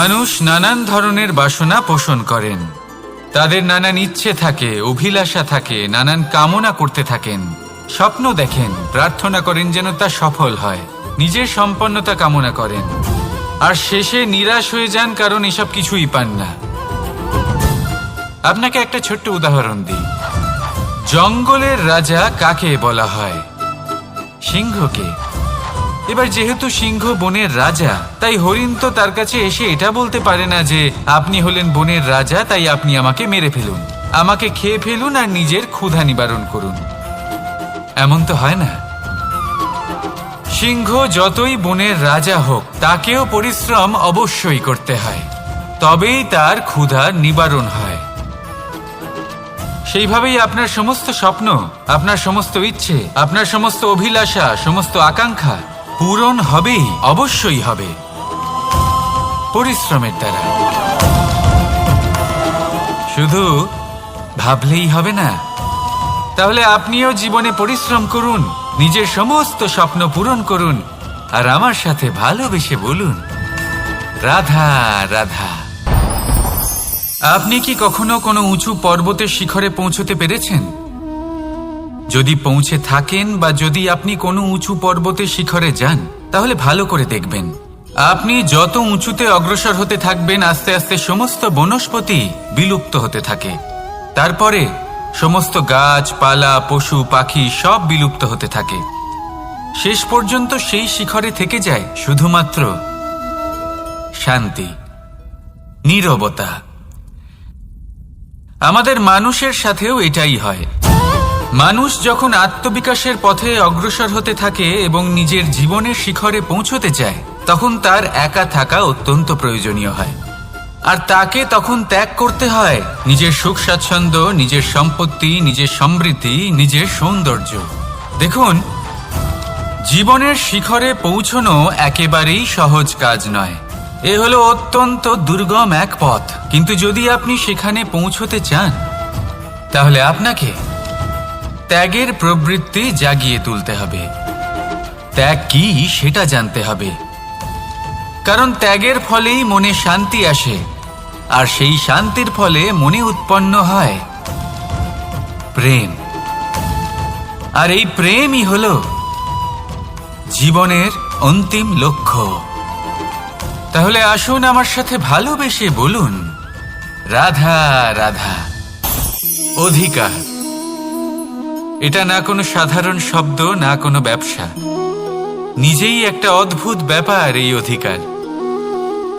মানুষ নানান ধরনের বাসনা পোষণ করেন। তাদের নানান ইচ্ছে থাকে, অভিলাষা থাকে, নানান কামনা করতে থাকেন, স্বপ্ন দেখেন, প্রার্থনা করেন যেন তা সফল হয়, নিজের সম্পন্নতা কামনা করেন, আর শেষে নিরাশ হয়ে যান কারণ এসব কিছুই পান না। আপনাকে একটা ছোট্ট উদাহরণ দিই। জঙ্গলের রাজা কাকে বলা হয়? সিংহকে। এবার যেহেতু সিংহ বনের রাজা, তাই হরিণ তো তার কাছে এসে এটা বলতে পারে না যে আপনি হলেন বনের রাজা, তাই আপনি আমাকে মেরে ফেলুন, আমাকে খেয়ে ফেলুন আর নিজের ক্ষুধা নিবারণ করুন। এমন তো হয় না। সিংহ যতই বনের রাজা হোক, তাকেও পরিশ্রম অবশ্যই করতে হয়, তবেই তার ক্ষুধা নিবারণ হয়। সেইভাবেই আপনার সমস্ত স্বপ্ন, আপনার সমস্ত ইচ্ছে, আপনার সমস্ত অভিলাষা, সমস্ত আকাঙ্ক্ষা পূরণ হবেই, অবশ্যই হবে, পরিশ্রমের দ্বারা। শুধু ভাবলেই হবে না। তাহলে আপনিও জীবনে পরিশ্রম করুন, নিজের সমস্ত স্বপ্ন পূরণ করুন, আর আমার সাথে ভালোবেসে বলুন, রাধা রাধা। আপনি কি কখনো কোনো উঁচু পর্বতের শিখরে পৌঁছতে পেরেছেন? যদি পৌঁছে থাকেন বা যদি আপনি কোনো উঁচু পর্বতের শিখরে যান, তাহলে ভালো করে দেখবেন, আপনি যত উঁচুতে অগ্রসর হতে থাকবেন, আস্তে আস্তে সমস্ত বনস্পতি বিলুপ্ত হতে থাকে। তারপরে সমস্ত গাছপালা, পশু পাখি সব বিলুপ্ত হতে থাকে। শেষ পর্যন্ত সেই শিখরে থেকে যায় শুধুমাত্র শান্তি, নীরবতা। আমাদের মানুষের সাথেও এটাই হয়। মানুষ যখন আত্মবিকাশের পথে অগ্রসর হতে থাকে এবং নিজের জীবনের শিখরে পৌঁছতে চায়, তখন তার একা থাকা অত্যন্ত প্রয়োজনীয় হয়। আর তাকে তখন ত্যাগ করতে হয় নিজের সুখ স্বাচ্ছন্দ্য, নিজের সম্পত্তি, নিজের সমৃদ্ধি, নিজের সৌন্দর্য। দেখুন, জীবনের শিখরে পৌঁছনো একেবারেই সহজ কাজ নয়। এ হলো অত্যন্ত দুর্গম এক পথ। কিন্তু যদি আপনি সেখানে পৌঁছতে চান, তাহলে আপনাকে ত্যাগের প্রবৃত্তি জাগিয়ে তুলতে হবে। ত্যাগ কি সেটা জানতে হবে, কারণ ত্যাগের ফলেই মনে শান্তি আসে, আর সেই শান্তির ফলে মনে উৎপন্ন হয় প্রেম। আর এই প্রেমই হলো জীবনের অন্তিম লক্ষ্য। তাহলে আসুন আমার সাথে ভালোবেসে বলুন, রাধা রাধা। অধিকার, এটা না কোনো সাধারণ শব্দ, না কোনো ব্যবসা, নিজেই একটা অদ্ভুত ব্যাপার এই অধিকার।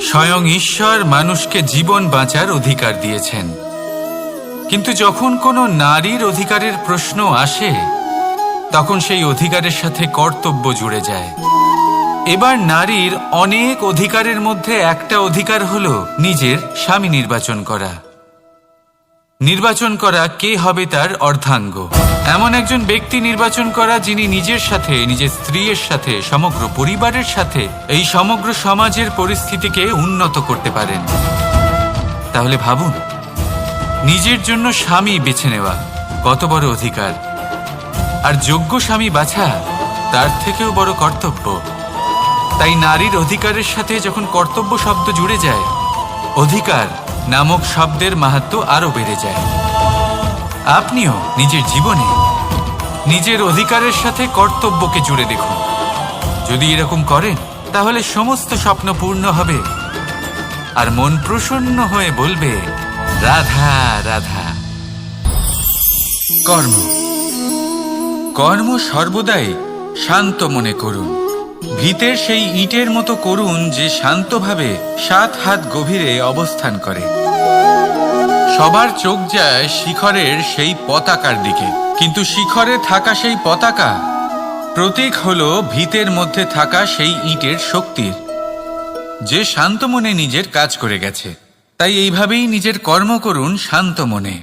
স্বয়ং ঈশ্বর মানুষকে জীবন বাঁচার অধিকার দিয়েছেন। কিন্তু যখন কোনো নারীর অধিকারের প্রশ্ন আসে, তখন সেই অধিকারের সাথে কর্তব্য জুড়ে যায়। এবার নারীর অনেক অধিকারের মধ্যে একটা অধিকার হলো নিজের স্বামী নির্বাচন করা। নির্বাচন করা কে হবে তার অর্ধাঙ্গ, এমন একজন ব্যক্তি নির্বাচন করা যিনি নিজের সাথে, নিজের স্ত্রীর সাথে, সমগ্র পরিবারের সাথে এই সমগ্র সমাজের পরিস্থিতিকে উন্নত করতে পারেন। তাহলে ভাবুন, নিজের জন্য স্বামী বেছে নেওয়া কত বড় অধিকার, আর যোগ্য স্বামী বাছা তার থেকেও বড় কর্তব্য। তাই নারীর অধিকারের সাথে যখন কর্তব্য শব্দ জুড়ে যায়, অধিকার নামক শব্দের মাহাত্ম্য আরো বেড়ে যায়। আপনিও নিজের জীবনে নিজের অধিকারের সাথে কর্তব্যকে জুড়ে দেখুন। যদি এরকম করেন, তাহলে সমস্ত স্বপ্ন পূর্ণ হবে, আর মন প্রসন্ন হয়ে বলবে, রাধা রাধা। কর্ম, কর্ম সর্বদাই শান্ত মনে করুন। ভিতের সেই ইটের মতো করুন যে শান্তভাবে 7 হাত গভীরে অবস্থান করে। সবার চোখ যায় শিখরের সেই পতাকার দিকে, কিন্তু শিখরে থাকা সেই পতাকা প্রতীক হলো ভিতের মধ্যে থাকা সেই ইটের শক্তির, যে শান্ত মনে নিজের কাজ করে গেছে। তাই এইভাবেই নিজের কর্ম করুন শান্ত মনে,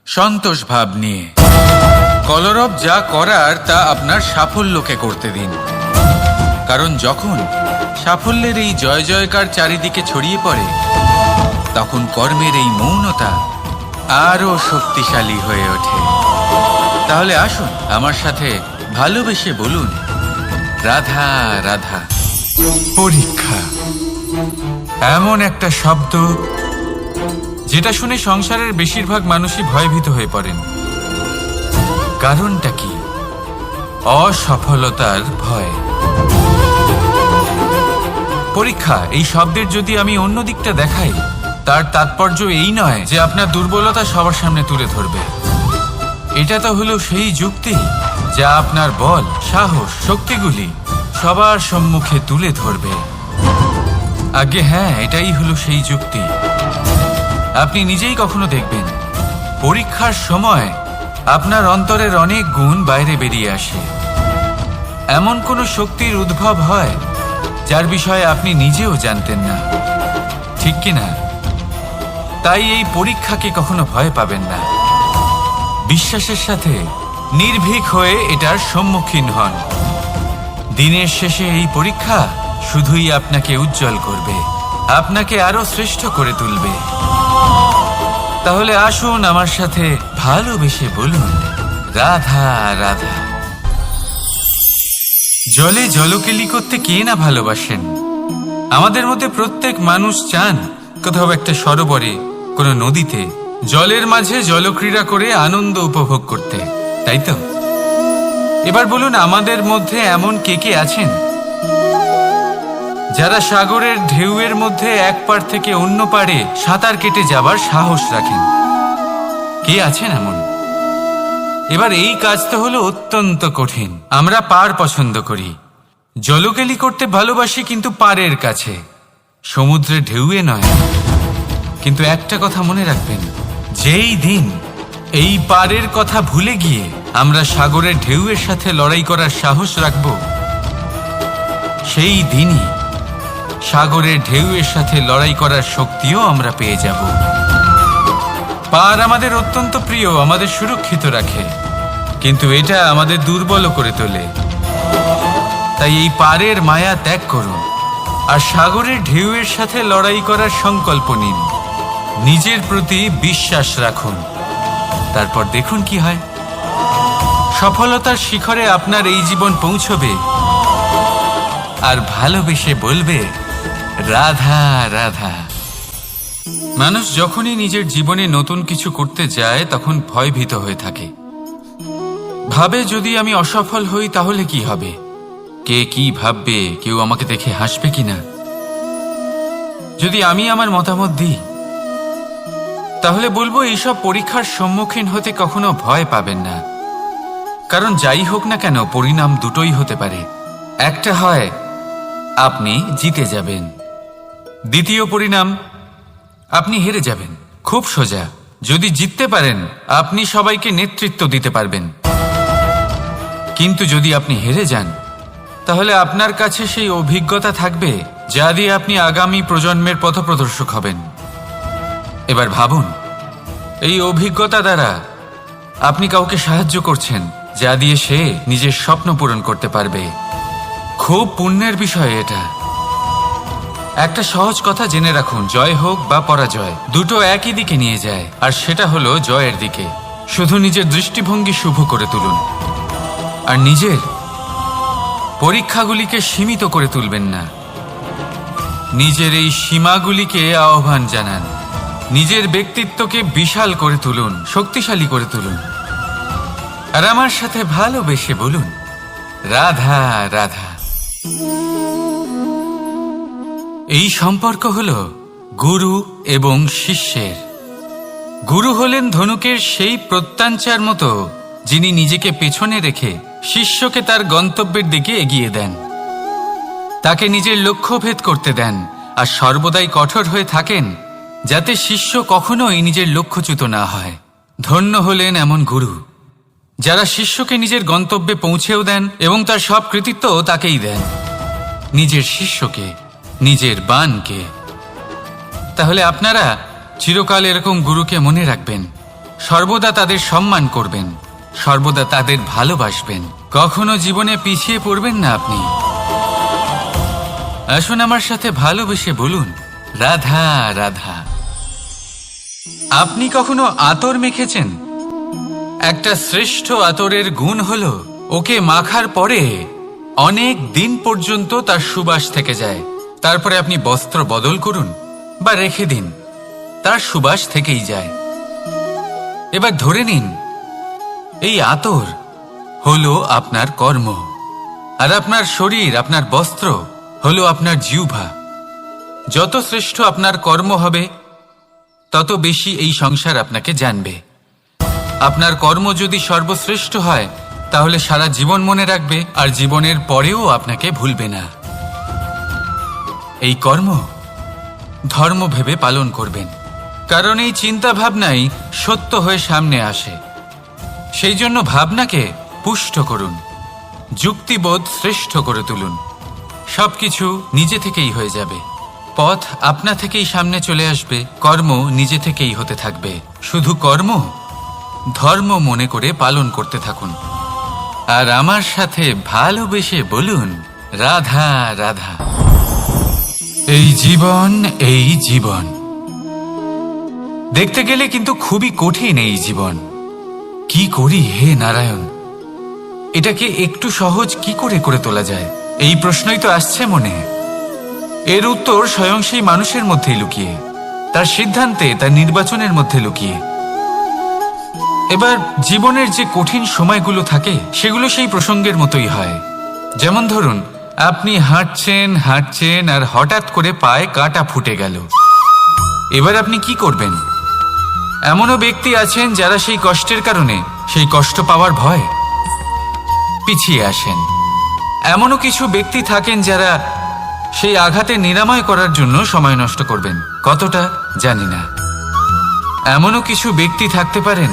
সন্তোষ ভাব নিয়ে। কলরব যা করার তা আপনার সাফল্যকে করতে দিন, কারণ যখন সাফল্যের এই জয় জয়কার চারিদিকে ছড়িয়ে পড়ে, তখন কর্মের এই মৌনতা আরো শক্তিশালী হয়ে ওঠে। তাহলে আসুন আমার সাথে ভালোবেসে বলুন, রাধা রাধা। পরীক্ষা, এমন একটা শব্দ যেটা শুনে সংসারের বেশিরভাগ মানুষই ভয়ভীত হয়ে পড়েন। কারণটা কি? অসফলতার ভয়। পরীক্ষা এই শব্দের যদি আমি অন্য দিকটা দেখাই, তার তাৎপর্য এই নয় যে আপনার দুর্বলতা সবার সামনে তুলে ধরবে। এটা তো হলো সেই যুক্তি যা আপনার বল, সাহস, শক্তিগুলি সবার সম্মুখে তুলে ধরবে। আগে হ্যাঁ, এটাই হলো সেই যুক্তি। আপনি নিজেই কখনো দেখবেন পরীক্ষার সময় আপনার অন্তরের অনেক গুণ বাইরে বেরিয়ে আসে। এমন কোনো শক্তির উদ্ভব হয় যার বিষয়ে আপনি নিজেও জানতেন না, ঠিক কিনা? তাই এই পরীক্ষাকে কখনো ভয় পাবেন না। বিশ্বাসের সাথে নির্ভীক হয়ে এটার সম্মুখীন হন। দিনের শেষে এই পরীক্ষা শুধুই আপনাকে উজ্জ্বল করবে, আপনাকে আরো শ্রেষ্ঠ করে তুলবে। তাহলে আসুন আমার সাথে ভালোবেসে বলুন, রাধা রাধা। জলে জলকেলি করতে কে না ভালোবাসেন? আমাদের মধ্যে প্রত্যেক মানুষ চান কোথাও একটা সরোবরে, কোনো নদীতে, জলের মাঝে জলক্রীড়া করে আনন্দ উপভোগ করতে, তাই তো? এবার বলুন, আমাদের মধ্যে এমন কে কে আছেন যারা সাগরের ঢেউয়ের মধ্যে এক পাড় থেকে অন্য পাড়ে সাঁতার কেটে যাবার সাহস রাখেন? কে আছেন এমন? এবার এই কাজ তো হলো অত্যন্ত কঠিন। আমরা পাড় পছন্দ করি, জলকেলি করতে ভালোবাসি, কিন্তু পাড়ের কাছে, সমুদ্রে ঢেউয়ে নয়। কিন্তু একটা কথা মনে রাখবেন, যেই দিন এই পাড়ের কথা ভুলে গিয়ে আমরা সাগরের ঢেউয়ের সাথে লড়াই করার সাহস রাখব, সেই দিনই সাগরের ঢেউয়ের সাথে লড়াই করার শক্তিও আমরা পেয়ে যাব। পার আমাদের অত্যন্ত প্রিয়, আমাদের সুরক্ষিত রাখে, কিন্তু এটা আমাদের দুর্বল করে তোলে। তাই এই পারের মায়া ত্যাগ করুন আর সাগরের ঢেউয়ের সাথে লড়াই করার সংকল্প নিন। নিজের প্রতি বিশ্বাস রাখুন, তারপর দেখুন কি হয়। সফলতার শিখরে আপনার এই জীবন পৌঁছবে আর ভালোবেসে বলবে, রাধা রাধা। মানুষ যখনই নিজের জীবনে নতুন কিছু করতে যায় তখন ভয়ভীত হয়ে থাকে। ভাবে, যদি আমি অসফল হই তাহলে কি হবে? কে কি ভাববে? কেউ আমাকে দেখে হাসবে কিনা? যদি আমি আমার মতামত দিই তাহলে বলবো, এইসব পরীক্ষার সম্মুখীন হতে কখনো ভয় পাবেন না। কারণ যাই হোক না কেন, পরিণাম দুটোই হতে পারে। একটা হয় আপনি জিতে যাবেন, দ্বিতীয় পরিণাম আপনি হেরে যাবেন। খুব সোজা। যদি জিততে পারেন আপনি সবাইকে নেতৃত্ব দিতে পারবেন, কিন্তু যদি আপনি হেরে যান তাহলে আপনার কাছে সেই অভিজ্ঞতা থাকবে যা দিয়ে আপনি আগামী প্রজন্মের পথপ্রদর্শক হবেন। এবার ভাবুন, এই অভিজ্ঞতা দ্বারা আপনি কাউকে সাহায্য করছেন যা দিয়ে সে নিজের স্বপ্ন পূরণ করতে পারবে। খুব পুণ্যের বিষয় এটা। একটা সহজ কথা জেনে রাখুন, জয় হোক বা পরাজয়, দুটো একই দিকে নিয়ে যায়, আর সেটা হলো জয়ের দিকে। শুধু নিজের দৃষ্টিভঙ্গি শুভ করে তুলুন আর নিজের পরীক্ষাগুলিকে সীমিত করে তুলবেন না। নিজের এই সীমাগুলিকে আহ্বান জানান। নিজের ব্যক্তিত্বকে বিশাল করে তুলুন, শক্তিশালী করে তুলুন। আর আমার সাথে ভালোবেসে বলুন, রাধা রাধা। এই সম্পর্ক হলো গুরু এবং শিষ্যের। গুরু হলেন ধনুকের সেই প্রত্যঞ্চার মতো যিনি নিজেকে পেছনে রেখে শিষ্যকে তার গন্তব্যের দিকে এগিয়ে দেন, তাকে নিজের লক্ষ্য ভেদ করতে দেন আর সর্বদাই কঠোর হয়ে থাকেন যাতে শিষ্য কখনোই নিজের লক্ষ্যচ্যুত না হয়। ধন্য হলেন এমন গুরু যারা শিষ্যকে নিজের গন্তব্যে পৌঁছেও দেন এবং তার সব কৃতিত্ব তাকেই দেন, নিজের শিষ্যকে, নিজের বাণকে। তাহলে আপনারা চিরকাল এরকম গুরুকে মনে রাখবেন, সর্বদা তাদের সম্মান করবেন, সর্বদা তাদের ভালোবাসবেন, কখনো জীবনে পিছিয়ে পড়বেন না আপনি। আসুন আমার সাথে ভালোবেসে বলুন, রাধা রাধা। আপনি কখনো আতর মেখেছেন? একটা শ্রেষ্ঠ আতরের গুণ হলো ওকে মাখার পরে অনেক দিন পর্যন্ত তার সুবাস থেকে যায়। তারপরে আপনি বস্ত্র বদল করুন, বা রেখে দিন, তার সুবাস থেকেই যায়। এবার ধরে নিন এই আতর হলো আপনার কর্ম, আর আপনার শরীর, আপনার বস্ত্র হলো আপনার জিহ্বা। যত শ্রেষ্ঠ আপনার কর্ম হবে তত বেশি এই সংসার আপনাকে জানবে। আপনার কর্ম যদি সর্বশ্রেষ্ঠ হয় তাহলে সারা জীবন মনে রাখবে, আর জীবনের পরেও আপনাকে ভুলবে না। এই কর্ম ধর্ম ভেবে পালন করবেন, কারণ এই চিন্তা ভাবনাই সত্য হয়ে সামনে আসে। সেই জন্য ভাবনাকে পুষ্ট করুন, যুক্তিবোধ শ্রেষ্ঠ করে তুলুন। সবকিছু নিজে থেকেই হয়ে যাবে, পথ আপনা থেকেই সামনে চলে আসবে, কর্ম নিজে থেকেই হতে থাকবে। শুধু কর্ম ধর্ম মনে করে পালন করতে থাকুন, আর আমার সাথে ভালোবেসে বলুন, রাধা রাধা। এই জীবন, এই জীবন দেখতে গেলে কিন্তু খুবই কঠিন। এই জীবন কি করি হে নারায়ণ, এটাকে একটু সহজ কি করে করে তোলা যায়, এই প্রশ্নই তো আসছে মনে। এর উত্তর স্বয়ং সেই মানুষের মধ্যেই লুকিয়ে, তার সিদ্ধান্তে, তার নির্বাচনের মধ্যে লুকিয়ে। এবার জীবনের যে কঠিন সময়গুলো থাকে সেগুলো সেই প্রসঙ্গের মতোই হয়। যেমন ধরুন, আপনি হাঁটছেন হাঁটছেন আর হঠাৎ করে পায়ে কাঁটা ফুটে গেল। এবার আপনি কি করবেন? এমনও ব্যক্তি আছেন যারা সেই কষ্টের কারণে, সেই কষ্ট পাওয়ার ভয় পিছিয়ে আসেন। এমনও কিছু ব্যক্তি থাকেন যারা সেই আঘাতে নিরাময় করার জন্য সময় নষ্ট করবেন, কতটা জানি না। এমনও কিছু ব্যক্তি থাকতে পারেন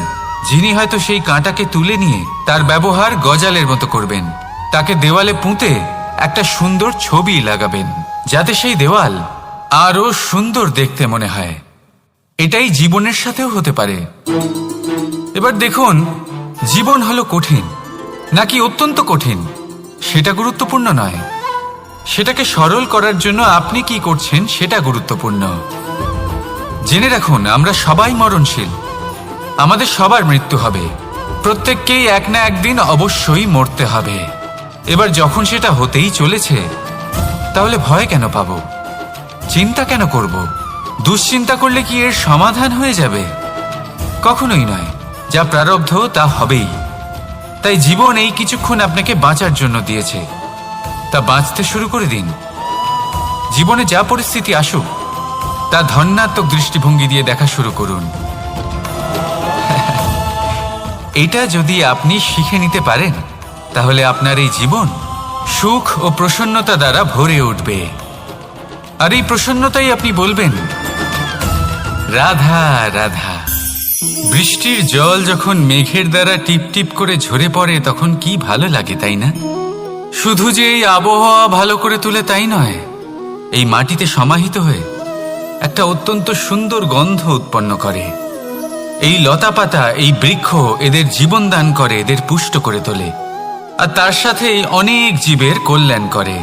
যিনি হয়তো সেই কাঁটাকে তুলে নিয়ে তার ব্যবহার গজালের মতো করবেন, তাকে দেওয়ালে পুঁতে একটা সুন্দর ছবি লাগাবেন, যাতে সেই দেওয়াল আরো সুন্দর দেখতে মনে হয়। এটাই জীবনের সাথেও হতে পারে। এবার দেখুন, জীবন হলো কঠিন নাকি অত্যন্ত কঠিন সেটা গুরুত্বপূর্ণ নয়, সেটাকে সরল করার জন্য আপনি কি করছেন সেটা গুরুত্বপূর্ণ। জেনে রাখুন, আমরা সবাই মরণশীল, আমাদের সবার মৃত্যু হবে, প্রত্যেককেই এক না একদিন অবশ্যই মরতে হবে। এবার যখন সেটা হতেই চলেছে, তাহলে ভয় কেন পাবো, চিন্তা কেন করব? দুশ্চিন্তা করলে কি এর সমাধান হয়ে যাবে? কখনোই নয়। যা প্রারব্ধ তা হবেই। তাই জীবন এই কিছুক্ষণ আপনাকে বাঁচার জন্য দিয়েছে, তা বাঁচতে শুরু করে দিন। জীবনে যা পরিস্থিতি আসুক তা ধন্যাত্মক দৃষ্টিভঙ্গি দিয়ে দেখা শুরু করুন। এটা যদি আপনি শিখে নিতে পারেন তাহলে আপনার এই জীবন সুখ ও প্রসন্নতা দ্বারা ভরে উঠবে। আর এই প্রসন্নতাই আপনি বলবেন, রাধা রাধা। বৃষ্টির জল যখন মেঘের দ্বারা টিপ টিপ করে ঝরে পড়ে তখন কি ভালো লাগে, তাই না? শুধু যে এই আবহাওয়া ভালো করে তুলে তাই নয়, এই মাটিতে সমাহিত হয়ে একটা অত্যন্ত সুন্দর গন্ধ উৎপন্ন করে। এই লতা পাতা, এই বৃক্ষ এদের জীবন দান করে, এদের পুষ্ট করে তোলে, আর তার সাথেই অনেক জীবের কল্যাণ করে।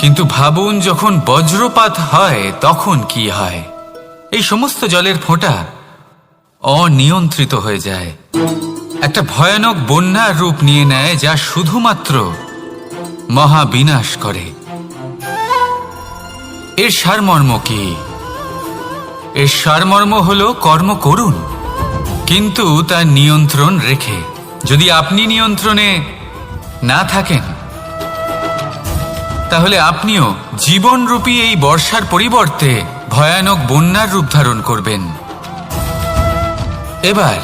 কিন্তু ভাবুন, যখন বজ্রপাত হয় তখন কি হয়? এই সমস্ত জলের ফোঁটা অনিয়ন্ত্রিত হয়ে যায়, একটা ভয়ানক বন্যার রূপ নিয়ে নেয়, যা শুধুমাত্র মহাবিনাশ করে। এর সারমর্ম কি? এর সারমর্ম হলো কর্ম করুন, কিন্তু তার নিয়ন্ত্রণ রেখে। যদি আপনি নিয়ন্ত্রণে না থাকেন তাহলে আপনিও জীবনরূপী এই বর্ষার পরিবর্তে ভয়ানক বন্যার রূপ ধারণ করবেন। এবার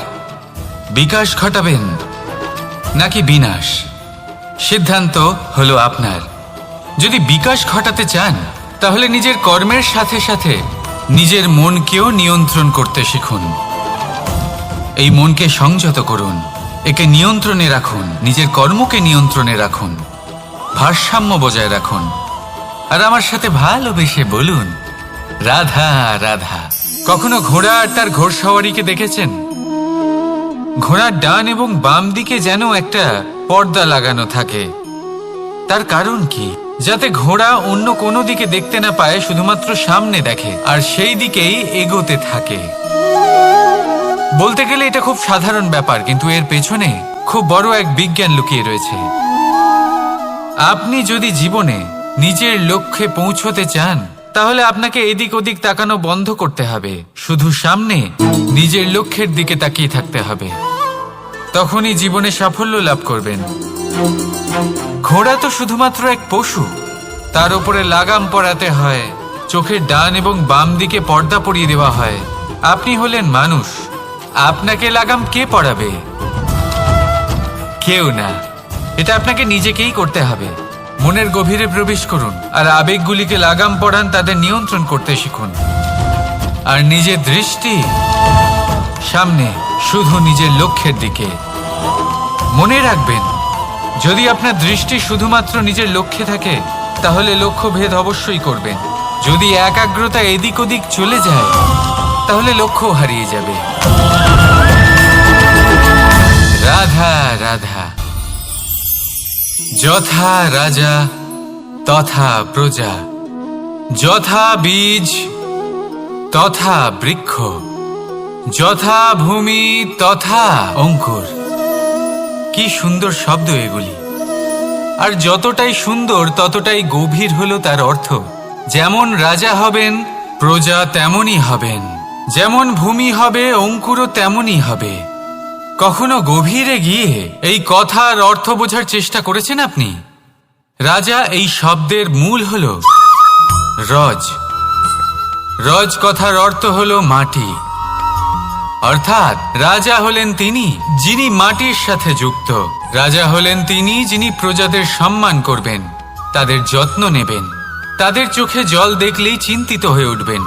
বিকাশ ঘটাবেন নাকি বিনাশ, সিদ্ধান্ত হলো আপনার। যদি বিকাশ ঘটাতে চান তাহলে নিজের কর্মের সাথে সাথে নিজের মনকেও নিয়ন্ত্রণ করতে শিখুন। এই মনকে সংযত করুন, একে নিয়ন্ত্রণে রাখুন, নিজের কর্মকে নিয়ন্ত্রণে রাখুন, ভারসাম্য বজায় রাখুন, আর আমার সাথে ভালোবেসে বলুন, রাধা রাধা। কখনো ঘোড়া আর তার ঘোড়সওয়ারিকে দেখেছেন? ঘোড়ার ডান এবং বাম দিকে যেন একটা পর্দা লাগানো থাকে। তার কারণ কি? যাতে ঘোড়া অন্য কোনো দিকে দেখতে না পায়, শুধুমাত্র সামনে দেখে আর সেই দিকেই এগোতে থাকে। বলতে গেলে এটা খুব সাধারণ ব্যাপার, কিন্তু এর পেছনে খুব বড় এক বিজ্ঞান লুকিয়ে রয়েছে। আপনি যদি জীবনে নিজের লক্ষ্যে পৌঁছতে চান তাহলে আপনাকে এদিক ওদিক তাকানো বন্ধ করতে হবে, শুধু সামনে নিজের লক্ষ্যের দিকে তাকিয়ে থাকতে হবে। তখনই জীবনে সাফল্য লাভ করবেন। ঘোড়া তো শুধুমাত্র এক পশু, তার উপরে লাগাম পরাতে হয়, চোখের ডান এবং বাম দিকে পর্দা পরিয়ে দেওয়া হয়। আপনি হলেন মানুষ, আপনাকে লাগাম কে পরাবে? কেউ না, এটা আপনাকে নিজেকেই করতে হবে। মনের গভীরে প্রবেশ করুন আর আবেগগুলিকে লাগাম পরান, তাদের নিয়ন্ত্রণ করতে শিখুন। আর নিজের দৃষ্টি সামনে, শুধু নিজের লক্ষ্যের দিকে। মনে রাখবেন, যদি আপনার দৃষ্টি শুধুমাত্র নিজের লক্ষ্যে থাকে তাহলে লক্ষ্য ভেদ অবশ্যই করবেন। যদি একাগ্রতা এদিক ওদিক চলে যায় তাহলে লক্ষ্য হারিয়ে যাবে। রাধা রাধা। যথা রাজা তথা প্রজা, যথা বীজ তথা বৃক্ষ, যথা ভূমি তথা অঙ্কুর। কি সুন্দর শব্দ এগুলি! আর যতটাই সুন্দর ততটাই গভীর হলো তার অর্থ। যেমন রাজা হবেন, প্রজা তেমনই হবেন। যেমন ভূমি হবে, অঙ্কুরও তেমনই হবে। কখনো গভীরে গিয়ে এই কথার অর্থ বোঝার চেষ্টা করেছেন আপনি? রাজা এই শব্দের মূল হল রজ। রজ কথার অর্থ হল মাটি। অর্থাৎ রাজা হলেন তিনি যিনি মাটির সাথে যুক্ত। রাজা হলেন তিনি যিনি প্রজাদের সম্মান করবেন, তাদের যত্ন নেবেন, তাদের চোখে জল দেখলেই চিন্তিত হয়ে উঠবেন,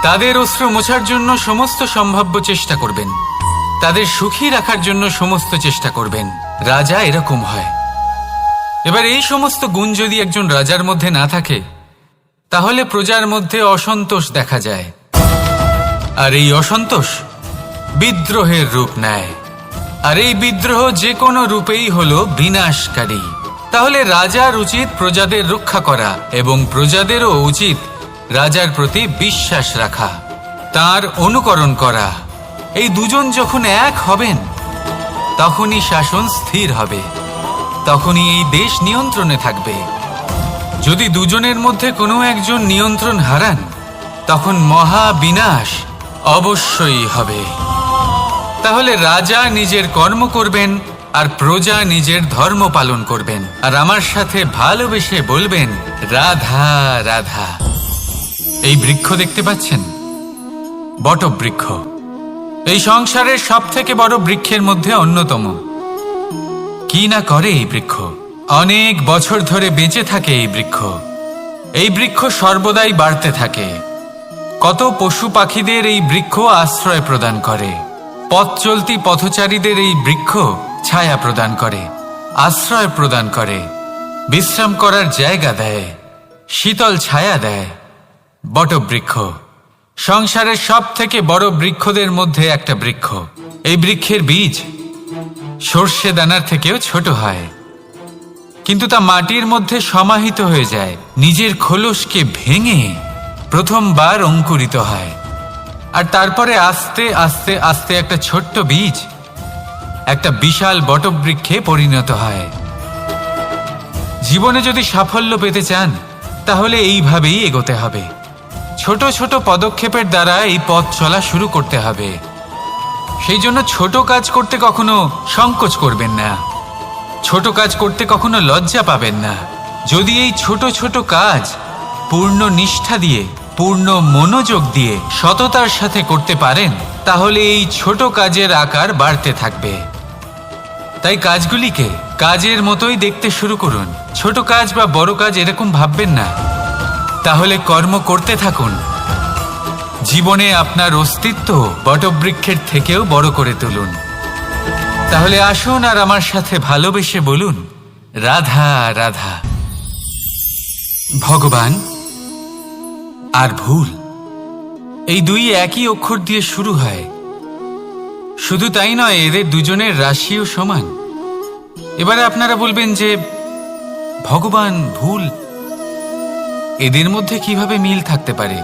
তাদের অশ্রু মোছার জন্য সমস্ত সম্ভাব্য চেষ্টা করবেন, তাদের সুখী রাখার জন্য সমস্ত চেষ্টা করবেন। রাজা এরকম হয়। এবার এই সমস্ত গুণ যদি একজন রাজার মধ্যে না থাকে তাহলে প্রজার মধ্যে অসন্তোষ দেখা যায়। আর এই অসন্তোষ বিদ্রোহের রূপ নেয়। আর এই বিদ্রোহ যে কোনো রূপেই হলো বিনাশকারী। তাহলে রাজার উচিত প্রজাদের রক্ষা করা এবং প্রজাদেরও উচিত রাজার প্রতি বিশ্বাস রাখা, তার অনুকরণ করা। এই দুজন যখন এক হবেন তখনই শাসন স্থির হবে, তখনই এই দেশ নিয়ন্ত্রণে থাকবে। যদি দুজনের মধ্যে কোনো একজন নিয়ন্ত্রণ হারান তখন মহা বিনাশ অবশ্যই হবে। তাহলে রাজা নিজের কর্ম করবেন আর প্রজা নিজের ধর্ম পালন করবেন। আর আমার সাথে ভালোবেসে বলবেন রাধা রাধা। এই বৃক্ষ দেখতে পাচ্ছেন, বটবৃক্ষ। এই সংসারের সব থেকে বড় বৃক্ষের মধ্যে অন্যতম। কি না করে এই বৃক্ষ! অনেক বছর ধরে বেঁচে থাকে এই বৃক্ষ। এই বৃক্ষ সর্বদাই বাড়তে থাকে। কত পশু পাখিদের এই বৃক্ষ আশ্রয় প্রদান করে। পথ চলতি পথচারীদের এই বৃক্ষ ছায়া প্রদান করে, আশ্রয় প্রদান করে, বিশ্রাম করার জায়গা দেয়, শীতল ছায়া দেয়। বটবৃক্ষ সংসারের সব থেকে বড় বৃক্ষদের মধ্যে একটা বৃক্ষ। এই বৃক্ষের বীজ সর্ষে দানার থেকেও ছোট হয়, কিন্তু তা মাটির মধ্যে সমাহিত হয়ে যায়, নিজের খোলসকে ভেঙে প্রথমবার অঙ্কুরিত হয়। আর তারপরে আস্তে আস্তে আস্তে একটা ছোট্ট বীজ একটা বিশাল বটবৃক্ষে পরিণত হয়। জীবনে যদি সাফল্য পেতে চান তাহলে এইভাবেই এগোতে হবে। ছোট ছোট পদক্ষেপের দ্বারা এই পথ চলা শুরু করতে হবে। সেই জন্য ছোট কাজ করতে কখনো সংকোচ করবেন না, ছোট কাজ করতে কখনো লজ্জা পাবেন না। যদি এই ছোট ছোট কাজ পূর্ণ নিষ্ঠা দিয়ে, পূর্ণ মনোযোগ দিয়ে, সততার সাথে করতে পারেন তাহলে এই ছোট কাজের আকার বাড়তে থাকবে। তাই কাজগুলিকে কাজের মতোই দেখতে শুরু করুন। ছোট কাজ বা বড় কাজ এরকম ভাববেন না। তাহলে কর্ম করতে থাকুন। জীবনে আপনার অস্তিত্ব বটবৃক্ষের থেকেও বড় করে তুলুন। তাহলে আসুন আর আমার সাথে ভালোবেসে বলুন রাধা রাধা। ভগবান আর ভুল, এই দুই একই অক্ষর দিয়ে শুরু হয়। শুধু তাই নয়, এদের দুজনের রাশিও সমান। এবারে আপনারা বলবেন যে ভগবান, ভুল, এদের মধ্যে কিভাবে মিল থাকতে পারে?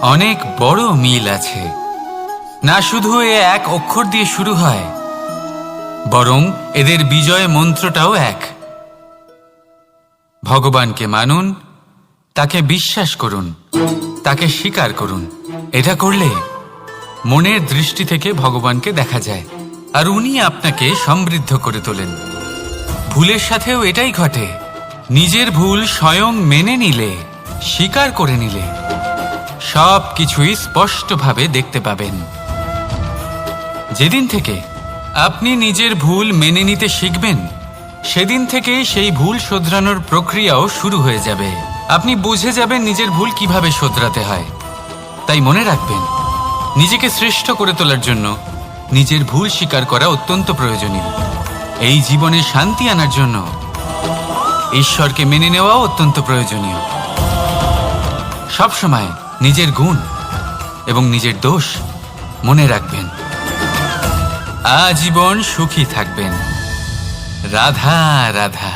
অনেক বড় মিল আছে। না শুধু এ এক অক্ষর দিয়ে শুরু হয়, বরং এদের বিজয় মন্ত্রটাও এক। ভগবানকে মানুন, তাকে বিশ্বাস করুন, তাকে স্বীকার করুন। এটা করলে মনের দৃষ্টি থেকে ভগবানকে দেখা যায়, আর উনি আপনাকে সমৃদ্ধ করে তোলেন। ভুলের সাথেও এটাই ঘটে। নিজের ভুল স্বয়ং মেনে নিলে, স্বীকার করে নিলে সব কিছুই স্পষ্টভাবে দেখতে পাবেন। যেদিন থেকে আপনি নিজের ভুল মেনে নিতে শিখবেন, সেদিন থেকে সেই ভুল শোধরানোর প্রক্রিয়াও শুরু হয়ে যাবে। আপনি বুঝে যাবেন নিজের ভুল কিভাবে শোধরাতে হয়। তাই মনে রাখবেন, নিজেকে শ্রেষ্ঠ করে তোলার জন্য নিজের ভুল স্বীকার করা অত্যন্ত প্রয়োজনীয়। এই জীবনে শান্তি আনার জন্য ঈশ্বরকে মেনে নেওয়াও অত্যন্ত প্রয়োজনীয়। সবসময় নিজের গুণ এবং নিজের দোষ মনে রাখবেন। আজীবন সুখী থাকবেন। রাধা রাধা।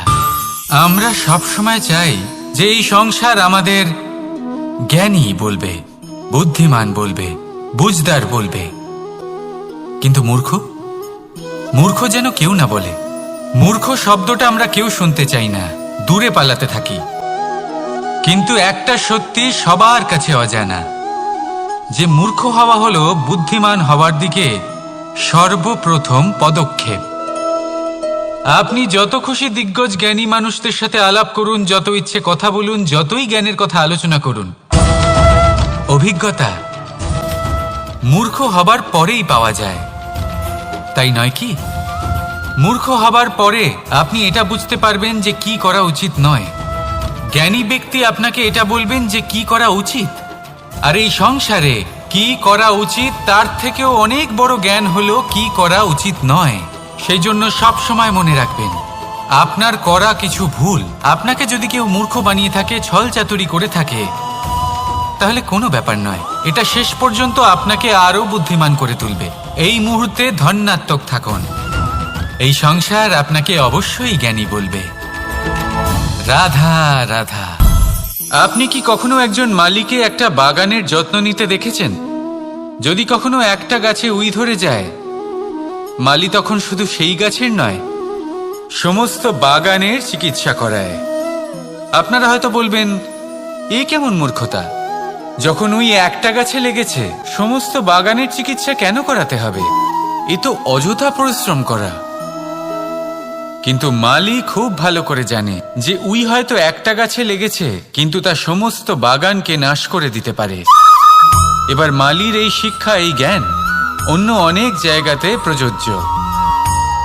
আমরা সবসময় চাই যে এই সংসার আমাদের জ্ঞানী বলবে, বুদ্ধিমান বলবে, বুঝদার বলবে, কিন্তু মূর্খ যেন কেউ না বলে। মূর্খ শব্দটা আমরা কেউ শুনতে চাই না, দূরে পালাতে থাকি। কিন্তু একটা সত্যি সবার কাছে অজানা, যে মূর্খ হওয়া হলো বুদ্ধিমান হওয়ার দিকে সর্বপ্রথম পদক্ষেপ। আপনি যত খুশি দিগ্গজ জ্ঞানী মানুষদের সাথে আলাপ করুন, যত ইচ্ছে কথা বলুন, যতই জ্ঞানের কথা আলোচনা করুন, অভিজ্ঞতা মূর্খ হবার পরেই পাওয়া যায়, তাই নয় কি? মূর্খ হবার পরে আপনি এটা বুঝতে পারবেন যে কি করা উচিত নয়। জ্ঞানী ব্যক্তি আপনাকে এটা বলবেন যে কি করা উচিত। আর এই সংসারে কি করা উচিত তার থেকেও অনেক বড় জ্ঞান হলো কি করা উচিত নয়। সেই জন্য সব সময় মনে রাখবেন, আপনার করা কিছু ভুল আপনাকে যদি কেউ মূর্খ বানিয়ে থাকে, ছল চাতুরি করে থাকে, তাহলে কোনো ব্যাপার নয়। এটা শেষ পর্যন্ত আপনাকে আরো বুদ্ধিমান করে তুলবে। এই মুহূর্তে ধন্যাত্মক থাকুন। এই সংসার আপনাকে অবশ্যই জ্ঞানী বলবে। রাধা রাধা। আপনি কি কখনো একজন মালিকে একটা বাগানের যত্ন নিতে দেখেছেন? যদি কখনো একটা গাছে উই ধরে যায়, মালি তখন শুধু সেই গাছের নয়, সমস্ত বাগানের চিকিৎসা করায়। আপনারা হয়তো বলবেন, এ কেমন মূর্খতা? যখন উই একটা গাছে লেগেছে, সমস্ত বাগানের চিকিৎসা কেন করাতে হবে? এ তো অযথা পরিশ্রম করা। কিন্তু মালি খুব ভালো করে জানে যে উই হয়তো একটা গাছে লেগেছে, কিন্তু তা সমস্ত বাগানকে নাশ করে দিতে পারে। এবার মালির এই শিক্ষা, এই জ্ঞান অন্য অনেক জায়গাতে প্রযোজ্য।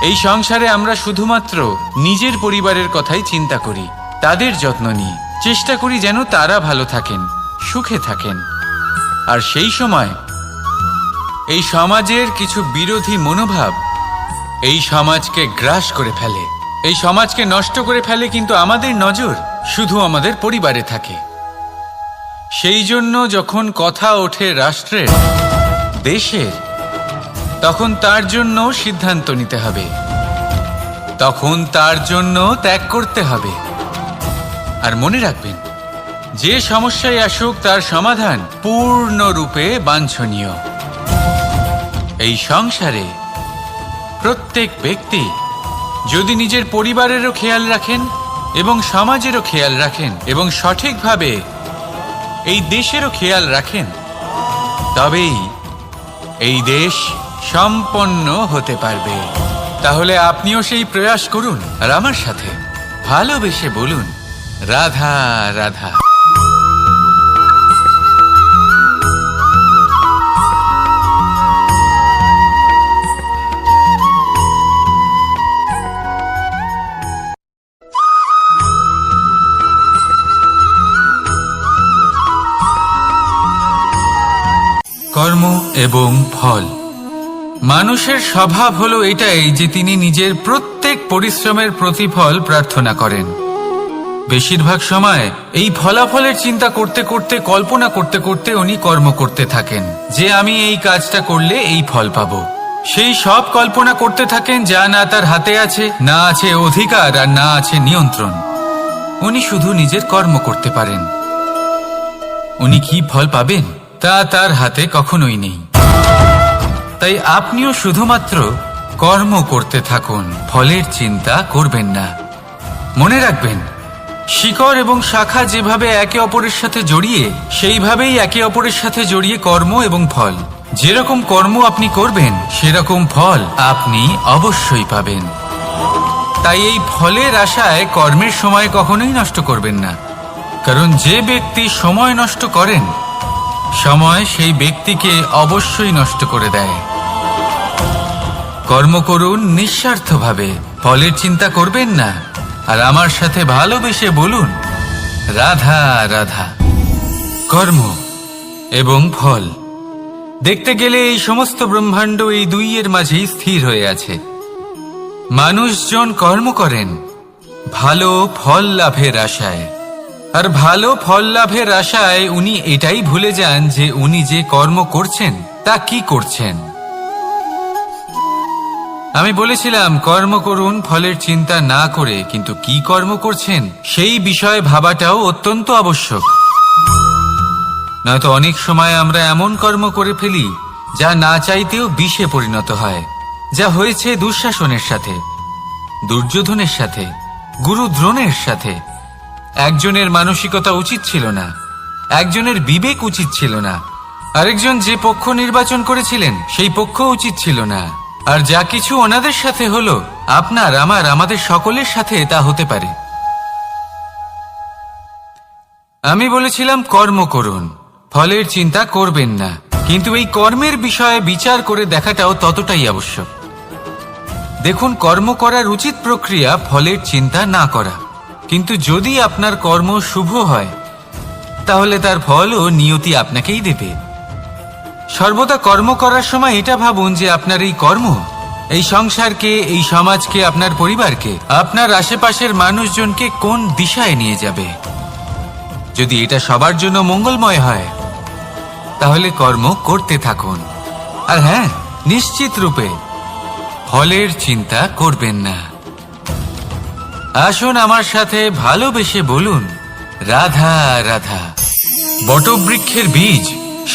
এই সংসারে আমরা শুধুমাত্র নিজের পরিবারের কথাই চিন্তা করি, তাদের যত্ন নিই, চেষ্টা করি যেন তারা ভালো থাকেন, সুখে থাকেন। আর সেই সময় এই সমাজের কিছু বিরোধী মনোভাব এই সমাজকে গ্রাস করে ফেলে, এই সমাজকে নষ্ট করে ফেলে। কিন্তু আমাদের নজর শুধু আমাদের পরিবারে থাকে। সেই জন্য যখন কথা ওঠে রাষ্ট্রের, দেশের, তখন তার জন্য সিদ্ধান্ত নিতে হবে, তখন তার জন্য ত্যাগ করতে হবে। আর মনে রাখবেন, যে সমস্যায় আসুক তার সমাধান পূর্ণরূপে বাঞ্ছনীয়। এই সংসারে প্রত্যেক ব্যক্তি যদি নিজের পরিবারেরও খেয়াল রাখেন এবং সমাজেরও খেয়াল রাখেন এবং সঠিকভাবে এই দেশেরও খেয়াল রাখেন, তবেই এই দেশ সম্পন্ন হতে পারবে। তাহলে আপনিও সেই প্রয়াস করুন আর আমার সাথে ভালোবেসে বলুন, রাধা রাধা। কর্ম এবং ফল। মানুষের স্বভাব হলো এটাই যে তিনি নিজের প্রত্যেক পরিশ্রমের প্রতিফল প্রার্থনা করেন। বেশিরভাগ সময় এই ফলাফলের চিন্তা করতে করতে, কল্পনা করতে করতে উনি কর্ম করতে থাকেন যে আমি এই কাজটা করলে এই ফল পাবো। সেই সব কল্পনা করতে থাকেন যা না তার হাতে আছে, না আছে অধিকার, আর না আছে নিয়ন্ত্রণ। উনি শুধু নিজের কর্ম করতে পারেন। উনি কি ফল পাবেন তা তার হাতে কখনোই নেই। তাই আপনিও শুধুমাত্র কর্ম করতে থাকুন, ফলের চিন্তা করবেন না। মনে রাখবেন, শিকড় এবং শাখা যেভাবে একে অপরের সাথে জড়িয়ে, সেইভাবেই একে অপরের সাথে জড়িয়ে কর্ম এবং ফল। যেরকম কর্ম আপনি করবেন সেরকম ফল আপনি অবশ্যই পাবেন। তাই এই ফলের আশায় কর্মের সময় কখনোই নষ্ট করবেন না, কারণ যে ব্যক্তি সময় নষ্ট করেন, সময় সেই ব্যক্তিকে অবশ্যই নষ্ট করে দেয়। কর্ম করুন নিঃস্বার্থভাবে, ফলের চিন্তা করবেন না, আর আমার সাথে ভালোবেসে বলুন রাধা রাধা। কর্ম এবং ফল দেখতে গেলে এই সমস্ত ব্রহ্মাণ্ড এই দুইয়ের মাঝেই স্থির হয়ে আছে। মানুষজন কর্ম করেন ভালো ফল লাভের আশায়, আর ভালো ফল লাভের আশায় উনি এটাই ভুলে যান যে উনি যে কর্ম করছেন তা কি করছেন। আমি বলেছিলাম কর্ম করুন ফলের চিন্তা না করে, কিন্তু কি কর্ম করছেন সেই বিষয়ে ভাবাটাও অত্যন্ত আবশ্যক। নয়তো অনেক সময় আমরা এমন কর্ম করে ফেলি যা না চাইতেও বিষে পরিণত হয়, যা হয়েছে দুঃশাসনের সাথে, দুর্যোধনের সাথে, গুরু দ্রোণের সাথে। একজনের মানসিকতা উচিত ছিল না, একজনের বিবেক উচিত ছিল না, আরেকজন যে পক্ষ নির্বাচন করেছিলেন সেই পক্ষ উচিত ছিল না। আর যা কিছু ওনাদের সাথে হলো, আপনার আমাদের সকলের সাথে তা হতে পারে। আমি বলেছিলাম কর্ম করুন, ফলের চিন্তা করবেন না, কিন্তু এই কর্মের বিষয়ে বিচার করে দেখাটাও ততটাই আবশ্যক। দেখুন, কর্ম করার উচিত প্রক্রিয়া ফলের চিন্তা না করা, কিন্তু যদি আপনার কর্ম শুভ হয় তাহলে তার ফলও নিয়তি আপনাকেই দেবে। সর্বদা কর্ম করার সময় এটা ভাবুন যে আপনার এই কর্ম এই সংসারকে, এই সমাজকে, আপনার পরিবারকে, আপনার আশেপাশের মানুষজনকে কোন দিশায় নিয়ে যাবে। যদি এটা সবার জন্য মঙ্গলময় হয় তাহলে কর্ম করতে থাকুন। আর হ্যাঁ, নিশ্চিত রূপে ফলের চিন্তা করবেন না। আসুন আমার সাথে ভালোবেসে বলুন রাধা রাধা। বটবৃক্ষের বীজ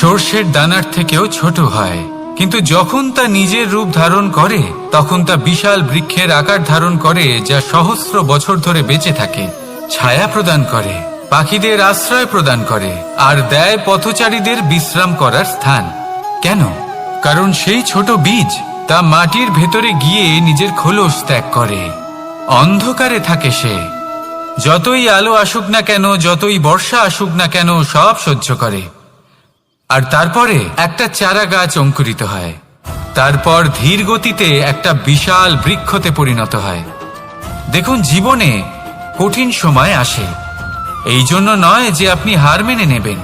সর্ষের দানার থেকেও ছোট হয়, কিন্তু যখন তা নিজের রূপ ধারণ করে তখন তা বিশাল বৃক্ষের আকার ধারণ করে, যা সহস্র বছর ধরে বেঁচে থাকে, ছায়া প্রদান করে, পাখিদের আশ্রয় প্রদান করে, আর দেয় পথচারীদের বিশ্রাম করার স্থান। কেন? কারণ সেই ছোট বীজ তা মাটির ভেতরে গিয়ে নিজের খোলস ত্যাগ করে। অন্ধকারে থাকে সে, যতই আলো আসুক না কেন, যতই বর্ষা আসুক না কেন, সব সহ্য করে। আর তারপরে একটা চারা গাছ অঙ্কুরিত হয়, তারপর ধীর গতিতে একটা বিশাল বৃক্ষতে পরিণত হয়। দেখুন, জীবনে কঠিন সময় আসে, এই জন্য নয় যে আপনি হার মেনে নেবেন,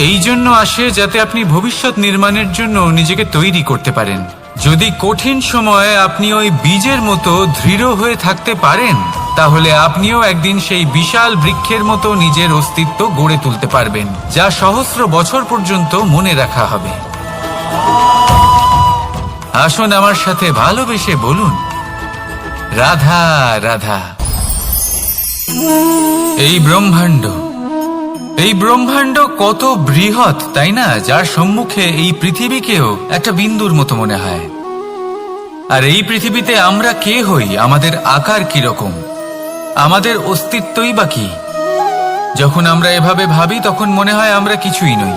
এই জন্য আসে যাতে আপনি ভবিষ্যৎ নির্মাণের জন্য নিজেকে তৈরি করতে পারেন। যদি কঠিন সময়ে আপনি ওই বীজের মতো দৃঢ় হয়ে থাকতে পারেন, তাহলে আপনিও একদিন সেই বিশাল বৃক্ষের মতো নিজের অস্তিত্ব গড়ে তুলতে পারবেন, যা সহস্র বছর পর্যন্ত মনে রাখা হবে। আসুন আমার সাথে ভালোবেসে বলুন রাধা রাধা। এই ব্রহ্মাণ্ড কত বৃহৎ, তাই না? যার সম্মুখে এই পৃথিবীকেও একটা বিন্দুর মতো মনে হয়। আর এই পৃথিবীতে আমরা কে হই, আমাদের আকার কিরকম, আমাদের অস্তিত্বই বা কি? যখন আমরা এভাবে ভাবি তখন মনে হয় আমরা কিছুই নই।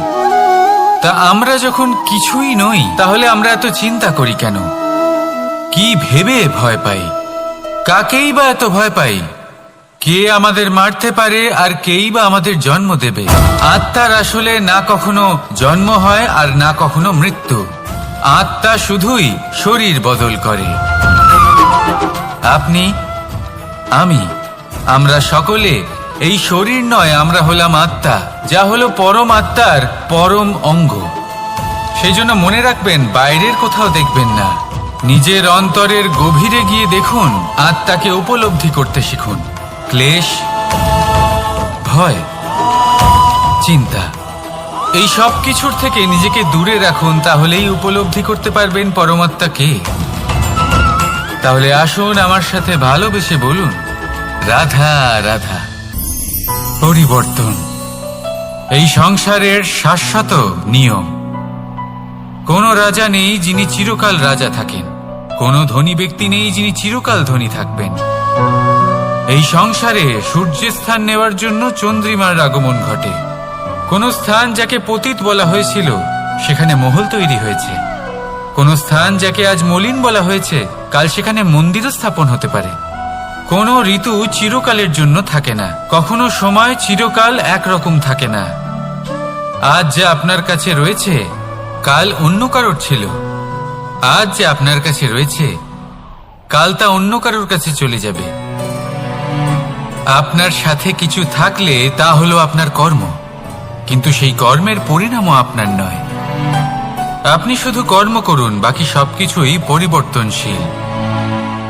তা আমরা যখন কিছুই নই, তাহলে আমরা এত চিন্তা করি কেন? কি ভেবে ভয় পাই? কাকেই বা এত ভয় পাই? কে আমাদের মারতে পারে আর কেই বা আমাদের জন্ম দেবে? আত্মার আসলে না কখনো জন্ম হয় আর না কখনো মৃত্যু। আত্মা শুধুই শরীর বদল করে। আপনি, আমি, আমরা সকলে এই শরীর নয়, আমরা হলাম আত্মা, যা হলো পরম আত্মার পরম অঙ্গ। সেই জন্য মনে রাখবেন, বাইরের কোথাও দেখবেন না, নিজের অন্তরের গভীরে গিয়ে দেখুন, আত্মাকে উপলব্ধি করতে শিখুন। ক্লেশ, ভয়, চিন্তা, এই সব কিছুর থেকে নিজেকে দূরে রাখুন, তাহলেই উপলব্ধি করতে পারবেন পরমাত্মাকে। তাহলে আসুন আমার সাথে ভালোবেসে বলুন রাধা রাধা। পরিবর্তন এই সংসারের শাশ্বত নিয়ম। কোনো রাজা নেই যিনি চিরকাল রাজা থাকেন, কোনো ধনী ব্যক্তি নেই যিনি চিরকাল ধনী থাকবেন। এই সংসারে সূর্যের স্থান নেওয়ার জন্য চন্দ্রিমার আগমন ঘটে। কোন স্থান যাকে পতিত বলা হয়েছিল সেখানে মহল তৈরি হয়েছে। কোন স্থান যাকে আজ মলিন বলা হয়েছে কাল সেখানে মন্দিরও স্থাপন হতে পারে। কোন ঋতু চিরকালের জন্য থাকে না, কখনো সময় চিরকাল একরকম থাকে না। আজ যা আপনার কাছে রয়েছে কাল অন্য কারোর ছিল, আজ যে আপনার কাছে রয়েছে কাল তা অন্য কারোর কাছে চলে যাবে। আপনার সাথে কিছু থাকলে তা হলো আপনার কর্ম, কিন্তু সেই কর্মের পরিণামও আপনার নয়। আপনি শুধু কর্ম করুন, বাকি সবকিছুই পরিবর্তনশীল।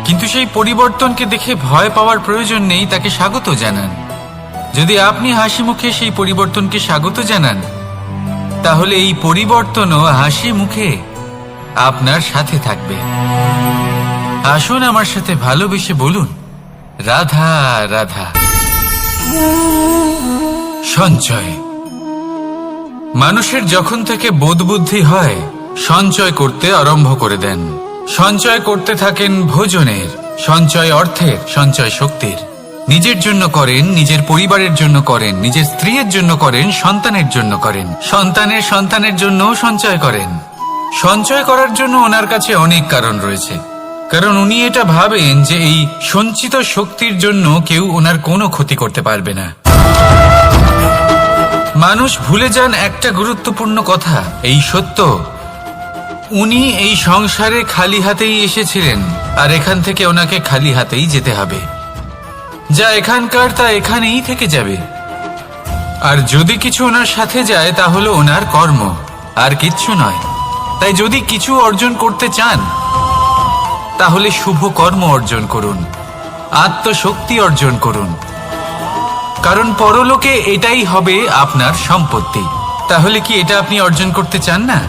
কিন্তু সেই পরিবর্তনকে দেখে ভয় পাওয়ার প্রয়োজন নেই, তাকে স্বাগত জানান। যদি আপনি হাসি মুখে সেই পরিবর্তনকে স্বাগত জানান, তাহলে এই পরিবর্তনও হাসি মুখে আপনার সাথে থাকবে। আসুন আমার সাথে ভালোবেসে বলুন, রাধা রাধা। সঞ্চয়। মানুষের যখন থেকে বোধ বুদ্ধি হয় সঞ্চয় করতে আরম্ভ করে দেন। সঞ্চয় করতে থাকেন ভোজনের, সঞ্চয় অর্থের, সঞ্চয় শক্তির। নিজের জন্য করেন, নিজের পরিবারের জন্য করেন, নিজের স্ত্রীর জন্য করেন, সন্তানের জন্য করেন, সন্তানের সন্তানের জন্যও সঞ্চয় করেন। সঞ্চয় করার জন্য ওনার কাছে অনেক কারণ রয়েছে, কারণ উনি এটা ভাবেন যে এই সঞ্চিত শক্তির জন্য কেউ ওনার কোনো ক্ষতি করতে পারবে না। মানুষ ভুলে যান একটা গুরুত্বপূর্ণ কথা, এই সত্য, উনি এই সংসারে খালি হাতেই এসেছিলেন আর এখান থেকে ওনাকে খালি হাতেই যেতে হবে। যা এখানকার তা এখানেই থেকে যাবে। আর যদি কিছু ওনার সাথে যায় তা হলো ওনার কর্ম, আর কিচ্ছু নয়। তাই যদি কিছু অর্জন করতে চান তাহলে শুভ কর্ম অর্জন করুন, আত্মশক্তি অর্জন করুন, কারণ পরলোকে এটাই হবে আপনার সম্পত্তি। তাহলে কি এটা আপনি অর্জন করতে চান না?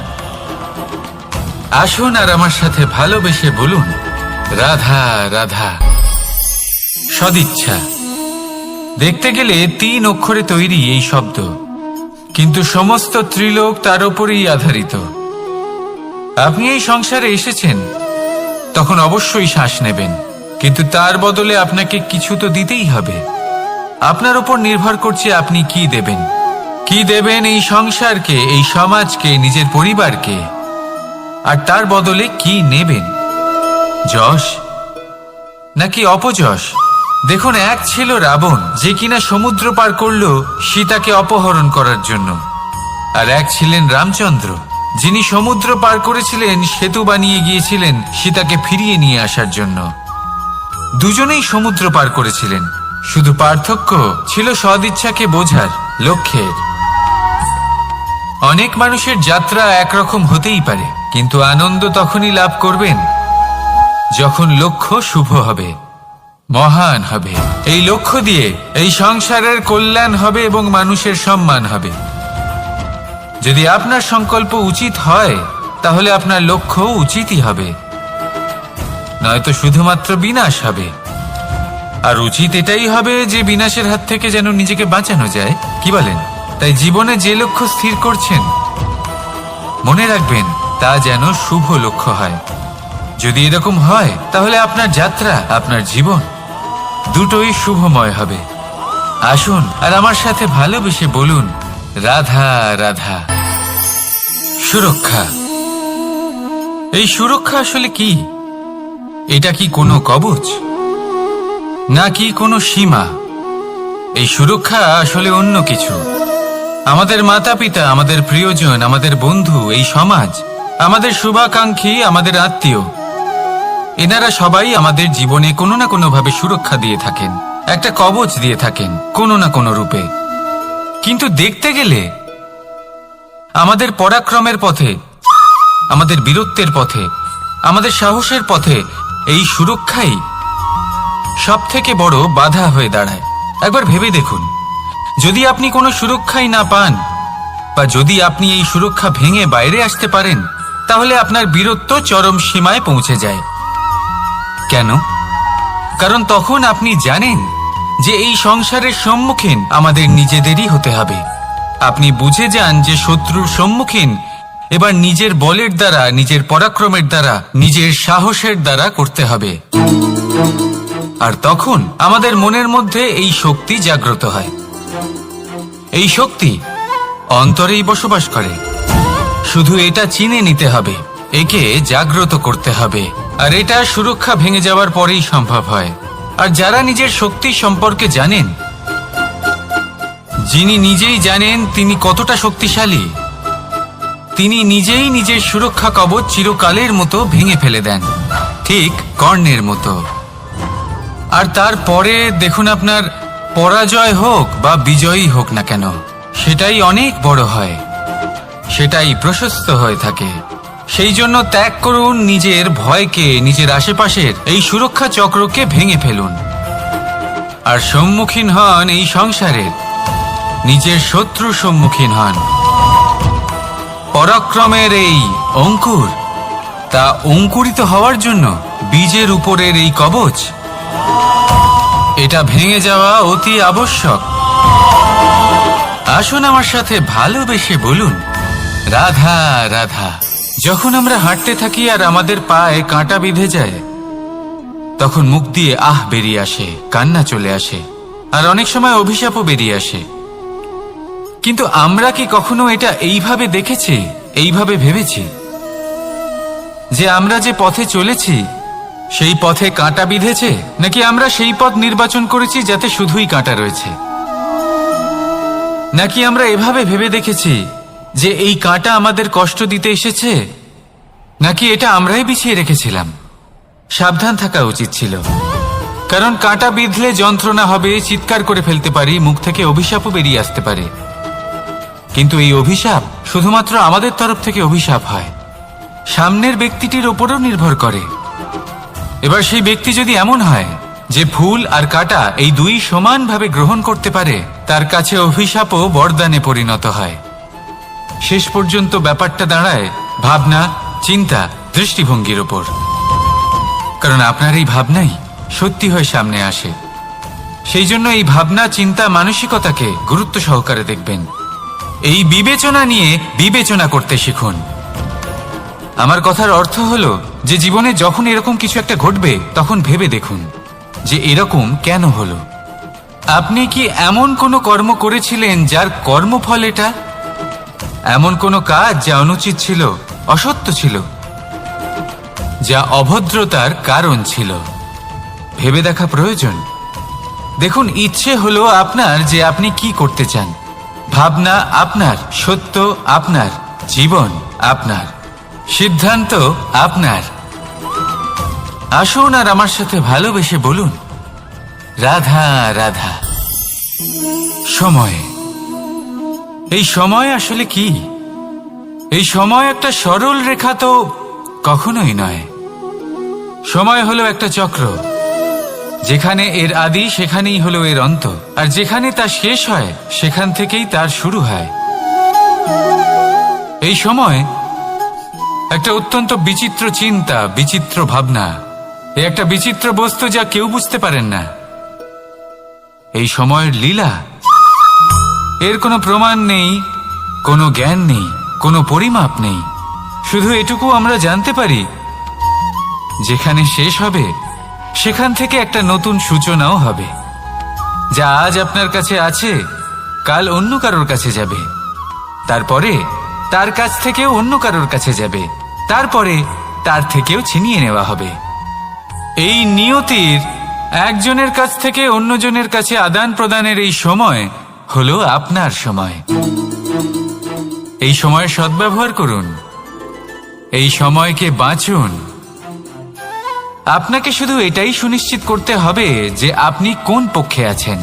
আসুন আর আমার সাথে ভালোবেসে বলুন, রাধা রাধা। সদিচ্ছা। দেখতে গেলে 3 অক্ষরে তৈরি এই শব্দ, কিন্তু সমস্ত ত্রিলোক তার উপরেই আধারিত। আপনি এই সংসারে এসেছেন, তখন অবশ্যই শ্বাস নেবেন, কিন্তু তার বদলে আপনাকে কিছু তো দিতেই হবে। আপনার উপর নির্ভর করছে আপনি কি দেবেন। কি দেবেন এই সংসারকে, এই সমাজকে, নিজের পরিবারকে, আর তার বদলে কি নেবেন? যশ নাকি অপযশ? দেখুন, এক ছিল রাবণ, যে কিনা সমুদ্র পার করলো সীতাকে অপহরণ করার জন্য, আর এক ছিলেন রামচন্দ্র, যিনি সমুদ্র পার করেছিলেন, সেতু বানিয়ে গিয়েছিলেন সীতাকে ফিরিয়ে নিয়ে আসার জন্য। দুজনেই সমুদ্র পার করেছিলেন, শুধু পার্থক্য ছিল সদিচ্ছাকে বোঝার, লক্ষ্যের। অনেক মানুষের যাত্রা একরকম হতেই পারে, কিন্তু আনন্দ তখনই লাভ করবেন যখন লক্ষ্য শুভ হবে, মহান হবে। এই লক্ষ্য দিয়ে এই সংসারের কল্যাণ হবে এবং মানুষের সম্মান হবে। যদি আপনার সংকল্প উচিত হয় তাহলে আপনার লক্ষ্য উচিতই হবে, নয়তো শুধুমাত্র বিনাশ হবে। আর উচিত এটাই হবে যে বিনাশের হাত থেকে যেন নিজেকে বাঁচানো যায়, কি বলেন? তাই জীবনে যে লক্ষ্য স্থির করছেন মনে রাখবেন তা যেন শুভ লক্ষ্য হয়। যদি এরকম হয় তাহলে আপনার যাত্রা, আপনার জীবন দুটোই শুভময় হবে। আসুন আর আমার সাথে ভালোবেসে বলুন, রাধা রাধা। সুরক্ষা। এই সুরক্ষা আসলে কি? এটা কি কোনো কবচ নাকি কোনো সীমা? এই সুরক্ষা আসলে অন্য কিছু। আমাদের মাতা পিতা, আমাদের প্রিয়জন, আমাদের বন্ধু, এই সমাজ, আমাদের শুভাকাঙ্ক্ষী, আমাদের আত্মীয়, এনারা সবাই আমাদের জীবনে কোনো না কোনো ভাবে সুরক্ষা দিয়ে থাকেন, একটা কবচ দিয়ে থাকেন কোনো না কোনো রূপে। কিন্তু দেখতে গেলে আমাদের পরাক্রমের পথে, আমাদের বীরত্বের পথে, আমাদের সাহসের পথে এই সুরক্ষাই সব থেকে বড় বাধা হয়ে দাঁড়ায়। একবার ভেবে দেখুন, যদি আপনি কোনো সুরক্ষাই না পান, বা যদি আপনি এই সুরক্ষা ভেঙে বাইরে আসতে পারেন, তাহলে আপনার বীরত্ব চরম সীমায় পৌঁছে যায়। কেন? কারণ তখন আপনি জানেন যে এই সংসারের সম্মুখীন আমাদের নিজেদেরই হতে হবে। আপনি বুঝে যান যে শত্রুর সম্মুখীন এবার নিজের বলের দ্বারা, নিজের পরাক্রমের দ্বারা, নিজের সাহসের দ্বারা করতে হবে। আর তখন আমাদের মনের মধ্যে এই শক্তি জাগ্রত হয়। এই শক্তি অন্তরেই বসবাস করে। শুধু এটা চিনে নিতে হবে, একে জাগ্রত করতে হবে। আর এটা সুরক্ষা ভেঙে যাওয়ার পরেই সম্ভব হয়। আর যারা নিজের শক্তি সম্পর্কে জানেন, যিনি নিজেই জানেন তিনি কতটা শক্তিশালী, তিনি নিজেই নিজের সুরক্ষা কবচ চিরকালের মতো ভেঙে ফেলে দেন, ঠিক কর্ণের মতো। আর তারপরে দেখুন, আপনার পরাজয় হোক বা বিজয়ী হোক না কেন, সেটাই অনেক বড় হয়, সেটাই প্রশস্ত হয়ে থাকে। সেই জন্য ত্যাগ করুন নিজের ভয়কে, নিজের আশেপাশের এই সুরক্ষা চক্রকে ভেঙে ফেলুন। আর সম্মুখীন হন এই সংসারের নিজের শত্রু সম্মুখীন হন। পরাক্রমের এই অঙ্কুর, তা অঙ্কুরিত হওয়ার জন্য বীজের উপরের এই কবচ, এটা ভেঙে যাওয়া অতি আবশ্যক। আসুন আমার সাথে ভালোবেসে বলুন, রাধা রাধা। যখন আমরা হাঁটতে থাকি আর আমাদের পায়ে কাঁটা বিঁধে যায়, তখন মুখ দিয়ে আহ বেরিয়ে আসে, কান্না চলে আসে, আর অনেক সময় অভিশাপও বেরিয়ে আসে। কিন্তু আমরা কি কখনো এটা এইভাবে দেখেছি, এইভাবে ভেবেছি যে আমরা যে পথে চলেছি সেই পথে কাঁটা বিঁধেছে, নাকি আমরা সেই পথ নির্বাচন করেছি যাতে শুধুই কাঁটা রয়েছে? নাকি আমরা এভাবে ভেবে দেখেছি যে এই কাঁটা আমাদের কষ্ট দিতে এসেছে, নাকি এটা আমরাই বিছিয়ে রেখেছিলাম? সাবধান থাকা উচিত ছিল, কারণ কাঁটা বিঁধলে যন্ত্রণা হবে, চিৎকার করে ফেলতে পারি, মুখ থেকে অভিশাপও বেরিয়ে আসতে পারে। কিন্তু এই অভিশাপ শুধুমাত্র আমাদের তরফ থেকে অভিশাপ হয়, সামনের ব্যক্তিটির ওপরও নির্ভর করে। এবার সেই ব্যক্তি যদি এমন হয় যে ফুল আর কাঁটা এই দুই সমানভাবে গ্রহণ করতে পারে, তার কাছে অভিশাপও বরদানে পরিণত হয়। শেষ পর্যন্ত ব্যাপারটা দাঁড়ায় ভাবনা, চিন্তা, দৃষ্টিভঙ্গির ওপর। কারণ আপনার এই ভাবনাই সত্যি হয়ে সামনে আসে। সেই জন্য এই ভাবনা, চিন্তা, মানসিকতাকে গুরুত্ব সহকারে দেখবেন। এই বিবেচনা নিয়ে বিবেচনা করতে শিখুন। আমার কথার অর্থ হলো যে জীবনে যখন এরকম কিছু একটা ঘটবে, তখন ভেবে দেখুন যে এরকম কেন হলো। আপনি কি এমন কোনো কর্ম করেছিলেন যার কর্মফল এটা? এমন কোনো কাজ যা অনুচিত ছিল, অসত্য ছিল, যা অভদ্রতার কারণ ছিল? ভেবে দেখা প্রয়োজন। দেখুন, ইচ্ছে হলো আপনার যে আপনি কি করতে চান, ভাবনা আপনার, সত্য আপনার, জীবন আপনার, সিদ্ধান্ত আপনার। আসুন আর আমার সাথে ভালোবেসে বলুন, রাধা রাধা। সময়, এই সময় আসলে কি? এই সময় একটা সরল রেখা তো কখনোই নয়। সময় হলো একটা চক্র, যেখানে এর আদি সেখানেই হলো এর অন্ত, আর যেখানে তা শেষ হয় সেখান থেকেই তার শুরু হয়। এই সময় একটা অত্যন্ত বিচিত্র চিন্তা, বিচিত্র ভাবনা, একটা বিচিত্র বস্তু যা কেউ বুঝতে পারেন না। এই সময়ের লীলা, এর কোনো প্রমাণ নেই, কোনো জ্ঞান নেই, কোনো পরিমাপ নেই। শুধু এটুকু আমরা জানতে পারি, যেখানে শেষ হবে সেখান থেকে একটা নতুন সূচনাও হবে। যা আজ আপনার কাছে আছে, কাল অন্য কারোর কাছে যাবে, তারপরে তার কাছ থেকেও অন্য কারোর কাছে যাবে, তারপরে তার থেকেও ছিনিয়ে নেওয়া হবে। এই নিয়তির একজনের কাছ থেকে অন্যজনের কাছে আদান প্রদানের এই সময় হলো আপনার সময়। এই সময়ের সদ্ব্যবহার করুন, এই সময়কে বাঁচুন। আপনাকে শুধু এটাই সুনিশ্চিত করতে হবে যে আপনি কোন পক্ষে আছেন।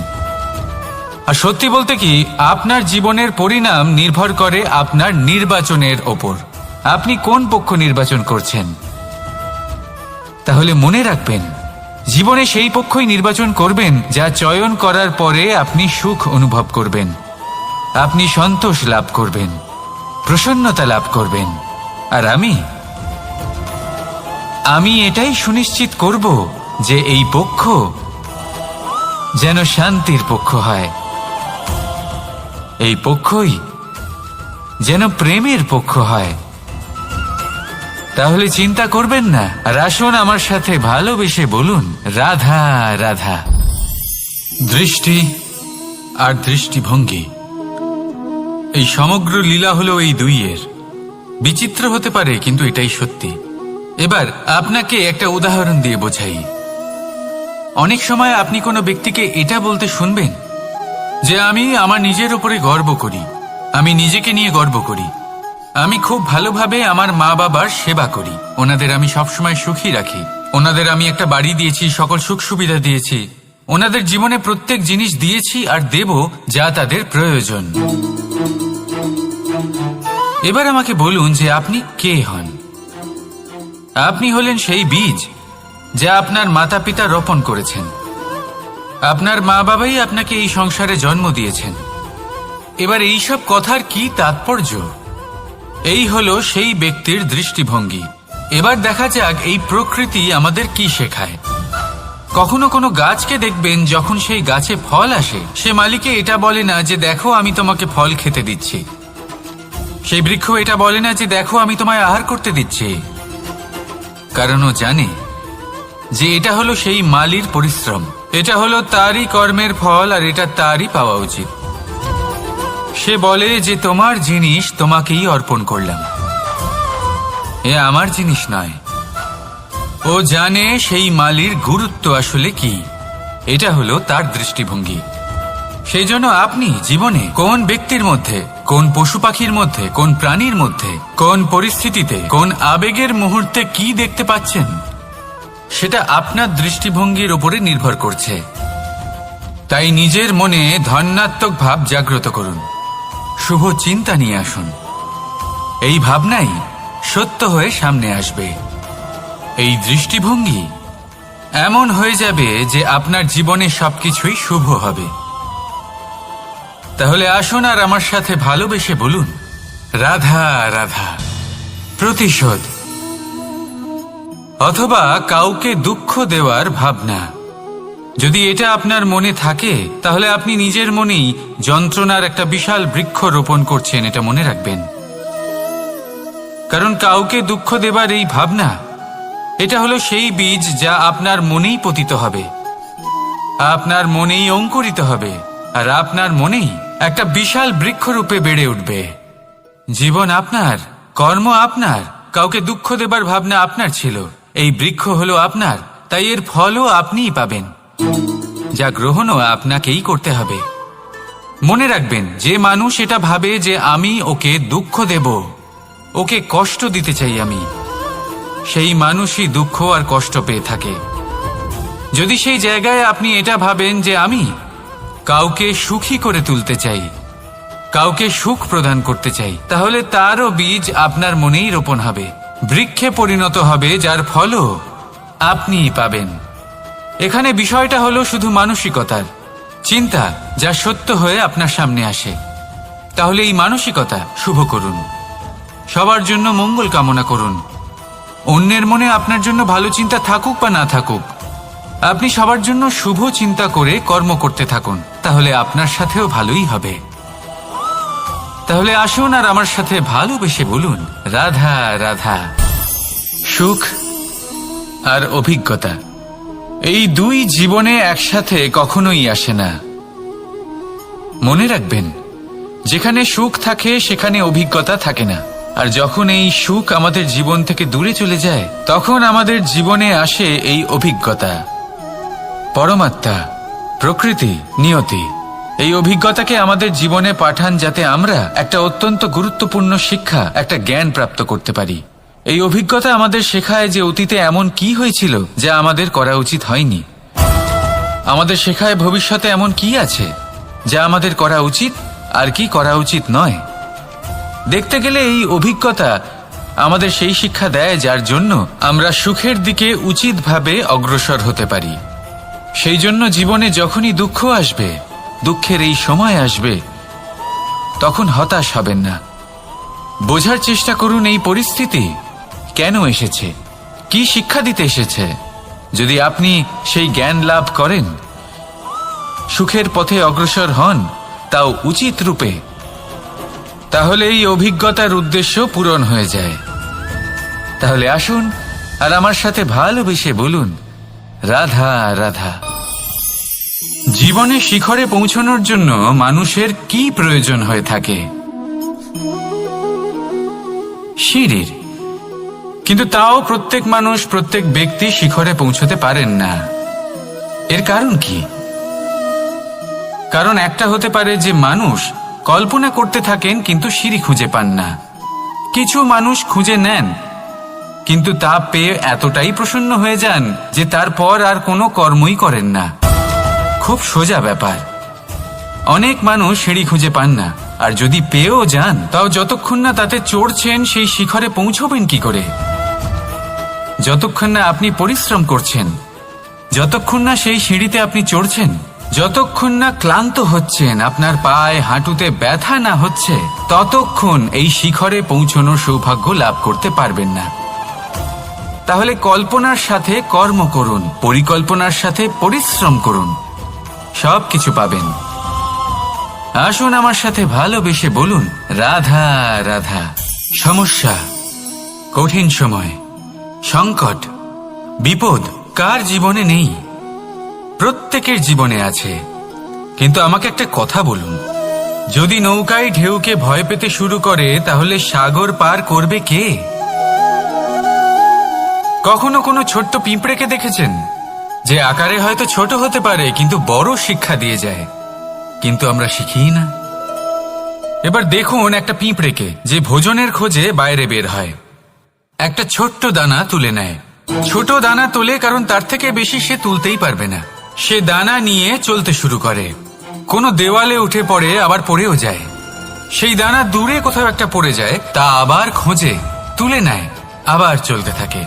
আর সত্যি বলতে কি, আপনার জীবনের পরিণাম নির্ভর করে আপনার নির্বাচনের ওপর। আপনি কোন পক্ষ নির্বাচন করছেন। তাহলে মনে রাখবেন, জীবনে সেই পক্ষই নির্বাচন করবেন যা চয়ন করার পরে আপনি সুখ অনুভব করবেন, আপনি সন্তোষ লাভ করবেন, প্রসন্নতা লাভ করবেন। আর আমি এটাই সুনিশ্চিত করব যে এই পক্ষ যেন শান্তির পক্ষ হয়, এই পক্ষই যেন প্রেমের পক্ষ হয়, তাহলে চিন্তা করবেন না, আর আসুন আমার সাথে ভালোবেসে বলুন রাধা রাধা। দৃষ্টি আর দৃষ্টিভঙ্গি, এই সমগ্র লীলা হলো এই দুইয়ের। বিচিত্র হতে পারে, কিন্তু এটাই সত্যি। এবার আপনাকে একটা উদাহরণ দিয়ে বোঝাই। অনেক সময় আপনি কোনো ব্যক্তিকে এটা বলতে শুনবেন যে আমি আমার নিজের উপরে গর্ব করি, আমি নিজেকে নিয়ে গর্ব করি, আমি খুব ভালোভাবে আমার মা বাবার সেবা করি, ওনাদের আমি সবসময় সুখী রাখি, ওনাদের আমি একটা বাড়ি দিয়েছি, সকল সুখ সুবিধা দিয়েছি, ওনাদের জীবনে প্রত্যেক জিনিস দিয়েছি আর দেব যা তাদের প্রয়োজন। এবার আমাকে বলুন যে আপনি কে হন? আপনি হলেন সেই বীজ যা আপনার মাতা পিতা রোপণ করেছেন। আপনার মা বাবাই আপনাকে এই সংসারে জন্ম দিয়েছেন। এবার এইসব কথার কি তাৎপর্য? এই হলো সেই ব্যক্তির দৃষ্টিভঙ্গি। এবার দেখা যাক এই প্রকৃতি আমাদের কি শেখায়। কখনো কোনো গাছকে দেখবেন, যখন সেই গাছে ফল আসে, সে মালিকে এটা বলে না যে দেখো আমি তোমাকে ফল খেতে দিচ্ছি। সেই বৃক্ষ এটা বলে না যে দেখো আমি তোমায় আহার করতে দিচ্ছি, কারণ ও জানে যে এটা হলো সেই মালির পরিশ্রম, এটা হলো তারই কর্মের ফল, আর এটা তারই পাওয়া উচিত। সে বলে যে তোমার জিনিস তোমাকেই অর্পণ করলাম, এ আমার জিনিস নয়। ও জানে সেই মালির গুরুত্ব আসলে কি। এটা হলো তার দৃষ্টিভঙ্গি। সেই জন্য আপনি জীবনে কোন ব্যক্তির মধ্যে, কোন পশু পাখির মধ্যে, কোন প্রাণীর মধ্যে, কোন পরিস্থিতিতে, কোন আবেগের মুহূর্তে কি দেখতে পাচ্ছেন, সেটা আপনার দৃষ্টিভঙ্গির উপরে নির্ভর করছে। তাই নিজের মনে ধনাত্মক ভাব জাগ্রত করুন, শুভ চিন্তা নিয়ে আসুন। এই ভাবনাই সত্য হয়ে সামনে আসবে। এই দৃষ্টিভঙ্গি এমন হয়ে যাবে যে আপনার জীবনে সবকিছুই শুভ হবে। তাহলে আসুন আর আমার সাথে ভালোবেসে বলুন রাধা রাধা। প্রতিশোধ অথবা কাউকে দুঃখ দেওয়ার ভাবনা, যদি এটা আপনার মনে থাকে, তাহলে আপনি নিজের মনেই যন্ত্রণার একটা বিশাল বৃক্ষ রোপণ করছেন, এটা মনে রাখবেন। কারণ কাউকে দুঃখ দেবার এই ভাবনা, এটা হলো সেই বীজ যা আপনার মনেই পতিত হবে, আপনার মনেই অঙ্কুরিত হবে, আর আপনার মনেই একটা বিশাল বৃক্ষরূপে বেড়ে উঠবে। জীবন আপনার, কর্ম আপনার, কাউকে দুঃখ দেবার ভাবনা আপনার ছিল, এই বৃক্ষ হলো আপনার, তাই এর ফলও আপনিই পাবেন, যা গ্রহণও আপনাকেই করতে হবে। মনে রাখবেন, যে মানুষ এটা ভাবে যে আমি ওকে দুঃখ দেব, ওকে কষ্ট দিতে চাই আমি, সেই মানুষই দুঃখ আর কষ্ট পেয়ে থাকে। যদি সেই জায়গায় আপনি এটা ভাবেন যে আমি কাউকে সুখী করে তুলতে চাই, কাউকে সুখ প্রদান করতে চাই, তাহলে তারও বীজ আপনার মনেই রোপণ হবে, বৃক্ষে পরিণত হবে, যার ফলও আপনিই পাবেন। এখানে বিষয়টা হলো শুধু মানসিকতার চিন্তা, যা সত্য হয়ে আপনার সামনে আসে। তাহলে এই মানসিকতা শুভ করুন, সবার জন্য মঙ্গল কামনা করুন। অন্যের মনে আপনার জন্য ভালো চিন্তা থাকুক বা না থাকুক, আপনি সবার জন্য শুভ চিন্তা করে কর্ম করতে থাকুন, তাহলে আপনার সাথেও ভালোই হবে। তাহলে আসুন আর আমার সাথে ভালোবেসে বলুন রাধা রাধা। সুখ আর অভিজ্ঞতা, এই দুই জীবনে একসাথে কখনোই আসে না। মনে রাখবেন, যেখানে সুখ থাকে সেখানে অভিজ্ঞতা থাকে না, আর যখন এই সুখ আমাদের জীবন থেকে দূরে চলে যায়, তখন আমাদের জীবনে আসে এই অভিজ্ঞতা। পরমাত্মা, প্রকৃতি, নিয়তি এই অভিজ্ঞতাকে আমাদের জীবনে পাঠান, যাতে আমরা একটা অত্যন্ত গুরুত্বপূর্ণ শিক্ষা, একটা জ্ঞান প্রাপ্ত করতে পারি। এই অভিজ্ঞতা আমাদের শেখায় যে অতীতে এমন কি হয়েছিল যা আমাদের করা উচিত হয়নি। আমাদের শেখায় ভবিষ্যতে এমন কি আছে যা আমাদের করা উচিত আর কি করা উচিত নয়। দেখতে গেলে এই অভিজ্ঞতা আমাদের সেই শিক্ষা দেয় যার জন্য আমরা সুখের দিকে উচিতভাবে অগ্রসর হতে পারি। সেই জন্য জীবনে যখনই দুঃখ আসবে, দুঃখের এই সময় আসবে, তখন হতাশ হবেন না। বোঝার চেষ্টা করুন এই পরিস্থিতি কেন এসেছে, কি শিক্ষা দিতে এসেছে। যদি আপনি সেই জ্ঞান লাভ করেন, সুখের পথে অগ্রসর হন, তাও উচিত রূপে, তাহলে এই অভিজ্ঞতার উদ্দেশ্য পূরণ হয়ে যায়। তাহলে আসুন আর আমার সাথে ভালোবেসে বলুন, রাধা রাধা। জীবনে শিখরে পৌঁছানোর জন্য মানুষের কি প্রয়োজন হয়ে থাকে? সিঁড়ির। কিন্তু তাও প্রত্যেক মানুষ, প্রত্যেক ব্যক্তি শিখরে পৌঁছতে পারেন না। এর কারণ কি? কারণ একটা হতে পারে যে মানুষ কল্পনা করতে থাকেন কিন্তু সিঁড়ি খুঁজে পান না। কিছু মানুষ খুঁজে নেন কিন্তু তা পেয়ে এতটাই প্রসন্ন হয়ে যান যে তারপর আর কোনো কর্মই করেন না। খুব সোজা ব্যাপার। অনেক মানুষ সিঁড়ি খুঁজে পান না, আর যদি পেয়েও যান তাও যতক্ষণ না তাতে চড়ছেন সেই শিখরে পৌঁছবেন কি করে? যতক্ষণ না আপনি পরিশ্রম করছেন, যতক্ষণ না সেই সিঁড়িতে আপনি চড়ছেন, যতক্ষণ না ক্লান্ত হচ্ছেন, আপনার পায়ে হাঁটুতে ব্যথা না হচ্ছে, ততক্ষণ এই শিখরে পৌঁছানোর সৌভাগ্য লাভ করতে পারবেন না। তাহলে কল্পনার সাথে কর্ম করুন, পরিকল্পনার সাথে পরিশ্রম করুন, সব কিছু পাবেন। আসুন আমার সাথে ভালোবেসে বলুন, রাধা রাধা। সমস্যা, কঠিন সময়, সংকট, বিপদ কার জীবনে নেই? প্রত্যেকের জীবনে আছে। কিন্তু আমাকে একটা কথা বলুন, যদি নৌকায় ঢেউকে ভয় পেতে শুরু করে তাহলে সাগর পার করবে কে? কখনো কোনো ছোট্ট পিঁপড়েকে দেখেছেন যে আকারে হয়তো ছোট হতে পারে কিন্তু বড় শিক্ষা দিয়ে যায়? কিন্তু আমরা শিখি না। এবার দেখুন একটা পিঁপড়েকে যে ভোজনের খোঁজে বাইরে বের হয়, একটা ছোট্ট দানা তুলে নেয়। ছোট দানা তোলে কারণ তার থেকে বেশি সে তুলতেই পারবে না। সে দানা নিয়ে চলতে শুরু করে, কোনো দেওয়ালে উঠে পড়ে, আবার পড়েও যায়। সেই দানা দূরে কোথাও একটা পড়ে যায়, তা আবার খোঁজে, তুলে নেয়, আবার চলতে থাকে।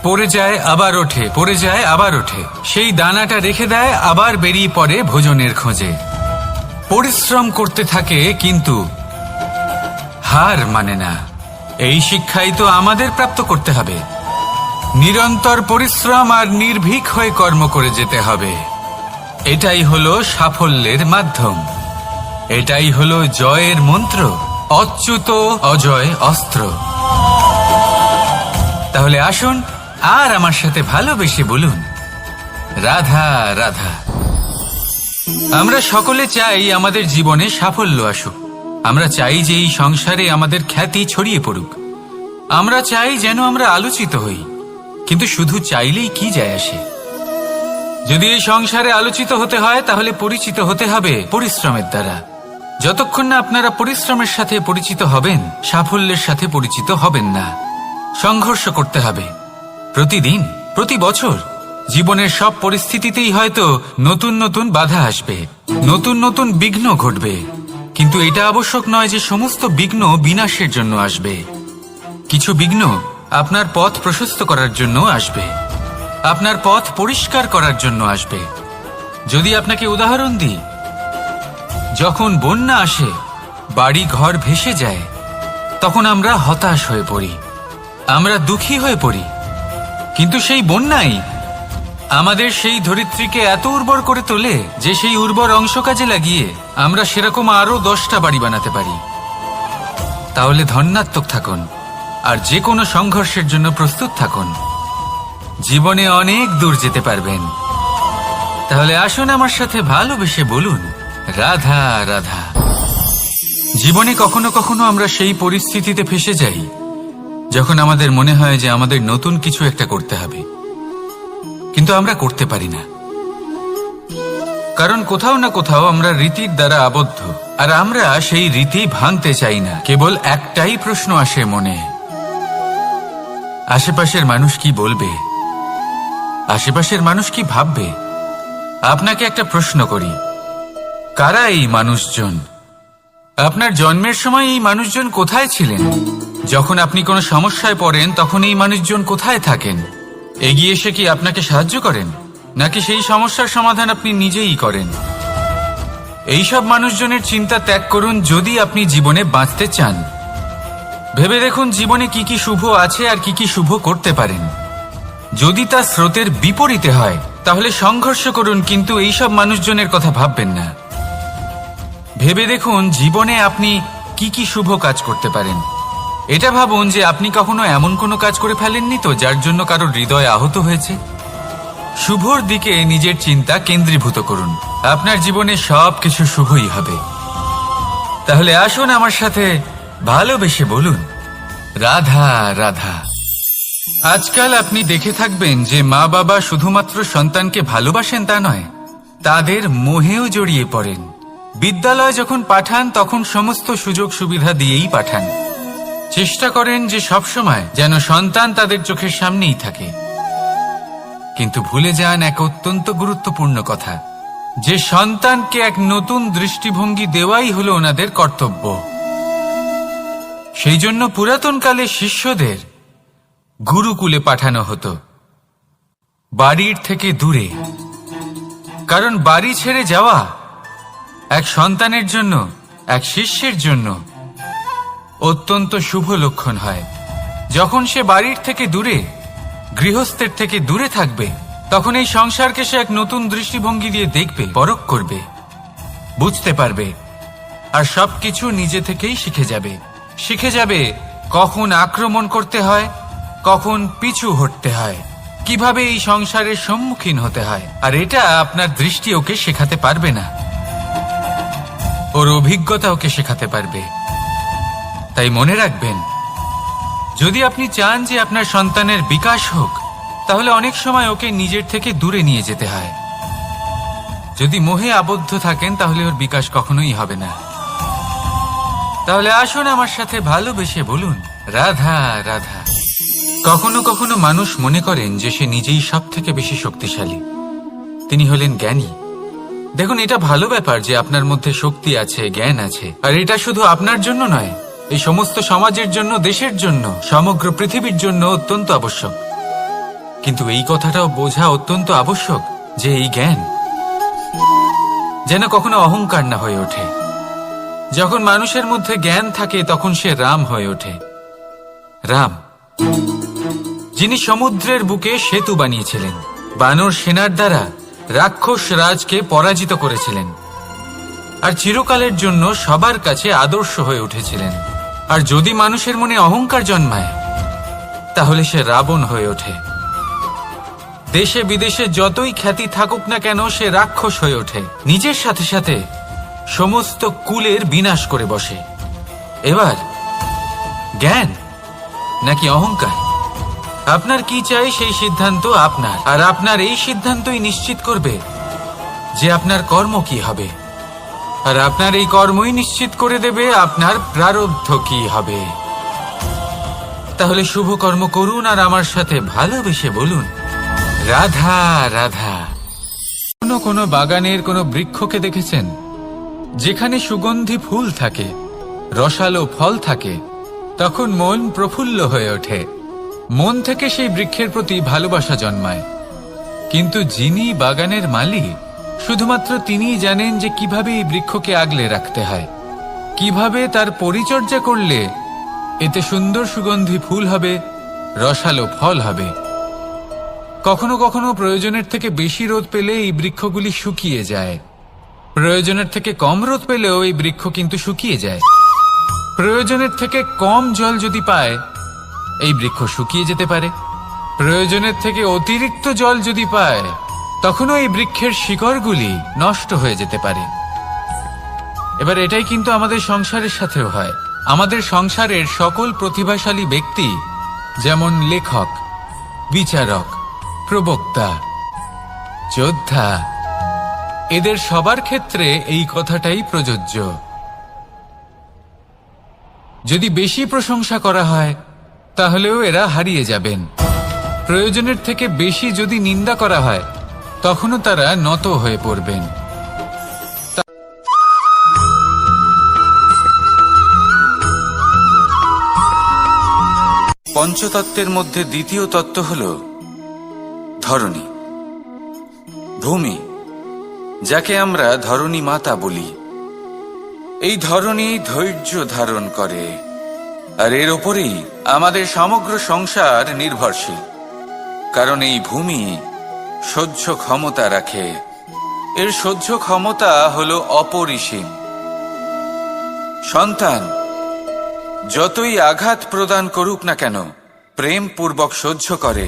পড়ে যায় আবার ওঠে, পড়ে যায় আবার ওঠে। সেই দানাটা রেখে দেয়, আবার বেরিয়ে পড়ে ভোজনের খোঁজে। পরিশ্রম করতে থাকে কিন্তু হার মানে না। এই শিক্ষাই তো আমাদের প্রাপ্ত করতে হবে। নিরন্তর পরিশ্রম আর নির্ভীক হয়ে কর্ম করে যেতে হবে। এটাই হলো সাফল্যের মাধ্যম, এটাই হলো জয়ের মন্ত্র, অচ্যুত অজয় অস্ত্র। তাহলে আসুন আর আমার সাথে ভালোবেসে বলুন, রাধা রাধা। আমরা সকলে চাই আমাদের জীবনে সাফল্য আসুক। আমরা চাই যে এই সংসারে আমাদের খ্যাতি ছড়িয়ে পড়ুক। আমরা চাই যেন আমরা আলোচিত হই। কিন্তু শুধু চাইলেই কি যায় আসে? যদি এই সংসারে আলোচিত হতে হয় তাহলে পরিচিত হতে হবে পরিশ্রমের দ্বারা। যতক্ষণ না আপনারা পরিশ্রমের সাথে পরিচিত হবেন, সাফল্যের সাথে পরিচিত হবেন না। সংঘর্ষ করতে হবে প্রতিদিন, প্রতি বছর। জীবনের সব পরিস্থিতিতেই হয়তো নতুন নতুন বাধা আসবে, নতুন নতুন বিঘ্ন ঘটবে। কিন্তু এটা আবশ্যক নয় যে সমস্ত বিঘ্ন বিনাশের জন্য আসবে। কিছু বিঘ্ন আপনার পথ প্রশস্ত করার জন্য আসবে, আপনার পথ পরিষ্কার করার জন্য আসবে। যদি আপনাকে উদাহরণ দিই, যখন বন্যা আসে, বাড়ি ঘর ভেসে যায়, তখন আমরা হতাশ হয়ে পড়ি, আমরা দুঃখী হয়ে পড়ি। কিন্তু সেই বন্যাই আমাদের সেই ধরিত্রীকে এত উর্বর করে তোলে যে সেই উর্বর অংশ কাজে লাগিয়ে আমরা সেরকম আরো 10টা বাড়ি বানাতে পারি। তাহলে ধন্যাত্মক থাকুন আর যে কোনো সংঘর্ষের জন্য প্রস্তুত থাকুন। জীবনে অনেক দূর যেতে পারবেন। তাহলে আসুন আমার সাথে ভালোবেসে বলুন, রাধা রাধা। জীবনে কখনো কখনো আমরা সেই পরিস্থিতিতে ফেসে যাই যখন আমাদের মনে হয় যে আমাদের নতুন কিছু একটা করতে হবে, কিন্তু আমরা করতে পারি না। কারণ কোথাও না কোথাও আমরা রীতির দ্বারা আবদ্ধ, আর আমরা সেই রীতি ভাঙতে চাই না। কেবল একটাই প্রশ্ন আসে মনে, আশেপাশের মানুষ কি বলবে, আশেপাশের মানুষ কি ভাববে। আপনাকে একটা প্রশ্ন করি, কারা এই মানুষজন? আপনার জন্মের সময় এই মানুষজন কোথায় ছিলেন? যখন আপনি কোনো সমস্যায় পড়েন তখন এই মানুষজন কোথায় থাকেন? এগিয়ে এসে কি আপনাকে সাহায্য করেন, নাকি সেই সমস্যার সমাধান আপনি নিজেই করেন? এইসব মানুষজনের চিন্তা ত্যাগ করুন যদি আপনি জীবনে বাঁচতে চান। ভেবে দেখুন জীবনে কি কি শুভ আছে আর কি কি শুভ করতে পারেন। যদি তা স্রোতের বিপরীতে হয় তাহলে সংঘর্ষ করুন, কিন্তু এইসব মানুষজনের কথা ভাববেন না। ভেবে দেখুন জীবনে আপনি কি কি শুভ কাজ করতে পারেন। এটা ভাবুন যে আপনি কখনো এমন কোনো কাজ করে ফেলেননি তো যার জন্য কারোর হৃদয় আহত হয়েছে। শুভর দিকে নিজের চিন্তা কেন্দ্রীভূত করুন, আপনার জীবনে সবকিছু শুভই হবে। তাহলে আসুন আমার সাথে ভালোবেসে বলুন, রাধা রাধা। আজকাল আপনি দেখে থাকবেন যে মা বাবা শুধুমাত্র সন্তানকে ভালোবাসেন তা নয়, তাদের মোহেও জড়িয়ে পড়েন। বিদ্যালয় যখন পাঠান তখন সমস্ত সুযোগ সুবিধা দিয়েই পাঠান, চেষ্টা করেন যে সবসময় যেন সন্তান তাদের চোখের সামনেই থাকে। কিন্তু ভুলে যান এক অত্যন্ত গুরুত্বপূর্ণ কথা, যে সন্তানকে এক নতুন দৃষ্টিভঙ্গি দেওয়াই হলো ওনাদের কর্তব্য। সেই জন্য পুরাতন কালে শিষ্যদের গুরুকুলে পাঠানো হতো, বাড়ির থেকে দূরে। কারণ বাড়ি ছেড়ে যাওয়া এক সন্তানের জন্য, এক শিষ্যের জন্য অত্যন্ত শুভ লক্ষণ হয়। যখন সে বাড়ির থেকে দূরে, গৃহস্থের থেকে দূরে থাকবে, তখন এই সংসারকে সে এক নতুন দৃষ্টিভঙ্গি দিয়ে দেখবে, পরখ করবে, বুঝতে পারবে, আর সবকিছু নিজে থেকেই শিখে যাবে কখন আক্রমণ করতে হয়, কখন পিছু হটতে হয়, কিভাবে এই সংসারের সম্মুখীন হতে হয়। আর এটা আপনার দৃষ্টি ওকে শেখাতে পারবে না, ওর অভিজ্ঞতা ওকে শেখাতে পারবে। তাই মনে রাখবেন, যদি আপনি চান যে আপনার সন্তানের বিকাশ হোক, তাহলে অনেক সময় ওকে নিজের থেকে দূরে নিয়ে যেতে হয়। যদি মোহে আবদ্ধ থাকেন তাহলে ওর বিকাশ কখনোই হবে না। তাহলে আসুন আমার সাথে ভালোবেসে বলুন, রাধা রাধা। কখনো কখনো মানুষ মনে করেন যে সে নিজেই সব থেকে বেশি শক্তিশালী, তিনি হলেন জ্ঞানী। দেখুন, এটা ভালো ব্যাপার যে আপনার মধ্যে শক্তি আছে, জ্ঞান আছে, আর এটা শুধু আপনার জন্য নয়, এই সমস্ত সমাজের জন্য, দেশের জন্য, সমগ্র পৃথিবীর জন্য অত্যন্ত আবশ্যক। কিন্তু এই কথাটাও বোঝা অত্যন্ত আবশ্যক যে এই জ্ঞান যেন কখনো অহংকার না হয়ে ওঠে। যখন মানুষের মধ্যে জ্ঞান থাকে তখন সে রাম হয়ে ওঠে। রাম, যিনি সমুদ্রের বুকে সেতু বানিয়েছিলেন, বানর সেনার দ্বারা রাক্ষস রাজকে পরাজিত করেছিলেন, আর চিরকালের জন্য সবার কাছে আদর্শ হয়ে উঠেছিলেন। আর যদি মানুষের মনে অহংকার জন্মায়, তাহলে সে রাবণ হয়ে ওঠে। দেশে বিদেশে যতই খ্যাতি থাকুক না কেন, সে রাক্ষস হয়ে ওঠে, নিজের সাথে সাথে সমস্ত কুলের বিনাশ করে বসে। এবার জ্ঞান নাকি অহংকার, আপনার কি চাই সেই সিদ্ধান্ত আপনার, আর আপনার এই সিদ্ধান্তই নিশ্চিত করবে যে আপনার কর্ম কি হবে, আর আপনার এই কর্মই নিশ্চিত করে দেবে আপনার প্রারব্ধ কি হবে। তাহলে শুভ কর্ম করুন আর আমার সাথে ভালোবেসে বলুন, রাধা রাধা। কোনো বাগানের কোনো বৃক্ষকে দেখেছেন যেখানে সুগন্ধি ফুল থাকে, রসালো ফল থাকে, তখন মন প্রফুল্ল হয়ে ওঠে, মন থেকে সেই বৃক্ষের প্রতি ভালোবাসা জন্মায়। কিন্তু যিনি বাগানের মালিক, শুধুমাত্র তিনিই জানেন যে কিভাবে এই বৃক্ষকে আগলে রাখতে হয়, কিভাবে তার পরিচর্যা করলে এতে সুন্দর সুগন্ধি ফুল হবে, রসালো ফল হবে। কখনো কখনো প্রয়োজনের থেকে বেশি রোদ পেলে এই বৃক্ষগুলি শুকিয়ে যায়, প্রয়োজনের থেকে কম রোদ পেলেও এই বৃক্ষ কিন্তু শুকিয়ে যায়। প্রয়োজনের থেকে কম জল যদি পায়, এই বৃক্ষ শুকিয়ে যেতে পারে। প্রয়োজনের থেকে অতিরিক্ত জল যদি পায়, তখনও এই বৃক্ষের শিকড়গুলি নষ্ট হয়ে যেতে পারে। এবার এটাই কিন্তু আমাদের সংসারের সাথেও হয়। আমাদের সংসারের সকল প্রতিভাশালী ব্যক্তি, যেমন লেখক, বিচারক, প্রবক্তা, যোদ্ধা, এদের সবার ক্ষেত্রে এই কথাটাই প্রযোজ্য। যদি বেশি প্রশংসা করা হয়, তাহলেও এরা হারিয়ে যাবেন। প্রয়োজনের থেকে বেশি যদি নিন্দা করা হয়, তখনও তারা নত হয়ে পড়বেন। পঞ্চতত্ত্বের মধ্যে দ্বিতীয় তত্ত্ব হল ধরণী, ভূমি, যাকে আমরা ধরণী মাতা বলি। এই ধরণী ধৈর্য ধারণ করে, আর এর ওপরেই আমাদের সমগ্র সংসার নির্ভরশীল। কারণ এই ভূমি সহ্য ক্ষমতা রাখে, এর সহ্য ক্ষমতা হল অপরিসীম। সন্তান যতই আঘাত প্রদান করুক না কেন প্রেম পূর্বক সহ্য করে,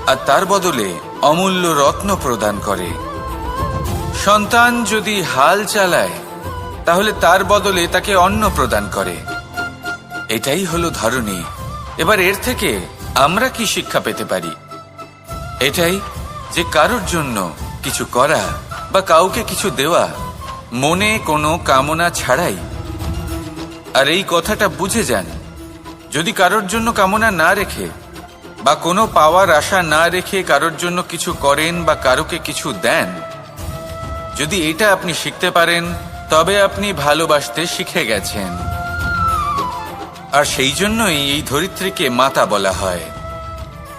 আর তার বদলে অমূল্য রত্ন প্রদান করে। সন্তান যদি হাল চালায় তাহলে তার বদলে তাকে অন্ন প্রদান করে। এটাই হলো ধরনী। এবার এর থেকে আমরা কি শিক্ষা পেতে পারি? এটাই যে কারোর জন্য কিছু করা বা কাউকে কিছু দেওয়া মনে কোনো কামনা ছাড়াই। আর এই কথাটা বুঝে যান, যদি কারোর জন্য কামনা না রেখে বা কোনো পাওয়ার আশা না রেখে কারোর জন্য কিছু করেন বা কারোকে কিছু দেন, যদি এটা আপনি শিখতে পারেন তবে আপনি ভালোবাসতে শিখে গেছেন। আর সেই জন্যই এই ধরিত্রীকে মাতা বলা হয়।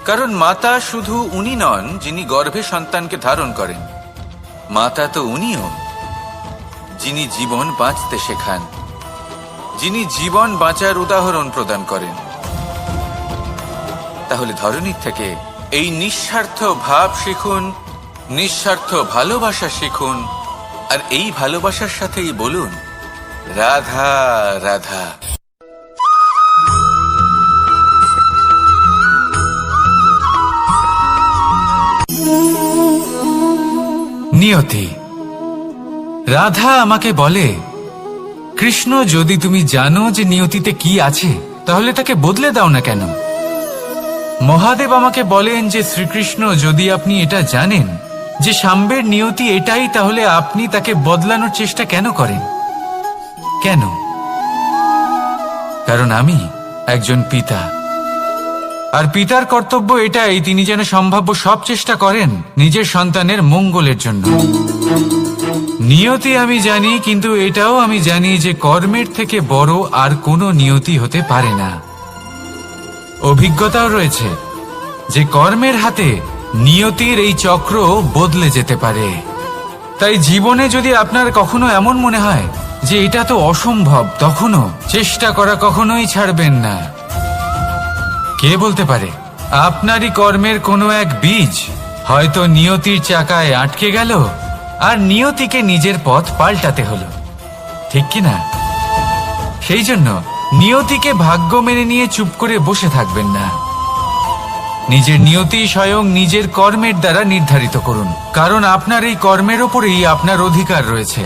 কারণ মাতা শুধু উনি নন যিনি গর্ভে সন্তানকে ধারণ করেন, মাতা তো উনিও যিনি জীবন বাঁচতে শেখান, যিনি জীবন বাঁচার উদাহরণ প্রদান করেন। তাহলে ধরনীর থেকে এই নিঃস্বার্থ ভাব শিখুন, নিঃস্বার্থ ভালোবাসা শিখুন, আর এই ভালোবাসার সাথেই বলুন রাধা রাধা। নিয়তি। রাধা আমাকে বলে, কৃষ্ণ, যদি তুমি জানো যে নিয়তিতে কি আছে তাহলে তাকে বদলে দাও না কেন? মহাদেব আমাকে বলেন যে শ্রীকৃষ্ণ, যদি আপনি এটা জানেন যে সাম্বের নিয়তি এটাই, তাহলে আপনি তাকে বদলানোর চেষ্টা কেন করেন? কেন? কারণ আমি একজন পিতা, আর পিতার কর্তব্য এটাই তিনি যেন সম্ভাব্য সব চেষ্টা করেন নিজের সন্তানের মঙ্গলের জন্য। নিয়তি আমি জানি, কিন্তু এটাও আমি জানি যে কর্মের থেকে বড় আর কোনো নিয়তি হতে পারে না। অভিজ্ঞতাও রয়েছে যে কর্মের হাতে নিয়তির এই চক্র বদলে যেতে পারে। তাই জীবনে যদি আপনার কখনো এমন মনে হয় যে এটা তো অসম্ভব, তখনও চেষ্টা করা কখনোই ছাড়বেন না। কে বলতে পারে আপনারই কর্মের কোনো এক বীজ হয়তো নিয়তির চাকায় আটকে গেল আর নিয়তিকে নিজের পথ পাল্টাতে হলো, ঠিক কি না? সেই জন্য নিয়তিকে ভাগ্য মেনে নিয়ে চুপ করে বসে থাকবেন না। নিজের নিয়তি স্বয়ং নিজের কর্মের দ্বারা নির্ধারিত করুন, কারণ আপনার এই কর্মের ওপরেই আপনার অধিকার রয়েছে।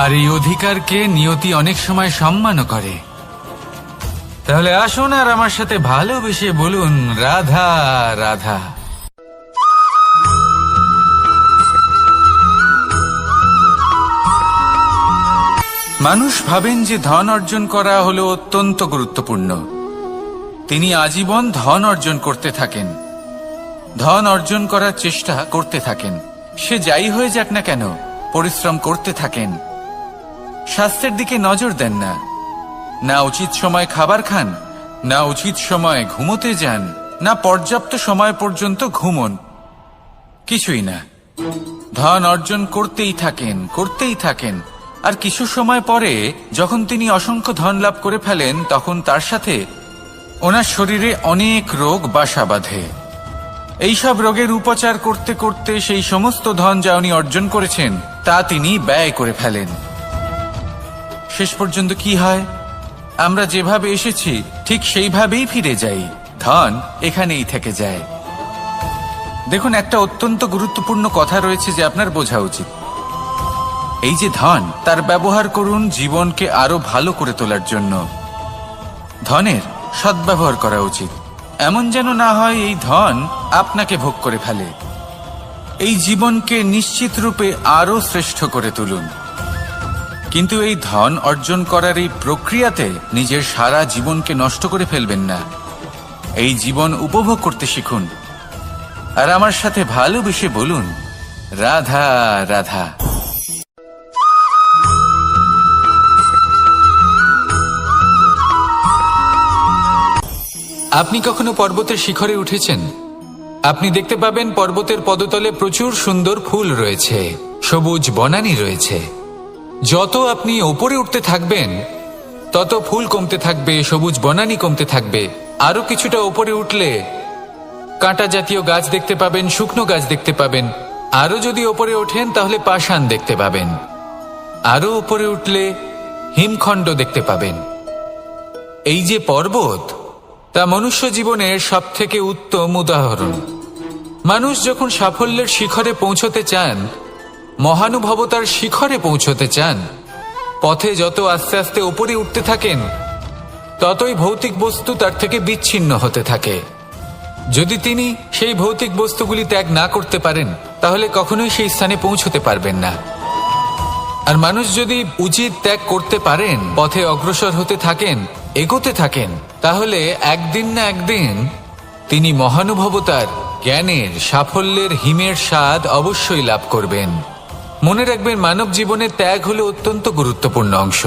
আর এই অধিকারকে নিয়তি অনেক সময় সম্মানও করে। তাহলে আসুন আর আমার সাথে ভালোবেসে বলুন রাধা রাধা। মানুষ ভাবেন যে ধন অর্জন করা হলো অত্যন্ত গুরুত্বপূর্ণ। তিনি আজীবন ধন অর্জন করতে থাকেন, ধন অর্জন করার চেষ্টা করতে থাকেন। সে যাই হয়ে যাক না কেন পরিশ্রম করতে থাকেন। স্বাস্থ্যের দিকে নজর দেন না, না উচিত সময় খাবার খান, না উচিত সময় ঘুমোতে যান, না পর্যাপ্ত সময় পর্যন্ত ঘুমন, কিছুই না। ধন অর্জন করতেই থাকেন, করতেই থাকেন। আর কিছু সময় পরে যখন তিনি অসংখ্য ধন লাভ করে ফেলেন, তখন তার সাথে ওনার শরীরে অনেক রোগ বাসা বাঁধে। এইসব রোগের উপচার করতে করতে সেই সমস্ত ধন যা উনি অর্জন করেছেন তা তিনি ব্যয় করে ফেলেন। শেষ পর্যন্ত কি হয়? আমরা যেভাবে এসেছি ঠিক সেইভাবেই ফিরে যাই, ধন এখানেই থেকে যায়। দেখুন, একটা অত্যন্ত গুরুত্বপূর্ণ কথা রয়েছে যে আপনার বোঝা উচিত। এই যে ধন, তার ব্যবহার করুন জীবনকে আরো ভালো করে তোলার জন্য। ধনের সদ্ব্যবহার করা উচিত, এমন যেন না হয় এই ধন আপনাকে ভোগ করে ফেলে। এই জীবনকে নিশ্চিত রূপে আরো শ্রেষ্ঠ করে তুলুন। কিন্তু এই ধন অর্জন করার এই প্রক্রিয়াতে নিজের সারা জীবনকে নষ্ট করে ফেলবেন না। এই জীবন উপভোগ করতে শিখুন, আর আমার সাথে ভালোবেসে বলুন রাধা রাধা। আপনি কখনো পর্বতের শিখরে উঠেছেন? আপনি দেখতে পাবেন পর্বতের পদতলে প্রচুর সুন্দর ফুল রয়েছে, সবুজ বনানী রয়েছে। যত আপনি ওপরে উঠতে থাকবেন তত ফুল কমতে থাকবে, সবুজ বনানী কমতে থাকবে। আরো কিছুটা ওপরে উঠলে কাঁটা জাতীয় গাছ দেখতে পাবেন, শুকনো গাছ দেখতে পাবেন। আরো যদি ওপরে ওঠেন তাহলে পাষাণ দেখতে পাবেন। আরো ওপরে উঠলে হিমখণ্ড দেখতে পাবেন। এই যে পর্বত, তা মনুষ্য জীবনের সবথেকে উত্তম উদাহরণ। মানুষ যখন সাফল্যের শিখরে পৌঁছতে চান, মহানুভবতার শিখরে পৌঁছতে চান, পথে যত আস্তে আস্তে উপরে উঠতে থাকেন, ততই ভৌতিক বস্তু তার থেকে বিচ্ছিন্ন হতে থাকে। যদি তিনি সেই ভৌতিক বস্তুগুলি ত্যাগ না করতে পারেন, তাহলে কখনোই সেই স্থানে পৌঁছতে পারবেন না। আর মানুষ যদি উচিত ত্যাগ করতে পারেন, পথে অগ্রসর হতে থাকেন, এগোতে থাকেন, তাহলে একদিন না একদিন তিনি মহানুভবতার, জ্ঞানের, সাফল্যের হিমের স্বাদ অবশ্যই লাভ করবেন। মনে রাখবেন, মানব জীবনে ত্যাগ হলো অত্যন্ত গুরুত্বপূর্ণ অংশ।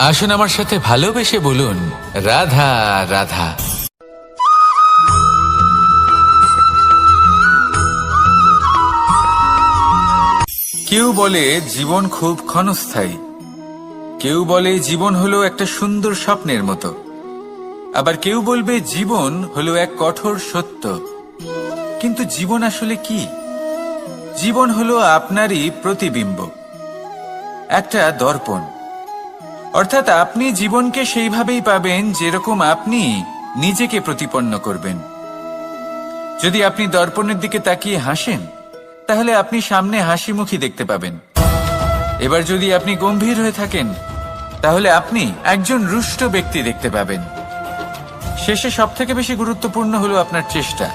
আসুন আমার সাথে ভালোবেসে বলুন, রাধা রাধা। কেউ বলে জীবন খুব ক্ষণস্থায়ী, কেউ বলে জীবন হলো একটা সুন্দর স্বপ্নের মতো, আবার কেউ বলবে জীবন হলো এক কঠোর সত্য। কিন্তু জীবন আসলে কি? জীবন হলো আপনারই প্রতিবিম্ব, একটা দর্পণ। অর্থাৎ আপনি জীবনকে সেইভাবেই পাবেন যেরকম আপনি নিজেকে প্রতিপন্ন করবেন। যদি আপনি দর্পণের দিকে তাকিয়ে হাসেন, তাহলে আপনি সামনে হাসি মুখী দেখতে পাবেন। এবার যদি আপনি গম্ভীর হয়ে থাকেন, তাহলে আপনি একজন রুষ্ট ব্যক্তি দেখতে পাবেন। শেষে সবথেকে বেশি গুরুত্বপূর্ণ হলো আপনার চেষ্টা।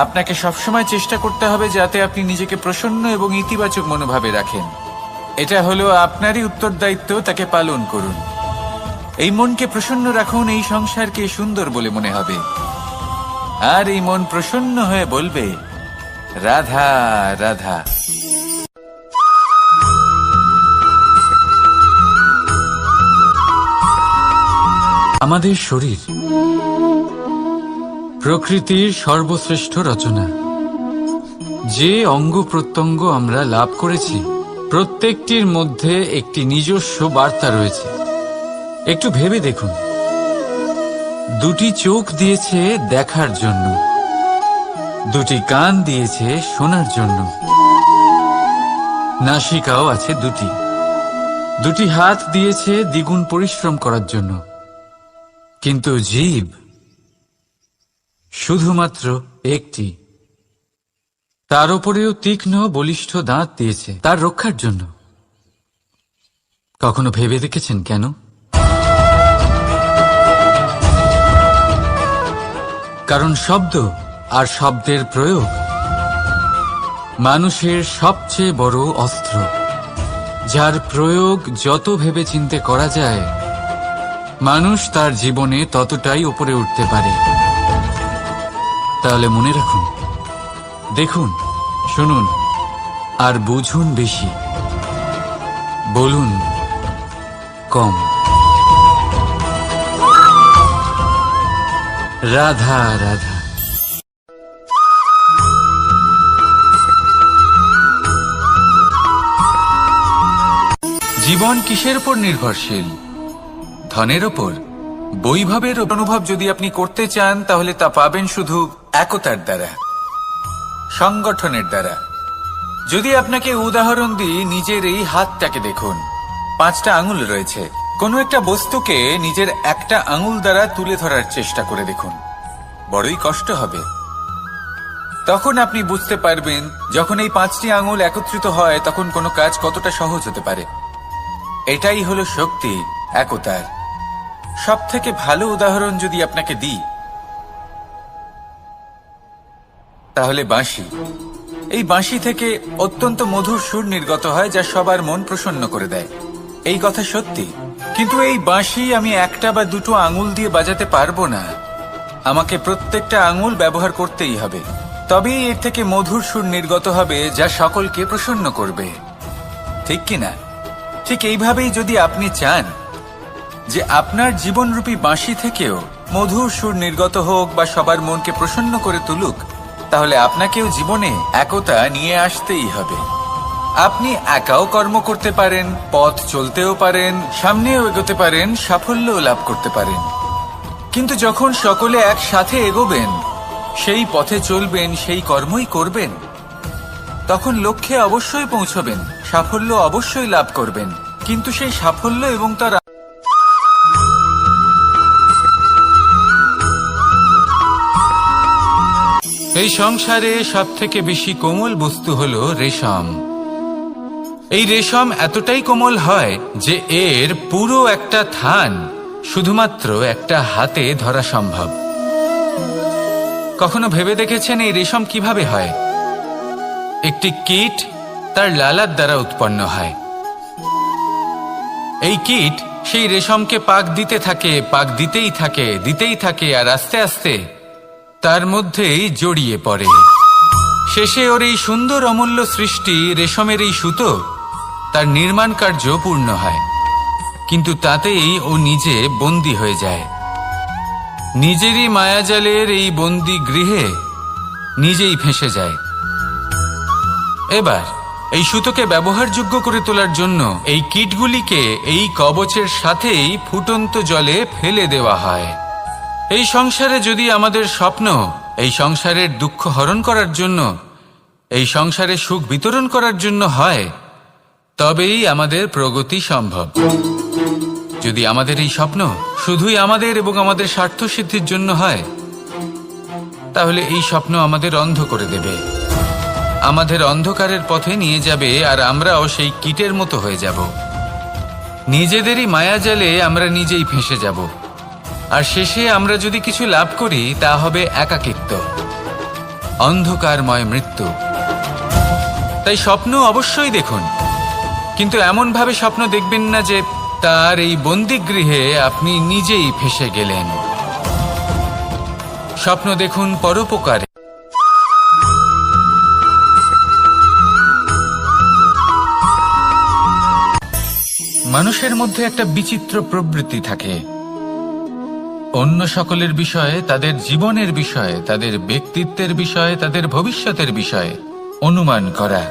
আপনাকে সবসময় চেষ্টা করতে হবে যাতে আপনি নিজেকে প্রসন্ন এবং ইতিবাচক মনোভাবে রাখেন। এটা হলো আপনারই উত্তরদায়িত্ব, তাকে পালন করুন। এই মনকে প্রসন্ন রাখুন, এই সংসারকে সুন্দর বলে মনে হবে। আর এই মন প্রসন্ন হয়ে বলবে, রাধা রাধা। আমাদের শরীর প্রকৃতির সর্বশ্রেষ্ঠ রচনা। যে অঙ্গ প্রত্যঙ্গ আমরা লাভ করেছি, প্রত্যেকটির মধ্যে একটি নিজস্ব বার্তা রয়েছে। একটু ভেবে দেখুন, দুটি চোখ দিয়েছে দেখার জন্য, দুটি কান দিয়েছে শোনার জন্য, নাসিকাও আছে দুটি, দুটি হাত দিয়েছে দ্বিগুণ পরিশ্রম করার জন্য। কিন্তু জীব শুধুমাত্র একটি। তার উপরেও তীক্ষ্ণ বলিষ্ঠ দাঁত দিয়েছে তার রক্ষার জন্য। কখনো ভেবে দেখেছেন কেন? কারণ শব্দ আর শব্দের প্রয়োগ মানুষের সবচেয়ে বড় অস্ত্র, যার প্রয়োগ যত ভেবে চিন্তে করা যায়, মানুষ তার জীবনে ততটাই উপরে উঠতে পারে। তাহলে মনে রাখুন, দেখুন, শুনুন আর বুঝুন বেশি, বলুন কম। রাধা রাধা। জীবন কিসের উপর নির্ভরশীল? ধনের ওপর? বৈভবের অনুভব যদি আপনি করতে চান, তাহলে তা পাবেন শুধু একতার দ্বারা, সংগঠনের দ্বারা। যদি আপনাকে উদাহরণ দিই, নিজের এই হাতটাকে দেখুন, 5টা আঙুল রয়েছে। কোনো একটা বস্তুকে নিজের একটা আঙুল দ্বারা তুলে ধরার চেষ্টা করে দেখুন, বড়ই কষ্ট হবে। তখন আপনি বুঝতে পারবেন, যখন এই 5টি আঙুল একত্রিত হয়, তখন কোনো কাজ কতটা সহজ হতে পারে। এটাই হলো শক্তি, একতার। সব থেকে ভালো উদাহরণ যদি আপনাকে দিই, তাহলে বাঁশি। এই বাঁশি থেকে অত্যন্ত মধুর সুর নির্গত হয়, যা সবার মন প্রসন্ন করে দেয়। এই কথা সত্যি। কিন্তু এই বাঁশি আমি একটা বা দুটো আঙুল দিয়ে বাজাতে পারবো না। আমাকে প্রত্যেকটা আঙুল ব্যবহার করতেই হবে, তবেই এর থেকে মধুর সুর নির্গত হবে, যা সকলকে প্রসন্ন করবে। ঠিক কিনা? ঠিক এইভাবেই যদি আপনি চান যে আপনার জীবনরূপী বাঁশি থেকেও মধুর সুর নির্গত হোক বা সবার মনকে প্রসন্ন করে তুলুক, তাহলে আপনাকেও জীবনে একতা নিয়ে আসতেই হবে। আপনি একাও কর্ম করতে পারেন, পথ চলতেও পারেন, সামনেও এগোতে পারেন, সাফল্যও লাভ করতে পারেন। কিন্তু যখন সকলে একসাথে এগোবেন, সেই পথে চলবেন, সেই কর্মই করবেন, তখন লক্ষ্যে অবশ্যই পৌঁছবেন, সাফল্য অবশ্যই লাভ করবেন। কিন্তু সেই সাফল্য এবং তার এই সংসারে সব থেকে বেশি কোমল বস্তু হলো রেশম। এই রেশম এতটাই কোমল হয় যে এর পুরো একটা থান শুধুমাত্র একটা হাতে ধরা সম্ভব। কখনো ভেবে দেখেছেন এই রেশম কিভাবে হয়? একটি কীট তার লালার দ্বারা উৎপন্ন হয়। এই কীট সেই রেশমকে পাক দিতে থাকে, পাক দিতেই থাকে আর আস্তে আস্তে তার মধ্যেই জড়িয়ে পড়ে। শেষে ওর এই সুন্দর অমূল্য সৃষ্টি রেশমের এই সুতো তার নির্মাণ কার্য পূর্ণ হয়, কিন্তু তাতেই ও নিজে বন্দী হয়ে যায়। নিজেরই মায়াজালের এই বন্দী গৃহে নিজেই ফেঁসে যায়। এবার এই সুতোকে ব্যবহারযোগ্য করে তোলার জন্য এই কীটগুলিকে এই কবচের সাথেই ফুটন্ত জলে ফেলে দেওয়া হয়। এই সংসারে যদি আমাদের স্বপ্ন এই সংসারের দুঃখ হরণ করার জন্য, এই সংসারে সুখ বিতরণ করার জন্য হয়, তবেই আমাদের প্রগতি সম্ভব। যদি আমাদের এই স্বপ্ন শুধুই আমাদের এবং আমাদের স্বার্থ সিদ্ধির জন্য হয়, তাহলে এই স্বপ্ন আমাদের অন্ধ করে দেবে, আমাদের অন্ধকারের পথে নিয়ে যাবে, আর আমরাও সেই কীটের মতো হয়ে যাব। নিজেদেরই মায়াজালে আমরা নিজেই ফেঁসে যাব, আর শেষে আমরা যদি কিছু লাভ করি তা হবে একাকিত্ব, অন্ধকারময় মৃত্যু। তাই স্বপ্ন অবশ্যই দেখুন, কিন্তু এমনভাবে স্বপ্ন দেখবেন না যে তার এই বন্দিগৃহে আপনি নিজেই ফেঁসে গেলেন। স্বপ্ন দেখুন পরোপকারে। মানুষের মধ্যে একটা বিচিত্র প্রবৃত্তি থাকে, অন্য সকলের বিষয়ে, তাদের জীবনের বিষয়ে, তাদের ব্যক্তিত্বের বিষয়ে, তাদের ভবিষ্যতের বিষয়ে অনুমান করা।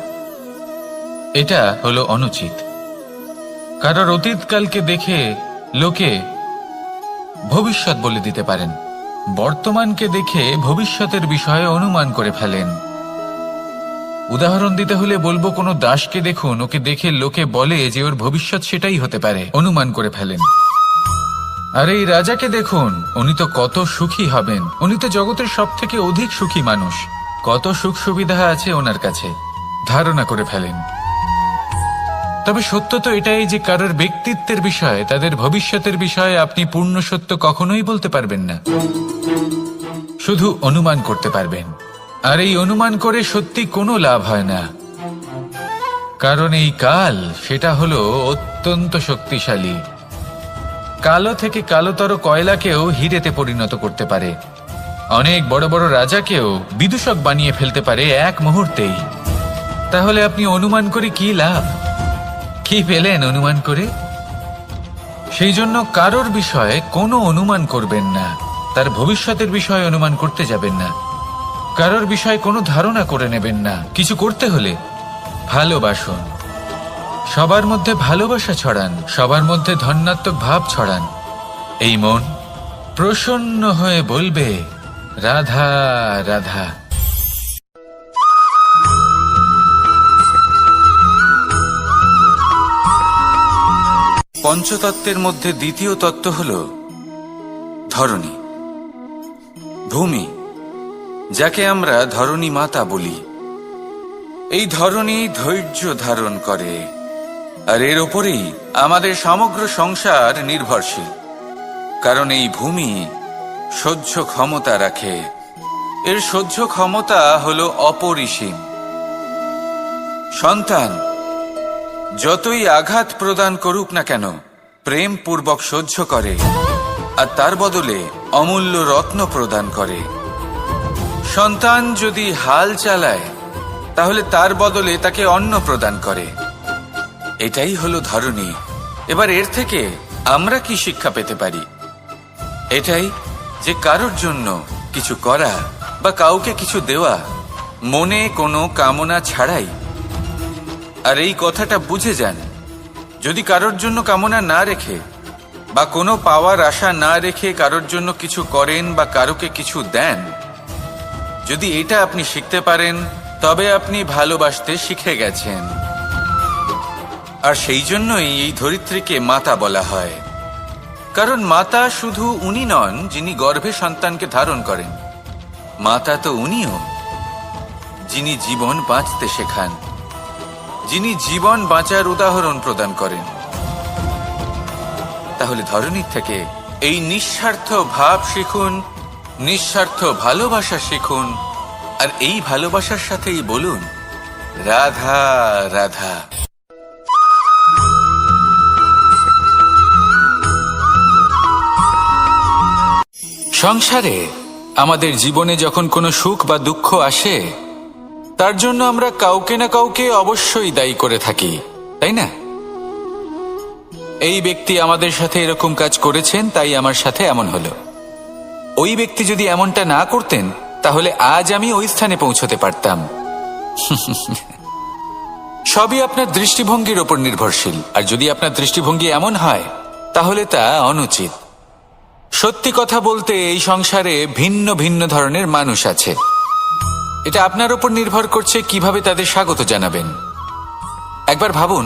এটা হলো অনুচিত। কারোর অতীতকালকে দেখে লোকে ভবিষ্যৎ বলে দিতে পারেন, বর্তমানকে দেখে ভবিষ্যতের বিষয়ে অনুমান করে ফেলেন। উদাহরণ দিতে হলে বলবো, কোনো দাসকে দেখুন, ওকে দেখে লোকে বলে যে ওর ভবিষ্যৎ সেটাই হতে পারে, অনুমান করে ফেলেন। আর এই রাজাকে দেখুন, উনি তো কত সুখী হবেন, উনি তো জগতের সব থেকে অধিক সুখী মানুষ, কত সুখ সুবিধা আছে ওনার কাছে, ধারণা করে ফেলেন। তবে সত্য তো এটাই যে কারোর ব্যক্তিত্বের বিষয়ে, তাদের ভবিষ্যতের বিষয়ে আপনি পূর্ণ সত্য কখনোই বলতে পারবেন না, শুধু অনুমান করতে পারবেন। আর এই অনুমান করে সত্যি কোনো লাভ হয় না, কারণ এই কাল সেটা হলো অত্যন্ত শক্তিশালী। কালো থেকে কালোতর কয়লাকেও হীরেতে পরিণত করতে পারে, অনেক বড় বড় রাজাকেও বিদূষক বানিয়ে ফেলতে পারে এক মুহূর্তেই। তাহলে আপনি অনুমান করে কি লাভ? কি পেলেন অনুমান করে? সেই জন্য কারোর বিষয়ে কোনো অনুমান করবেন না, তার ভবিষ্যতের বিষয়ে অনুমান করতে যাবেন না, কারোর বিষয়ে কোনো ধারণা করে নেবেন না। কিছু করতে হলে ভালোবাসুন, সবার মধ্যে ভালোবাসা ছড়ান, সবার মধ্যে ধন্যাত্মক ভাব ছড়ান। এই মন প্রসন্ন হয়ে বলবে, রাধা রাধা। পঞ্চতত্ত্বের মধ্যে দ্বিতীয় তত্ত্ব হল ধরণী, ভূমি, যাকে আমরা ধরণী মাতা বলি। এই ধরণী ধৈর্য ধারণ করে, আর এর ওপরেই আমাদের সমগ্র সংসার নির্ভরশীল। কারণ এই ভূমি সহ্য ক্ষমতা রাখে, এর সহ্য ক্ষমতা হল অপরিসীম। সন্তান যতই আঘাত প্রদান করুক না কেন, প্রেম পূর্বক সহ্য করে, আর তার বদলে অমূল্য রত্ন প্রদান করে। সন্তান যদি হাল চালায়, তাহলে তার বদলে তাকে অন্ন প্রদান করে। এটাই হলো ধরণী। এবার এর থেকে আমরা কি শিক্ষা পেতে পারি? এটাই যে কারোর জন্য কিছু করা বা কাউকে কিছু দেওয়া মনে কোনো কামনা ছাড়াই। আর এই কথাটা বুঝে যান, যদি কারোর জন্য কামনা না রেখে বা কোনো পাওয়ার আশা না রেখে কারোর জন্য কিছু করেন বা কারোকে কিছু দেন, যদি এটা আপনি শিখতে পারেন, তবে আপনি ভালোবাসতে শিখে গেছেন। আর সেই জন্যই এই ধরিত্রীকে মাতা বলা হয়। কারণ মাতা শুধু উনি নন যিনি গর্ভে সন্তানকে ধারণ করেন, মাতা তো উনিও যিনি জীবন বাঁচতে শেখান, যিনি জীবন বাঁচার উদাহরণ প্রদান করেন। তাহলে ধরনীর থেকে এই নিঃস্বার্থ ভাব শিখুন, নিঃস্বার্থ ভালোবাসা শিখুন, আর এই ভালোবাসার সাথেই বলুন রাধা রাধা। সংসারে আমাদের জীবনে যখন কোনো সুখ বা দুঃখ আসে, তার জন্য আমরা কাউকে না কাউকে অবশ্যই দায়ী করে থাকি, তাই না? এই ব্যক্তি আমাদের সাথে এরকম কাজ করেছেন, তাই আমার সাথে এমন হলো। ওই ব্যক্তি যদি এমনটা না করতেন, তাহলে আজ আমি ওই স্থানে পৌঁছতে পারতাম। সবই আপনার দৃষ্টিভঙ্গির ওপর নির্ভরশীল, আর যদি আপনার দৃষ্টিভঙ্গি এমন হয়, তাহলে তা অনুচিত। সত্যি কথা বলতে এই সংসারে ভিন্ন ভিন্ন ধরনের মানুষ আছে। এটা আপনার ওপর নির্ভর করছে কিভাবে তাদের স্বাগত জানাবেন। একবার ভাবুন,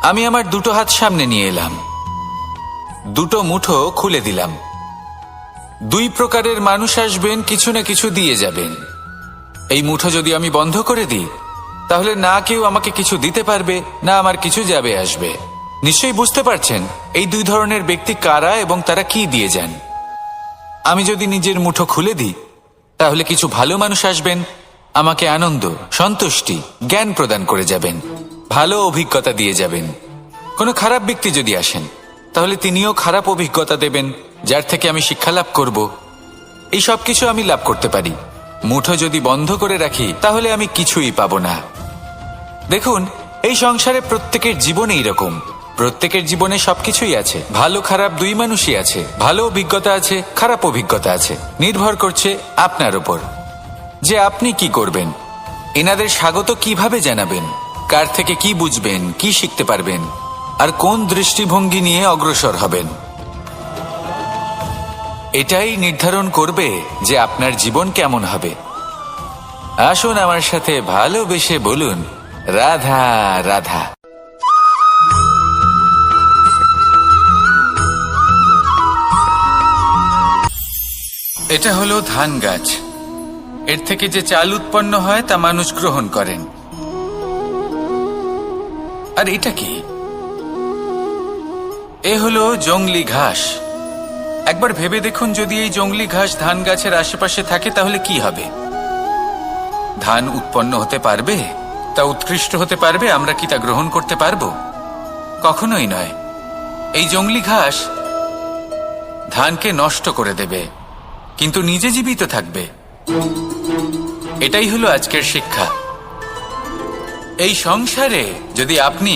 আমি আমার দুটো হাত সামনে নিয়ে এলাম, দুটো মুঠো খুলে দিলাম। দুই প্রকারের মানুষ আসবেন, কিছু না কিছু দিয়ে যাবেন। এই মুঠো যদি আমি বন্ধ করে দিই, তাহলে না কেউ আমাকে কিছু দিতে পারবে, না আমার কিছু যাবে আসবে। নিশ্চয়ই বুঝতে পারছেন এই দুই ধরনের ব্যক্তি কারা এবং তারা কি দিয়ে যান। আমি যদি নিজের মুঠো খুলে দিই, তাহলে কিছু ভালো মানুষ আসবেন, আমাকে আনন্দ, সন্তুষ্টি, জ্ঞান প্রদান করে যাবেন, ভালো অভিজ্ঞতা দিয়ে যাবেন। কোনো খারাপ ব্যক্তি যদি আসেন, তাহলে তিনিও খারাপ অভিজ্ঞতা দেবেন, যার থেকে আমি শিক্ষা লাভ করব। এই সব কিছু আমি লাভ করতে পারি। মুঠো যদি বন্ধ করে রাখি, তাহলে আমি কিছুই পাবো না। দেখুন, এই সংসারে প্রত্যেকের জীবনে এইরকম। প্রত্যেকের জীবনে সবকিছুই আছে, ভালো খারাপ দুই মানুষই আছে, ভালো অভিজ্ঞতা আছে, খারাপ অভিজ্ঞতা আছে। নির্ভর করছে আপনার উপর যে আপনি কি করবেন, এনাদের স্বাগত কিভাবে জানাবেন, কার থেকে কি বুঝবেন, কি শিখতে পারবেন, আর কোন দৃষ্টিভঙ্গি নিয়ে অগ্রসর হবেন। এটাই নির্ধারণ করবে যে আপনার জীবন কেমন হবে। আসুন আমার সাথে ভালোবেসে বলুন রাধা রাধা। এটা হলো ধান গাছ। এর থেকে যে চাল উৎপন্ন হয় তা মানুষ গ্রহণ করেন। আর এটা কি? এ হলো জংলি ঘাস। একবার ভেবে দেখুন, যদি এই জংলি ঘাস ধান গাছের আশেপাশে থাকে, তাহলে কি হবে? ধান উৎপন্ন হতে পারবে? তা উৎকৃষ্ট হতে পারবে? আমরা কি তা গ্রহণ করতে পারবো? কখনোই নয়। এই জংলি ঘাস ধানকে নষ্ট করে দেবে, কিন্তু নিজে জীবিত থাকবে। এটাই হলো আজকের শিক্ষা। এই সংসারে যদি আপনি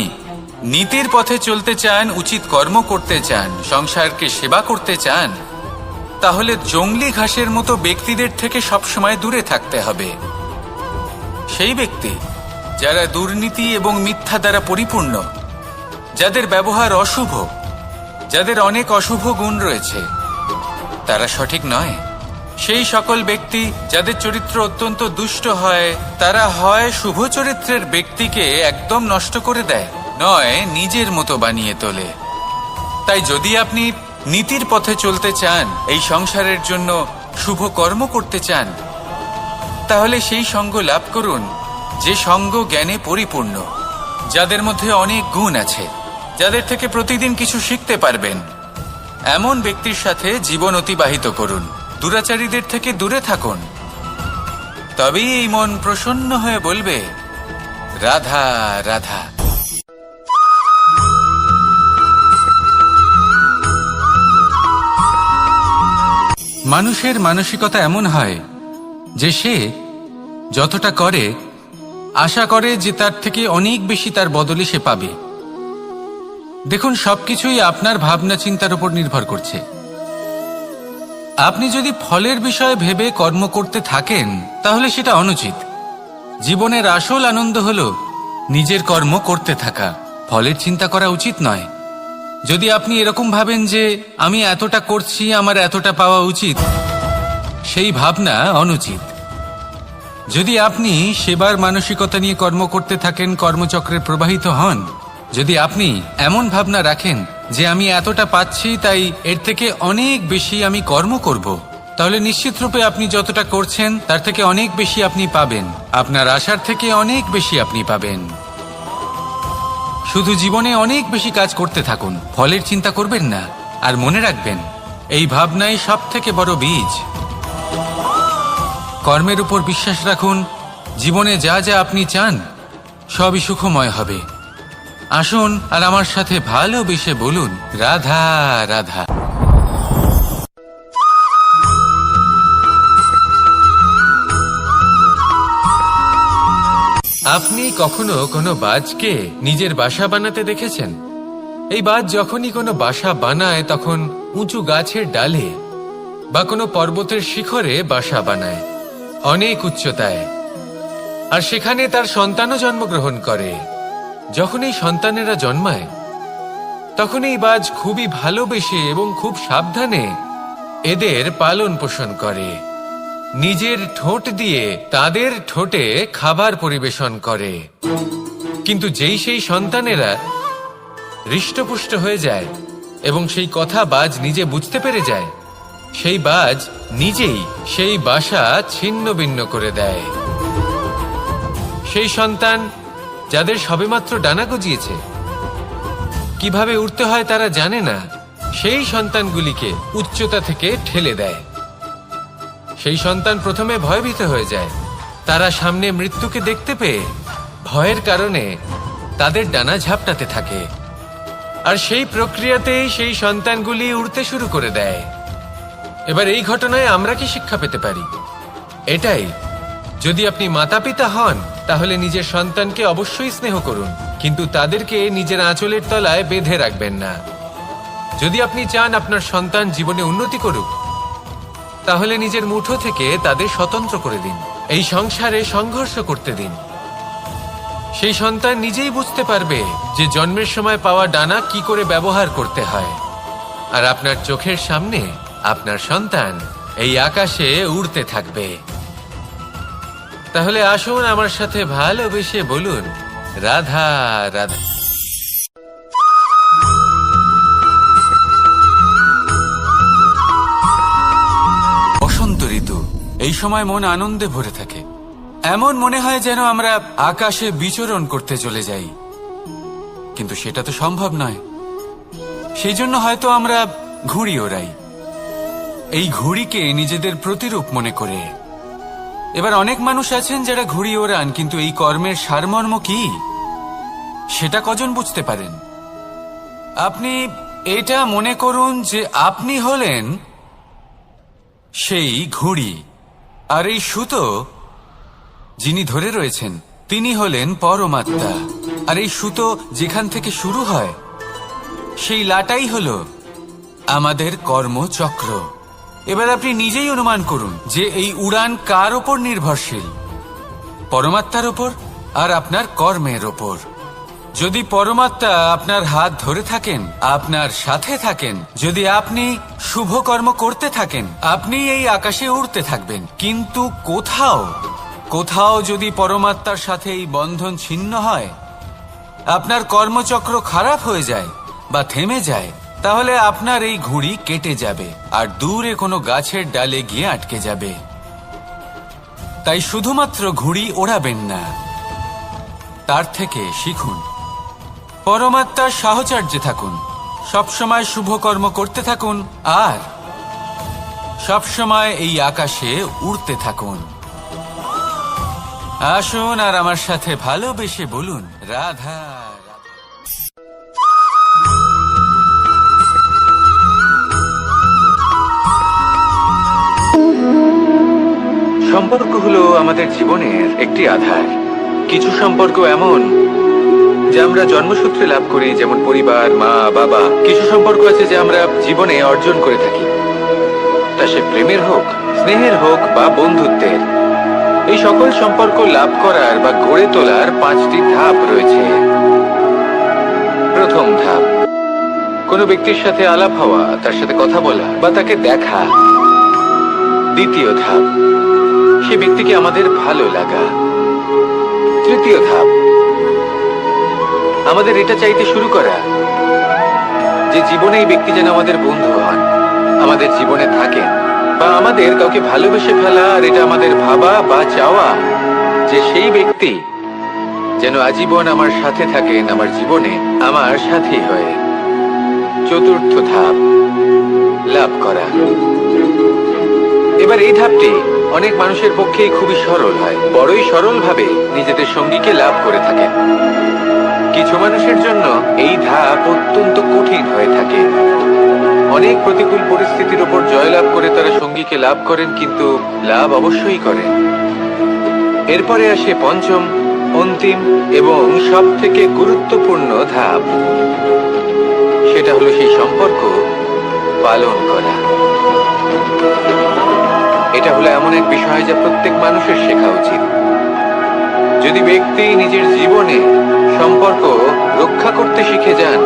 নীতির পথে চলতে চান, উচিত কর্ম করতে চান, সংসারকে সেবা করতে চান, তাহলে জংলি ঘাসের মতো ব্যক্তিদের থেকে সবসময় দূরে থাকতে হবে। সেই ব্যক্তি যারা দুর্নীতি এবং মিথ্যা দ্বারা পরিপূর্ণ, যাদের ব্যবহার অশুভ, যাদের অনেক অশুভ গুণ রয়েছে, তারা সঠিক নয়। সেই সকল ব্যক্তি যাদের চরিত্র অত্যন্ত দুষ্ট হয়, তারা হয় শুভ চরিত্রের ব্যক্তিকে একদম নষ্ট করে দেয়, নয় নিজের মতো বানিয়ে তোলে। তাই যদি আপনি নীতির পথে চলতে চান, এই সংসারের জন্য শুভ কর্ম করতে চান, তাহলে সেই সঙ্গ লাভ করুন যে সঙ্গ জ্ঞানে পরিপূর্ণ, যাদের মধ্যে অনেক গুণ আছে, যাদের থেকে প্রতিদিন কিছু শিখতে পারবেন। এমন ব্যক্তির সাথে জীবন অতিবাহিত করুন। দুরাচারীদের থেকে দূরে থাকুন। তবেই এই মন প্রসন্ন হয়ে বলবে রাধা রাধা। মানুষের মানসিকতা এমন হয় যে সে যতটা করে আশা করে যে তার থেকে অনেক বেশি তার বদলে সে পাবে। দেখুন, সবকিছুই আপনার ভাবনা চিন্তার উপর নির্ভর করছে। আপনি যদি ফলের বিষয়ে ভেবে কর্ম করতে থাকেন, তাহলে সেটা অনুচিত। জীবনের আসল আনন্দ হলো নিজের কর্ম করতে থাকা, ফলের চিন্তা করা উচিত নয়। যদি আপনি এরকম ভাবেন যে আমি এতটা করছি, আমার এতটা পাওয়া উচিত, সেই ভাবনা অনুচিত। যদি আপনি সেবার মানসিকতা নিয়ে কর্ম করতে থাকেন, কর্মচক্রে প্রবাহিত হন, যদি আপনি এমন ভাবনা রাখেন যে আমি এতটা পাচ্ছি, তাই এর থেকে অনেক বেশি আমি কর্ম করব, তাহলে নিশ্চিত রূপে আপনি যতটা করছেন তার থেকে অনেক বেশি আপনি পাবেন। আপনার আশার থেকে অনেক বেশি আপনি পাবেন। শুধু জীবনে অনেক বেশি কাজ করতে থাকুন, ফলের চিন্তা করবেন না। আর মনে রাখবেন, এই ভাবনাই সব থেকে বড় বীজ। কর্মের উপর বিশ্বাস রাখুন। জীবনে যা যা আপনি চান সবই সুখময় হবে। আসুন আর আমার সাথে ভালোবেসে বলুন, রাধা রাধা। আপনি কখনো কোনো বাজকে নিজের বাসা বানাতে দেখেছেন? এই বাজ যখনই কোনো বাসা বানায় তখন উঁচু গাছের ডালে বা কোনো পর্বতের শিখরে বাসা বানায়, অনেক উচ্চতায়। আর সেখানে তার সন্তানও জন্মগ্রহণ করে। যখন এই সন্তানেরা জন্মায় তখন এই বাজ খুবই ভালোবেসে এবং খুব সাবধানে এদের পালন পোষণ করে। নিজের ঠোঁট দিয়ে তাদের ঠোঁটে খাবার পরিবেশন করে। কিন্তু যেই সেই সন্তানেরা হৃষ্টপুষ্ট হয়ে যায় এবং সেই কথা বাজ নিজে বুঝতে পেরে যায়, সেই বাজ নিজেই সেই বাসা ছিন্ন ভিন্ন করে দেয়। সেই সন্তান যাদের সবেমাত্র ডানা গজিয়েছে, কিভাবে উড়তে হয় তারা জানে না, সেই সন্তানগুলিকে উচ্চতা থেকে ঠেলে দেয়। সেই সন্তান প্রথমে ভয়ভীত হয়ে যায়। তারা সামনে মৃত্যুকে দেখতে পেয়ে ভয়ের কারণে তাদের ডানা ঝাপটাতে থাকে। আর সেই প্রক্রিয়াতেই সেই সন্তানগুলি উড়তে শুরু করে দেয়। এবার এই ঘটনায় আমরা কি শিক্ষা পেতে পারি? এটাই, যদি আপনি মাতা পিতা হন তাহলে নিজের সন্তানকে অবশ্যই স্নেহ করুন, কিন্তু তাদেরকে নিজের আঁচলের তলায় বেঁধে রাখবেন না। যদি আপনি চান আপনার সন্তান জীবনে উন্নতি করুক, তাহলে নিজের মুঠো থেকে তাদের স্বতন্ত্র করে দিন। এই সংসারে সংঘর্ষ করতে দিন। সেই সন্তান নিজেই বুঝতে পারবে যে জন্মের সময় পাওয়া ডানা কি করে ব্যবহার করতে হয়। আর আপনার চোখের সামনে আপনার সন্তান এই আকাশে উড়তে থাকবে। তাহলে আসুন আমার সাথে ভালোবেসে বলুন, রাধা রাধা। বসন্ত ঋতু, এই সময় মন আনন্দে ভরে থাকে। এমন মনে হয় যেন আমরা আকাশে বিচরণ করতে চলে যাই, কিন্তু সেটা তো সম্ভব নয়। সেই জন্য হয়তো আমরা ঘুড়ি ওড়াই, এই ঘুড়িকে নিজেদের প্রতিরূপ মনে করে। এবার অনেক মানুষ আছেন যারা ঘুড়ি ওড়ান, কিন্তু এই কর্মের সারমর্ম কি সেটা কজন বুঝতে পারেন? আপনি এটা মনে করুন যে আপনি হলেন সেই ঘুড়ি, আর এই সুতো যিনি ধরে রয়েছেন তিনি হলেন পরমাত্মা। আর এই সুতো যেখান থেকে শুরু হয় সেই লাটাই হলো আমাদের কর্মচক্র। এবার আপনি নিজেই অনুমান করুন যে এই উড়ান কার ওপর নির্ভরশীল? পরমাত্মার ওপর আর আপনার কর্মের ওপর। যদি পরমাত্মা আপনার হাত ধরে থাকেন, আপনার সাথে থাকেন, যদি আপনি শুভ কর্ম করতে থাকেন, আপনি এই আকাশে উড়তে থাকবেন। কিন্তু কোথাও যদি পরমাত্মার সাথে এই বন্ধন ছিন্ন হয়, আপনার কর্মচক্র খারাপ হয়ে যায় বা থেমে যায়, তাহলে আপনার এই ঘুড়ি কেটে যাবে আর দূরে কোনো গাছের ডালে গিয়ে আটকে যাবে। তাই শুধুমাত্র ঘুড়ি ওড়াবেন না, তার থেকে শিখুন। পরমাত্মার সাহচর্যে থাকুন, সবসময় শুভ কর্ম করতে থাকুন আর সবসময় এই আকাশে উড়তে থাকুন। আসুন আর আমার সাথে ভালোবেসে বলুন, রাধা রাধা। সম্পর্ক হলো আমাদের জীবনের একটি আধার। কিছু সম্পর্ক এমন যে আমরা জন্মসূত্রে লাভ করি, যেমন পরিবার, মা বাবা। কিছু সম্পর্ক আছে যে আমরা জীবনে অর্জন করে থাকি, তা সে প্রেমের হোক, স্নেহের হোক বা বন্ধুত্বের। এই সকল সম্পর্ক লাভ করার বা গড়ে তোলার 5টি ধাপ রয়েছে। প্রথম ধাপ, কোনো ব্যক্তির সাথে আলাপ হওয়া, তার সাথে কথা বলা বা তাকে দেখা। দ্বিতীয় ধাপ, সে ব্যক্তিকে আমাদের ভালো লাগা। তৃতীয় ধাপ, আমাদের এটা চাইতে শুরু করা যে জীবনে এই ব্যক্তি যেন আমাদের বন্ধু হন, আমাদের জীবনে থাকেন বা আমাদের কাউকে ভালোবেসে ফেলা, আর এটা আমাদের ভাবা বা চাওয়া যে সেই ব্যক্তি যেন আজীবন আমার সাথে থাকেন, আমার জীবনে আমার সাথী হয়ে। চতুর্থ ধাপ, লাভ করা। এবার এই ধাপটি অনেক মানুষের পক্ষেই খুবই সরল হয়, বড়ই সরল ভাবে নিজেদের সঙ্গীকে লাভ করে থাকেন। কিছু মানুষের জন্য এই ধাপ অত্যন্ত কঠিন হয়ে থাকে। অনেক প্রতিকূল পরিস্থিতির উপর জয়লাভ করে তারা সঙ্গীকে লাভ করেন, কিন্তু লাভ অবশ্যই করেন। এরপরে আসে পঞ্চম, অন্তিম এবং সব থেকে গুরুত্বপূর্ণ ধাপ। সেটা হলো সেই সম্পর্ক পালন করা। এটা হলো এমন এক বিষয় যা প্রত্যেক মানুষের শেখা উচিত। যদি ব্যক্তি নিজের জীবনে সম্পর্ক রক্ষা করতে শিখে যান,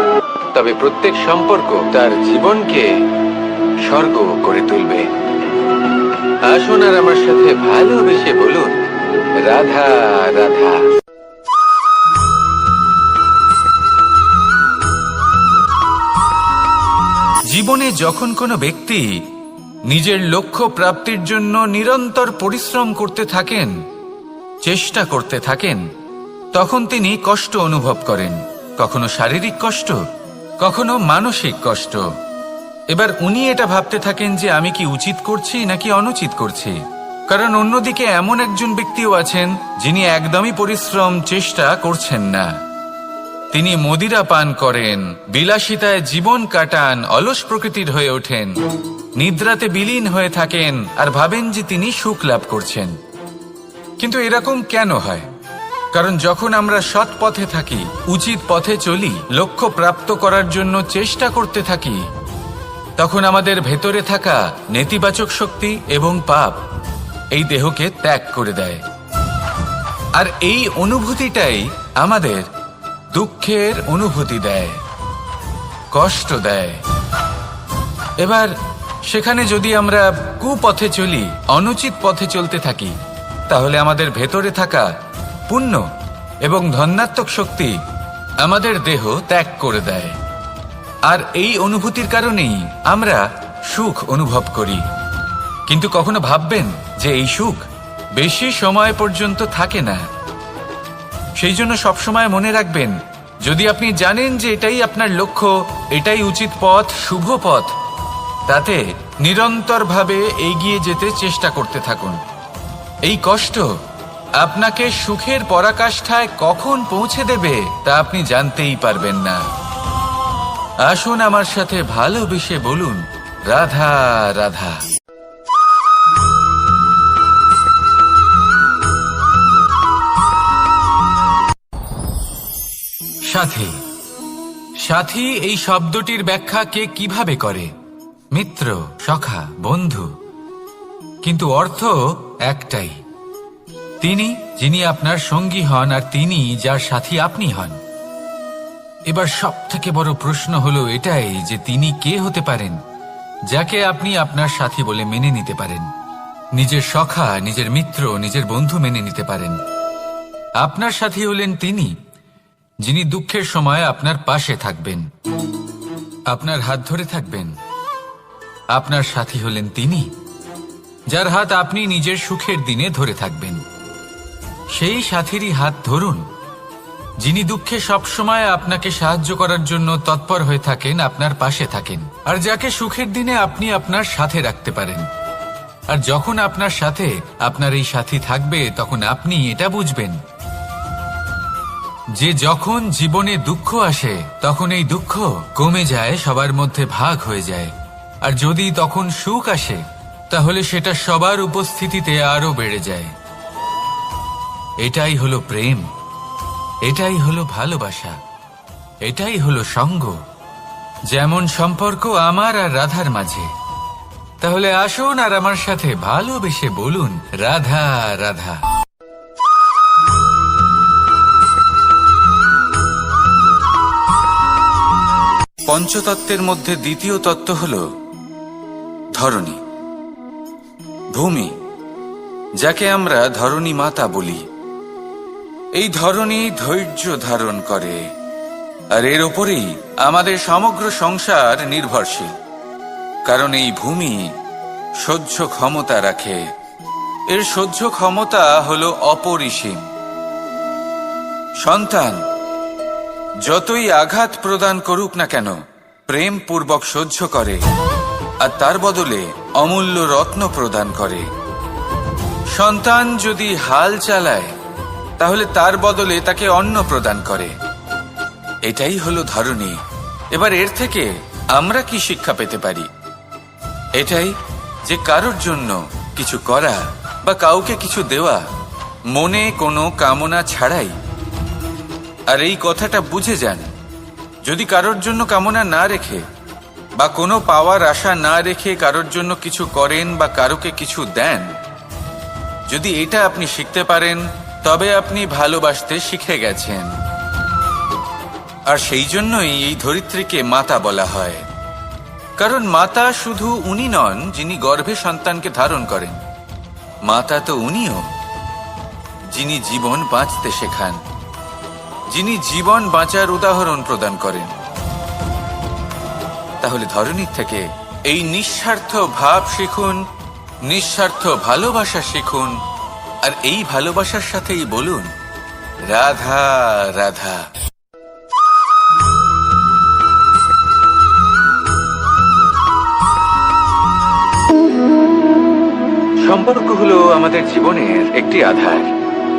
তবে প্রত্যেক সম্পর্ক তার জীবনকে স্বর্গ করে তুলবে। আসুন আর আমার সাথে ভালোবেসে বলুন, রাধা রাধা। জীবনে যখন কোনো ব্যক্তি নিজের লক্ষ্য প্রাপ্তির জন্য নিরন্তর পরিশ্রম করতে থাকেন, চেষ্টা করতে থাকেন, তখন তিনি কষ্ট অনুভব করেন। কখনো শারীরিক কষ্ট, কখনো মানসিক কষ্ট। এবার উনি এটা ভাবতে থাকেন যে আমি কি উচিত করছি নাকি অনুচিত করছি। কারণ অন্যদিকে এমন একজন ব্যক্তিও আছেন যিনি একদমই পরিশ্রম চেষ্টা করছেন না। তিনি মদিরা পান করেন, বিলাসিতায় জীবন কাটান, অলস প্রকৃতির হয়ে ওঠেন, নিদ্রাতে বিলীন হয়ে থাকেন আর ভাবেন যে তিনি সুখ লাভ করছেন। কিন্তু এরকম কেন হয়? কারণ যখন আমরা সৎ পথে থাকি, উচিত পথে চলি, লক্ষ্য প্রাপ্ত করার জন্য চেষ্টা করতে থাকি, তখন আমাদের ভেতরে থাকা নেতিবাচক শক্তি এবং পাপ এই দেহকে ত্যাগ করে দেয়। আর এই অনুভূতিটাই আমাদের দুঃখের অনুভূতি দেয়, কষ্ট দেয়। এবার সেখানে যদি আমরা কুপথে চলি, অনুচিত পথে চলতে থাকি, তাহলে আমাদের ভেতরে থাকা পুণ্য এবং ধনাত্মক শক্তি আমাদের দেহ ত্যাগ করে দেয়। আর এই অনুভূতির কারণেই আমরা সুখ অনুভব করি। কিন্তু কখনো ভাববেন যে এই সুখ বেশি সময় পর্যন্ত থাকে না। সেই জন্য সবসময় মনে রাখবেন, যদি আপনি জানেন যে এটাই আপনার লক্ষ্য, এটাই উচিত পথ, শুভ পথ, তাতে নিরন্তরভাবে এগিয়ে যেতে চেষ্টা করতে থাকুন। এই কষ্ট আপনাকে সুখের পরাকাষ্ঠায় কখন পৌঁছে দেবে তা আপনি জানতেই পারবেন না। আসুন আমার সাথে ভালোবেসে বলুন, রাধা রাধা। সাথী। সাথী এই শব্দটির ব্যাখ্যা কে কিভাবে করে? মিত্র, সখা, বন্ধু। কিন্তু অর্থ একটাই, তিনি যিনি আপনার সঙ্গী হন আর তিনি যার সাথী আপনি হন। এবার সব থেকে বড় প্রশ্ন হলো এটাই যে তিনি কে হতে পারেন যাকে আপনি আপনার সাথী বলে মেনে নিতে পারেন, নিজের সখা, নিজের মিত্র, নিজের বন্ধু মেনে নিতে পারেন। আপনার সাথী হলেন তিনি যিনি দুঃখের সময় আপনার পাশে থাকবেন, আপনার হাত ধরে থাকবেন। আপনার সাথী হলেন তিনি যার হাত আপনি নিজের সুখের দিনে ধরে থাকবেন। সেই সাথীরই হাত ধরুন যিনি দুঃখে সবসময় আপনাকে সাহায্য করার জন্য তৎপর হয়ে থাকেন, আপনার পাশে থাকেন, আর যাকে সুখের দিনে আপনি আপনার সাথে রাখতে পারেন। আর যখন আপনার সাথে আপনার এই সাথী থাকবে, তখন আপনি এটা বুঝবেন যে যখন জীবনে দুঃখ আসে, তখন এই দুঃখ কমে যায়, সবার মধ্যে ভাগ হয়ে যায়। আর যদি তখন সুখ আসে, তাহলে সেটা সবার উপস্থিতিতে আরো বেড়ে যায়। এটাই হলো প্রেম, এটাই হলো ভালোবাসা, এটাই হলো সঙ্গ। যেমন সম্পর্ক আমার আর রাধার মাঝে। তাহলে আসুন আর আমার সাথে ভালোবেসে বলুন, রাধা রাধা। পঞ্চতত্ত্বের মধ্যে দ্বিতীয় তত্ত্ব হল ধরণী, ভূমি, যাকে আমরা ধরণী মাতা বলি। এই ধরণী ধৈর্য ধারণ করে, আর এর ওপরেই আমাদের সমগ্র সংসার নির্ভরশীল। কারণ এই ভূমি সহ্য ক্ষমতা রাখে। এর সহ্য ক্ষমতা হলো অপরিসীম। সন্তান যতই আঘাত প্রদান করুক না কেন, প্রেম পূর্বক সহ্য করে আর তার বদলে অমূল্য রত্ন প্রদান করে। সন্তান যদি হাল চালায় তাহলে তার বদলে তাকে অন্ন প্রদান করে। এটাই হলো ধরনী। এবার এর থেকে আমরা কি শিক্ষা পেতে পারি? এটাই যে কারোর জন্য কিছু করা বা কাউকে কিছু দেওয়া মনে কোনো কামনা ছাড়াই। আর এই কথাটা বুঝে যান, যদি কারোর জন্য কামনা না রেখে বা কোনো পাওয়ার আশা না রেখে কারোর জন্য কিছু করেন বা কারোকে কিছু দেন, যদি এটা আপনি শিখতে পারেন তবে আপনি ভালোবাসতে শিখে গেছেন। আর সেই জন্যই এই ধরিত্রীকে মাতা বলা হয়। কারণ মাতা শুধু উনি নন যিনি গর্ভে সন্তানকে ধারণ করেন, মাতা তো উনিও যিনি জীবন বাঁচতে শেখান, যিনি জীবন বাঁচার উদাহরণ প্রদান করেন। তাহলে ধরনীর থেকে এই নিঃস্বার্থ ভাব শিখুন, নিঃস্বার্থ ভালোবাসা শিখুন, আর এই ভালোবাসার সাথেই বলুন রাধা রাধা। সম্পর্ক হলো আমাদের জীবনের একটি আধার।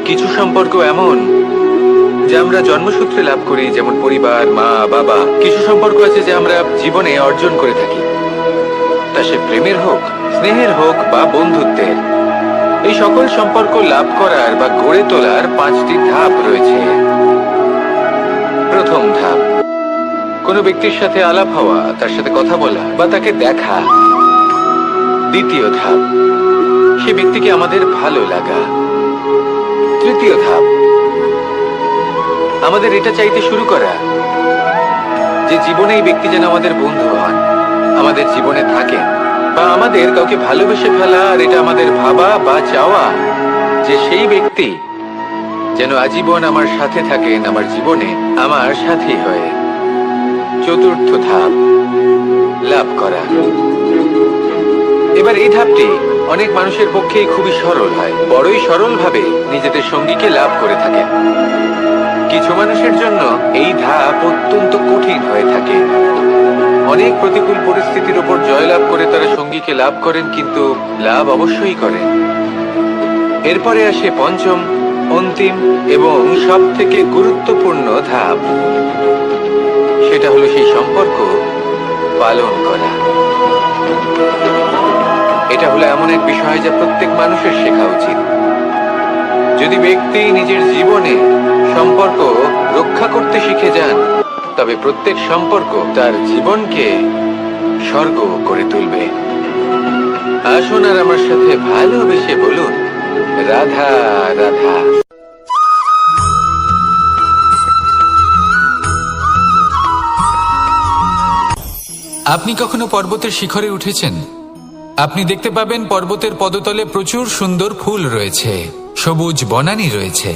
কিছু সম্পর্ক এমন যে আমরা জন্মসূত্রে লাভ করি, যেমন পরিবার, মা বাবা। কিছু সম্পর্ক আছে যে আমরা জীবনে অর্জন করে থাকি, তা সে প্রেমের হোক, স্নেহের হোক বা বন্ধুত্বের। এই সকল সম্পর্ক লাভ করার বা গড়ে তোলার 5টি ধাপ রয়েছে। প্রথম ধাপ, কোনো ব্যক্তির সাথে আলাপ হওয়া, তার সাথে কথা বলা বা তাকে দেখা। দ্বিতীয় ধাপ, সে ব্যক্তিকে আমাদের ভালো লাগা। তৃতীয় ধাপ, আমাদের এটা চাইতে শুরু করা যে জীবনে এই ব্যক্তি যেন আমাদের বন্ধু হন, আমাদের জীবনে থাকেন, বা আমাদের কাউকে ভালোবেসে ফেলা আর এটা আমাদের ভাবা বা চাওয়া যে সেই ব্যক্তি যেন আজীবন আমার সাথে থাকেন, আমার জীবনে আমার সাথী হয়ে। চতুর্থ ধাপ, লাভ করা। এবার এই ধাপটি অনেক মানুষের পক্ষেই খুবই সরল হয়, বড়ই সরলভাবে নিজেদের সঙ্গীকে লাভ করে থাকেন। কিছু মানুষের জন্য এই ধাপ অত্যন্ত কঠিন হয়ে থাকে। অনেক প্রতিকূল পরিস্থিতির উপর জয়লাভ করে তারা সঙ্গীকে লাভ করেন, কিন্তু লাভ অবশ্যই করেন। এরপরে আসে পঞ্চম, অন্তিম এবং সব থেকে গুরুত্বপূর্ণ ধাপ। সেটা হলো সেই সম্পর্ক পালন করা। এটা হলো এমন এক বিষয় যা প্রত্যেক মানুষের শেখা উচিত। যদি ব্যক্তি নিজের জীবনে সম্পর্ক রক্ষা করতে শিখে যান, তবে প্রত্যেক সম্পর্ক তার জীবনকে স্বর্গ করে তুলবে। আসুন আর আমার সাথে ভালোবেসে বলুন রাধা রাধা। আপনি কখনো পর্বতের শিখরে উঠেছেন? আপনি দেখতে পাবেন পর্বতের পদতলে প্রচুর সুন্দর ফুল রয়েছে, সবুজ বনানী রয়েছে।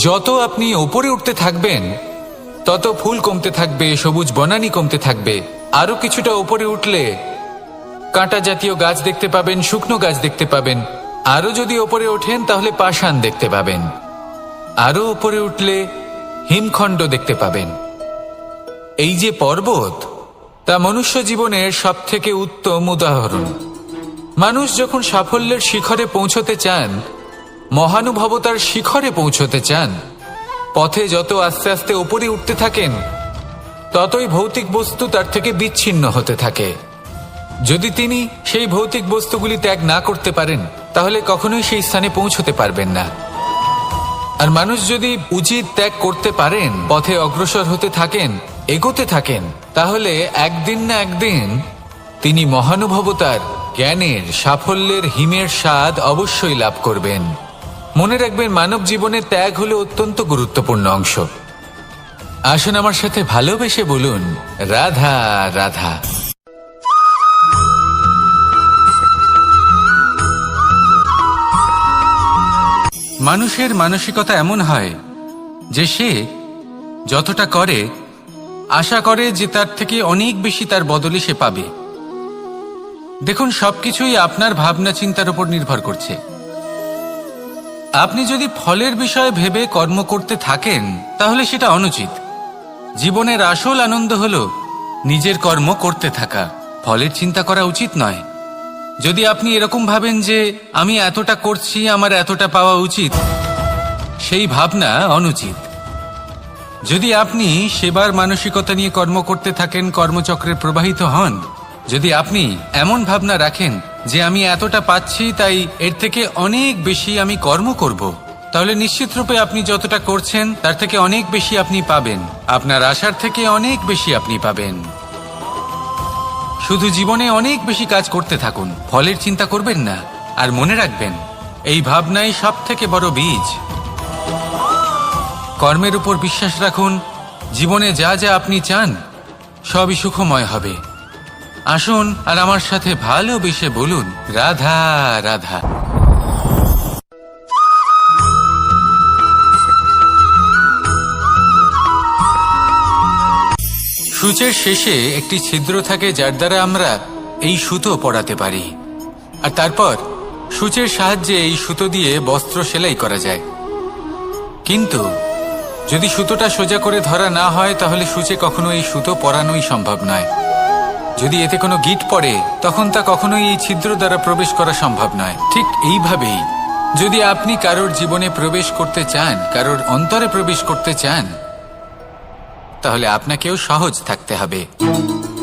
যত আপনি ওপরে উঠতে থাকবেন তত ফুল কমতে থাকবে, সবুজ বনানী কমতে থাকবে। আরো কিছুটা ওপরে উঠলে কাঁটা জাতীয় গাছ দেখতে পাবেন, শুকনো গাছ দেখতে পাবেন। আরো যদি ওপরে ওঠেন তাহলে পাষাণ দেখতে পাবেন। আরো ওপরে উঠলে হিমখণ্ড দেখতে পাবেন। এই যে পর্বত, তা মনুষ্য জীবনের সবথেকে উত্তম উদাহরণ। মানুষ যখন সাফল্যের শিখরে পৌঁছতে চান, মহানুভবতার শিখরে পৌঁছতে চান, পথে যত আস্তে আস্তে উপরে উঠতে থাকেন ততই ভৌতিক বস্তু তার থেকে বিচ্ছিন্ন হতে থাকে। যদি তিনি সেই ভৌতিক বস্তুগুলি ত্যাগ না করতে পারেন তাহলে কখনোই সেই স্থানে পৌঁছতে পারবেন না। আর মানুষ যদি উচিত ত্যাগ করতে পারেন, পথে অগ্রসর হতে থাকেন, এগোতে থাকেন, তাহলে একদিন না একদিন তিনি মহানুভবতার, জ্ঞানের, সাফল্যের হিমের স্বাদ অবশ্যই লাভ করবেন। মনে রাখবেন, মানব জীবনে ত্যাগ হলো অত্যন্ত গুরুত্বপূর্ণ অংশ। আসুন আমার সাথে ভালোবেসে বলুন রাধা রাধা। মানুষের মানসিকতা এমন হয় যে সে যতটা করে আশা করে যে তার থেকে অনেক বেশি তার বদলে সে পাবে। দেখুন, সবকিছুই আপনার ভাবনা চিন্তার উপর নির্ভর করছে। আপনি যদি ফলের বিষয়ে ভেবে কর্ম করতে থাকেন তাহলে সেটা অনুচিত। জীবনের আসল আনন্দ হলো নিজের কর্ম করতে থাকা, ফলের চিন্তা করা উচিত নয়। যদি আপনি এরকম ভাবেন যে আমি এতটা করছি, আমার এতটা পাওয়া উচিত, সেই ভাবনা অনুচিত। যদি আপনি সেবার মানসিকতা নিয়ে কর্ম করতে থাকেন, কর্মচক্রে প্রবাহিত হন, যদি আপনি এমন ভাবনা রাখেন যে আমি এতটা পাচ্ছি তাই এর থেকে অনেক বেশি আমি কর্ম করব, তাহলে নিশ্চিত রূপে আপনি যতটা করছেন তার থেকে অনেক বেশি আপনি পাবেন। আপনার আশার থেকে অনেক বেশি আপনি পাবেন। শুধু জীবনে অনেক বেশি কাজ করতে থাকুন, ফলের চিন্তা করবেন না। আর মনে রাখবেন, এই ভাবনাই সব থেকে বড় বীজ। কর্মের উপর বিশ্বাস রাখুন। জীবনে যা যা আপনি চান সবই সুখময় হবে। আসুন আর আমার সাথে ভালোবেসে বলুন, রাধা রাধা। সূচের শেষে একটি ছিদ্র থাকে যার দ্বারা আমরা এই সুতো পরাতে পারি, আর তারপর সূচের সাহায্যে এই সুতো দিয়ে বস্ত্র সেলাই করা যায়। কিন্তু যদি সুতোটা সোজা করে ধরা না হয় তাহলে সূচে কখনো এই সুতো পরানোই সম্ভব নয়। যদি এতে কোনো গিঁট পড়ে তখন তা কখনোই এই ছিদ্র দ্বারা প্রবেশ করা সম্ভব নয়। ঠিক এইভাবেই যদি আপনি কারোর জীবনে প্রবেশ করতে চান, কারোর অন্তরে প্রবেশ করতে চান, তাহলে আপনাকেও সহজ থাকতে হবে।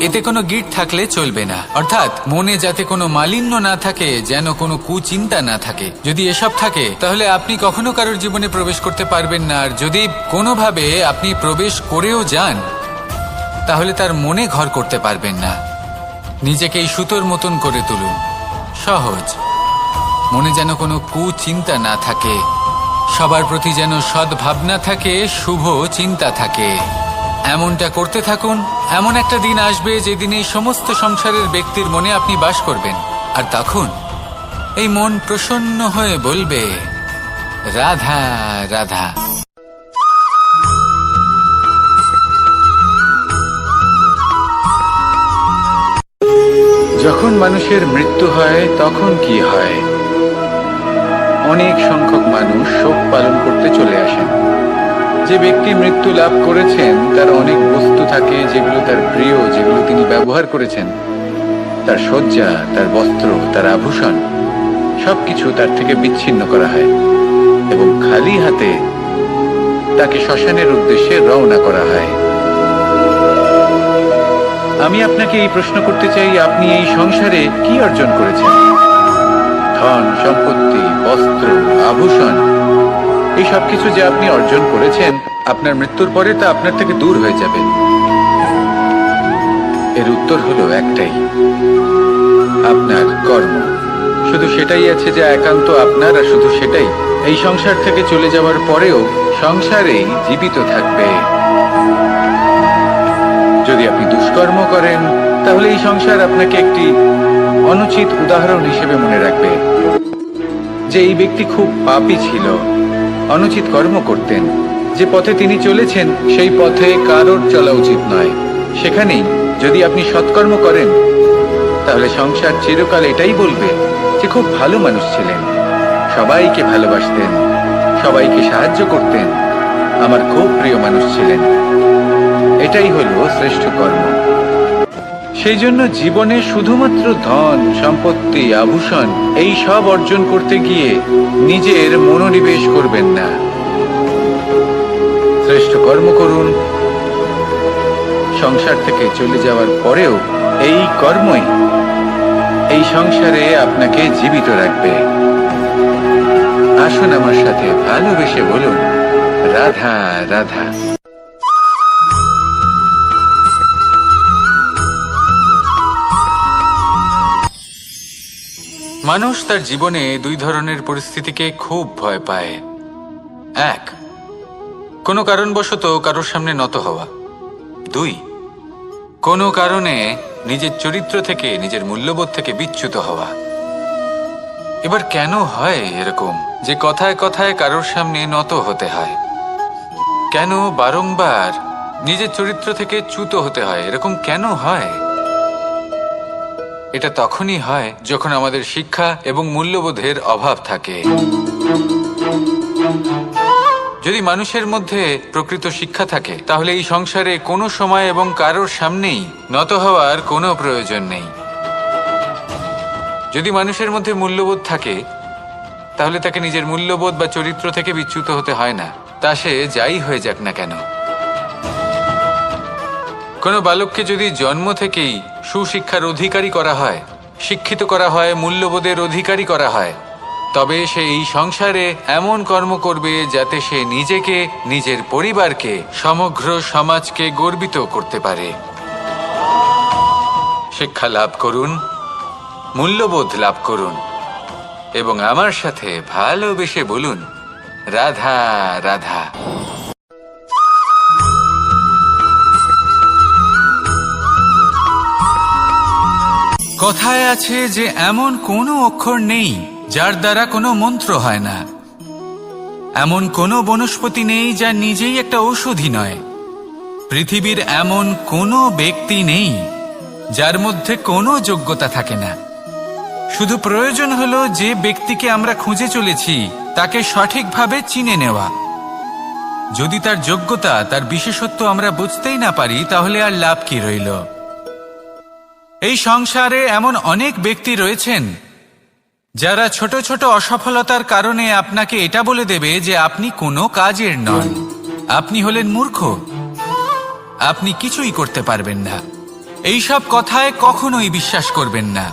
এতে কোনো গিঁট থাকলে চলবে না, অর্থাৎ মনে যাতে কোনো মালিন্য না থাকে, যেন কোনো কুচিন্তা না থাকে। যদি এসব থাকে তাহলে আপনি কখনো কারোর জীবনে প্রবেশ করতে পারবেন না। আর যদি কোনোভাবে আপনি প্রবেশ করেও যান তাহলে তার মনে ঘর করতে পারবেন না। নিজেকে এই সুতোর মতন করে তুলুন, সহজ। মনে যেন কোনো কুচিন্তা না থাকে, সবার প্রতি যেন সদ্ভাবনা থাকে, শুভ চিন্তা থাকে। এমনটা করতে থাকুন। এমন একটা দিন আসবে যেদিন এই সমস্ত সংসারের ব্যক্তির মনে আপনি বাস করবেন, আর তখন এই মন প্রসন্ন হয়ে বলবে, রাধা রাধা। যখন মানুষের মৃত্যু হয় তখন কি হয়? অনেক সংখ্যক মানুষ শোক পালন করতে চলে আসেন। যে ব্যক্তি মৃত্যু লাভ করেছেন তার অনেক বস্তু থাকে যেগুলো তার প্রিয়, যেগুলো তিনি ব্যবহার করেছেন। তার শয্যা, তার বস্ত্র, তার আভূষণ সবকিছু তার থেকে বিচ্ছিন্ন করা হয় এবং খালি হাতে তাকে শ্মশানের উদ্দেশ্যে রওনা করা হয়। আমি আপনাকে এই প্রশ্ন করতে চাই, আপনি এই সংসারে কি অর্জন করেছেন? ধন সম্পত্তি, বস্ত্র, আভূষণ, এই সবকিছু যে আপনি অর্জন করেছেন, আপনার মৃত্যুর পরে তা আপনার থেকে দূর হয়ে যাবে। এর উত্তর হলো একটাই, আপনার কর্ম। শুধু সেটাই আছে যা একান্ত আপনার, আর শুধু সেটাই এই সংসার থেকে চলে যাওয়ার পরেও সংসারেই জীবিত থাকবে। যদি আপনি দুষ্কর্ম করেন তাহলে এই সংসার আপনাকে একটি অনুচিত উদাহরণ হিসেবে মনে রাখবে যে এই ব্যক্তি খুব পাপী ছিল, অনুচিত কর্ম করতেন। যে পথে তিনি চলেছেন সেই পথে কারোর চলা উচিত নয়। সেখানেই যদি আপনি সৎকর্ম করেন তাহলে সংসার চিরকাল এটাই বলবে যে খুব ভালো মানুষ ছিলেন, সবাইকে ভালোবাসতেন, সবাইকে সাহায্য করতেন, আমার খুব প্রিয় মানুষ ছিলেন। এটাই হলো শ্রেষ্ঠ কর্ম। সেই জন্য জীবনে শুধুমাত্র ধন সম্পত্তি, আভূষণ এই সব অর্জন করতে গিয়ে নিজের মনোনিবেশ করবেন না। শ্রেষ্ঠ কর্ম করুন। সংসার থেকে চলে যাওয়ার পরেও এই কর্মই এই সংসারে আপনাকে জীবিত রাখবে। আসুন আমার সাথে ভালোবেসে বলুন, রাধা রাধা। মানুষ তার জীবনে দুই ধরনের পরিস্থিতিকে খুব ভয় পায়। এক, কোনো কারণবশত কারোর সামনে নত হওয়া। দুই, কোনো কারণে নিজের চরিত্র থেকে, নিজের মূল্যবোধ থেকে বিচ্যুত হওয়া। এবার কেন হয় এরকম যে কথায় কথায় কারোর সামনে নত হতে হয়? কেন বারংবার নিজের চরিত্র থেকে চ্যুত হতে হয়? এরকম কেন হয়? এটা তখনই হয় যখন আমাদের শিক্ষা এবং মূল্যবোধের অভাব থাকে। যদি মানুষের মধ্যে প্রকৃত শিক্ষা থাকে তাহলে এই সংসারে কোনো সময় এবং কারোর সামনেই নত হওয়ার কোনো প্রয়োজন নেই। যদি মানুষের মধ্যে মূল্যবোধ থাকে তাহলে তাকে নিজের মূল্যবোধ বা চরিত্র থেকে বিচ্যুত হতে হয় না, তা সে যাই হয়ে যাক না কেন। কোনো বালককে যদি জন্ম থেকেই সুশিক্ষার অধিকারী করা হয়, শিক্ষিত করা হয়, মূল্যবোধের অধিকারী করা হয়, তবে সে এই সংসারে এমন কর্ম করবে যাতে সে নিজেকে, নিজের পরিবারকে, সমগ্র সমাজকে গর্বিত করতে পারে। শিক্ষা লাভ করুন, মূল্যবোধ লাভ করুন এবং আমার সাথে ভালোবেসে বলুন, রাধা রাধা। কথায় আছে যে এমন কোনো অক্ষর নেই যার দ্বারা কোনো মন্ত্র হয় না, এমন কোনো বনস্পতি নেই যা নিজেই একটা ঔষধি নয়, পৃথিবীর এমন কোনো ব্যক্তি নেই যার মধ্যে কোনো যোগ্যতা থাকে না। শুধু প্রয়োজন হলো যে ব্যক্তিকে আমরা খুঁজে চলেছি তাকে সঠিকভাবে চিনে নেওয়া। যদি তার যোগ্যতা, তার বিশেষত্ব আমরা বুঝতেই না পারি তাহলে আর লাভ কি রইল? এই সংসারে এমন অনেক ব্যক্তি রয়েছেন যারা ছোট ছোট অসফলতার কারণে আপনাকে এটা বলে দেবে যে আপনি কোনো কাজের নন, আপনি হলেন মূর্খ, আপনি কিছুই করতে পারবেন না। এইসব কথায় কখনোই বিশ্বাস করবেন না,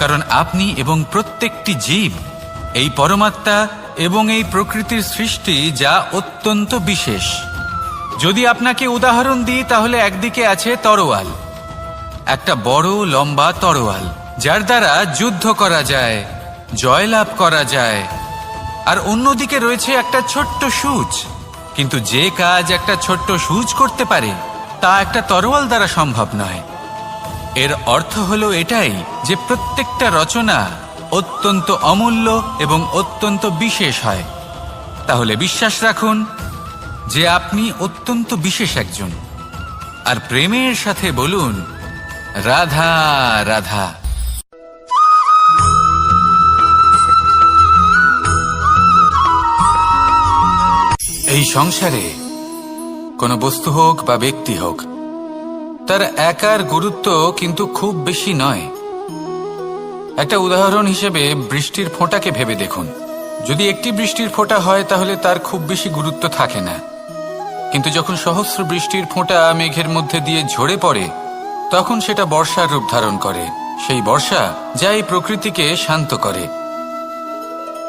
কারণ আপনি এবং প্রত্যেকটি জীব এই পরমাত্মা এবং এই প্রকৃতির সৃষ্টি, যা অত্যন্ত বিশেষ। যদি আপনাকে উদাহরণ দিই তাহলে একদিকে আছে তরোয়াল, একটা বড় লম্বা তরোয়াল যার দ্বারা যুদ্ধ করা যায়, জয়লাভ করা যায়। আর অন্যদিকে রয়েছে একটা ছোট্ট সূঁচ, কিন্তু যে কাজ একটা ছোট্ট সূঁচ করতে পারে তা একটা তরোয়াল দ্বারা সম্ভব নয়। এর অর্থ হলো এটাই যে প্রত্যেকটা রচনা অত্যন্ত অমূল্য এবং অত্যন্ত বিশেষ হয়। তাহলে বিশ্বাস রাখুন যে আপনি অত্যন্ত বিশেষ একজন, আর প্রেমের সাথে বলুন, রাধা রাধা। এই সংসারে কোনো বস্তু হোক বা ব্যক্তি হোক, তার একার গুরুত্ব কিন্তু খুব বেশি নয়। একটা উদাহরণ হিসেবে বৃষ্টির ফোঁটাকে ভেবে দেখুন। যদি একটি বৃষ্টির ফোঁটা হয় তাহলে তার খুব বেশি গুরুত্ব থাকে না, কিন্তু যখন সহস্র বৃষ্টির ফোঁটা মেঘের মধ্যে দিয়ে ঝরে পড়ে তখন সেটা বর্ষার রূপ ধারণ করে। সেই বর্ষা যা এই প্রকৃতিকে শান্ত করে।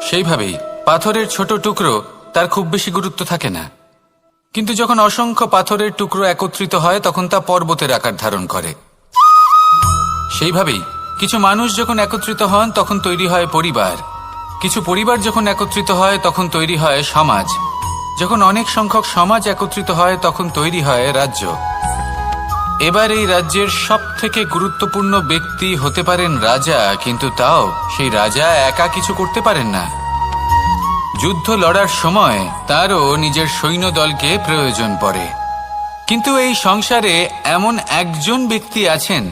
সেইভাবেই পাথরের ছোট টুকরো, তার খুব বেশি গুরুত্ব থাকে না, কিন্তু যখন অসংখ্য পাথরের টুকরো একত্রিত হয় তখন তা পর্বতের আকার ধারণ করে। সেইভাবেই কিছু মানুষ যখন একত্রিত হন তখন তৈরি হয় পরিবার, কিছু পরিবার যখন একত্রিত হয় তখন তৈরি হয় সমাজ, যখন অনেক সংখ্যক সমাজ একত্রিত হয় তখন তৈরি হয় রাজ্য। এবার এই রাজ্যের সবথেকে গুরুত্বপূর্ণ ব্যক্তি হতে পারেন রাজা, কিন্তু তাও সেই রাজা একা কিছু করতে পারেন না। যুদ্ধ লড়ার সময় তারও নিজের সৈন্যদলকে প্রয়োজন পড়ে। কিন্তু এই সংসারে এমন একজন ব্যক্তি আছেন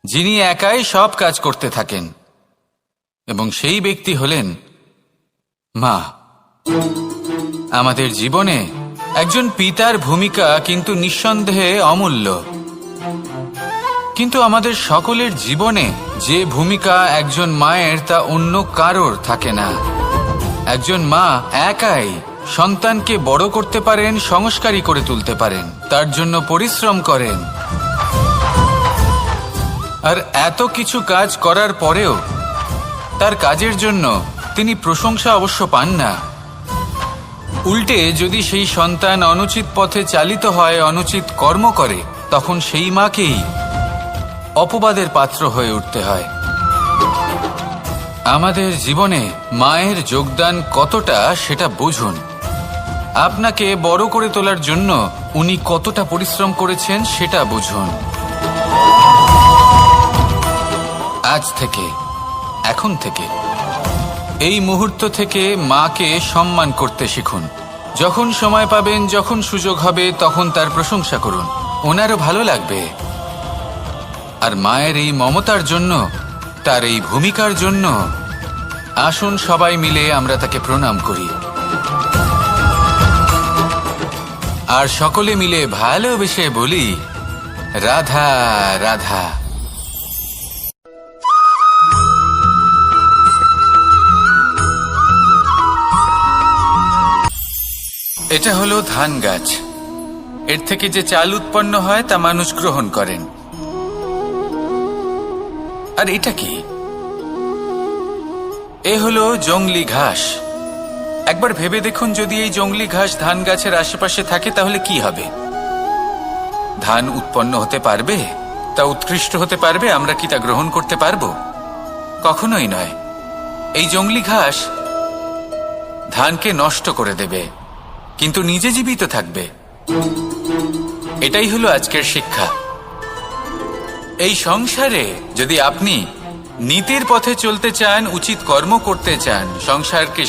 যিনি একাই সব কাজ করতে থাকেন, এবং সেই ব্যক্তি হলেন মা। আমাদের জীবনে একজন পিতার ভূমিকা কিন্তু নিঃসন্দেহে অমূল্য, কিন্তু আমাদের সকলের জীবনে যে ভূমিকা একজন মায়ের তা অন্য কারোর থাকে না। একজন মা একাই সন্তানকে বড় করতে পারেন, সংস্কারী করে তুলতে পারেন, তার জন্য পরিশ্রম করেন। আর এত কিছু কাজ করার পরেও তার কাজের জন্য তিনি প্রশংসা অবশ্য পান না। উল্টে যদি সেই সন্তান অনুচিত পথে চালিত হয়, অনুচিত কর্ম করে, তখন সেই মাকেই অপবাদের পাত্র হয়ে উঠতে হয়। আমাদের জীবনে মায়ের যোগদান কতটা সেটা বুঝুন। আপনাকে বড় করে তোলার জন্য উনি কতটা পরিশ্রম করেছেন সেটা বুঝুন। আজ থেকে, এখন থেকে, এই মুহূর্ত থেকে মাকে সম্মান করতে শিখুন। যখন সময় পাবেন, যখন সুযোগ হবে, তখন তার প্রশংসা করুন, ওনারও ভালো লাগবে। আর মায়ের এই মমতার জন্য, তার এই ভূমিকার জন্য আসুন সবাই মিলে আমরা তাকে প্রণাম করি আর সকলে মিলে ভালোবেসে বলি, রাধা রাধা। এটা হলো ধান গাছ। এর থেকে যে চাল উৎপন্ন হয় তা মানুষ গ্রহণ করেন। আর এটা কি? এ হলো জংলি ঘাস। একবার ভেবে দেখুন, যদি এই জংলি ঘাস ধান গাছের আশেপাশে থাকে তাহলে কি হবে? ধান উৎপন্ন হতে পারবে? তা উৎকৃষ্ট হতে পারবে? আমরা কি তা গ্রহণ করতে পারবো? কখনোই নয়। এই জংলি ঘাস ধানকে নষ্ট করে দেবে, কিন্তু নিজে জীবিত থাকবে। এটাই হলো আজকের শিক্ষা। এই সংসারে যদি আপনি নীতির পথে চলতে চান, উচিত কর্ম করতে চান, সংসারকে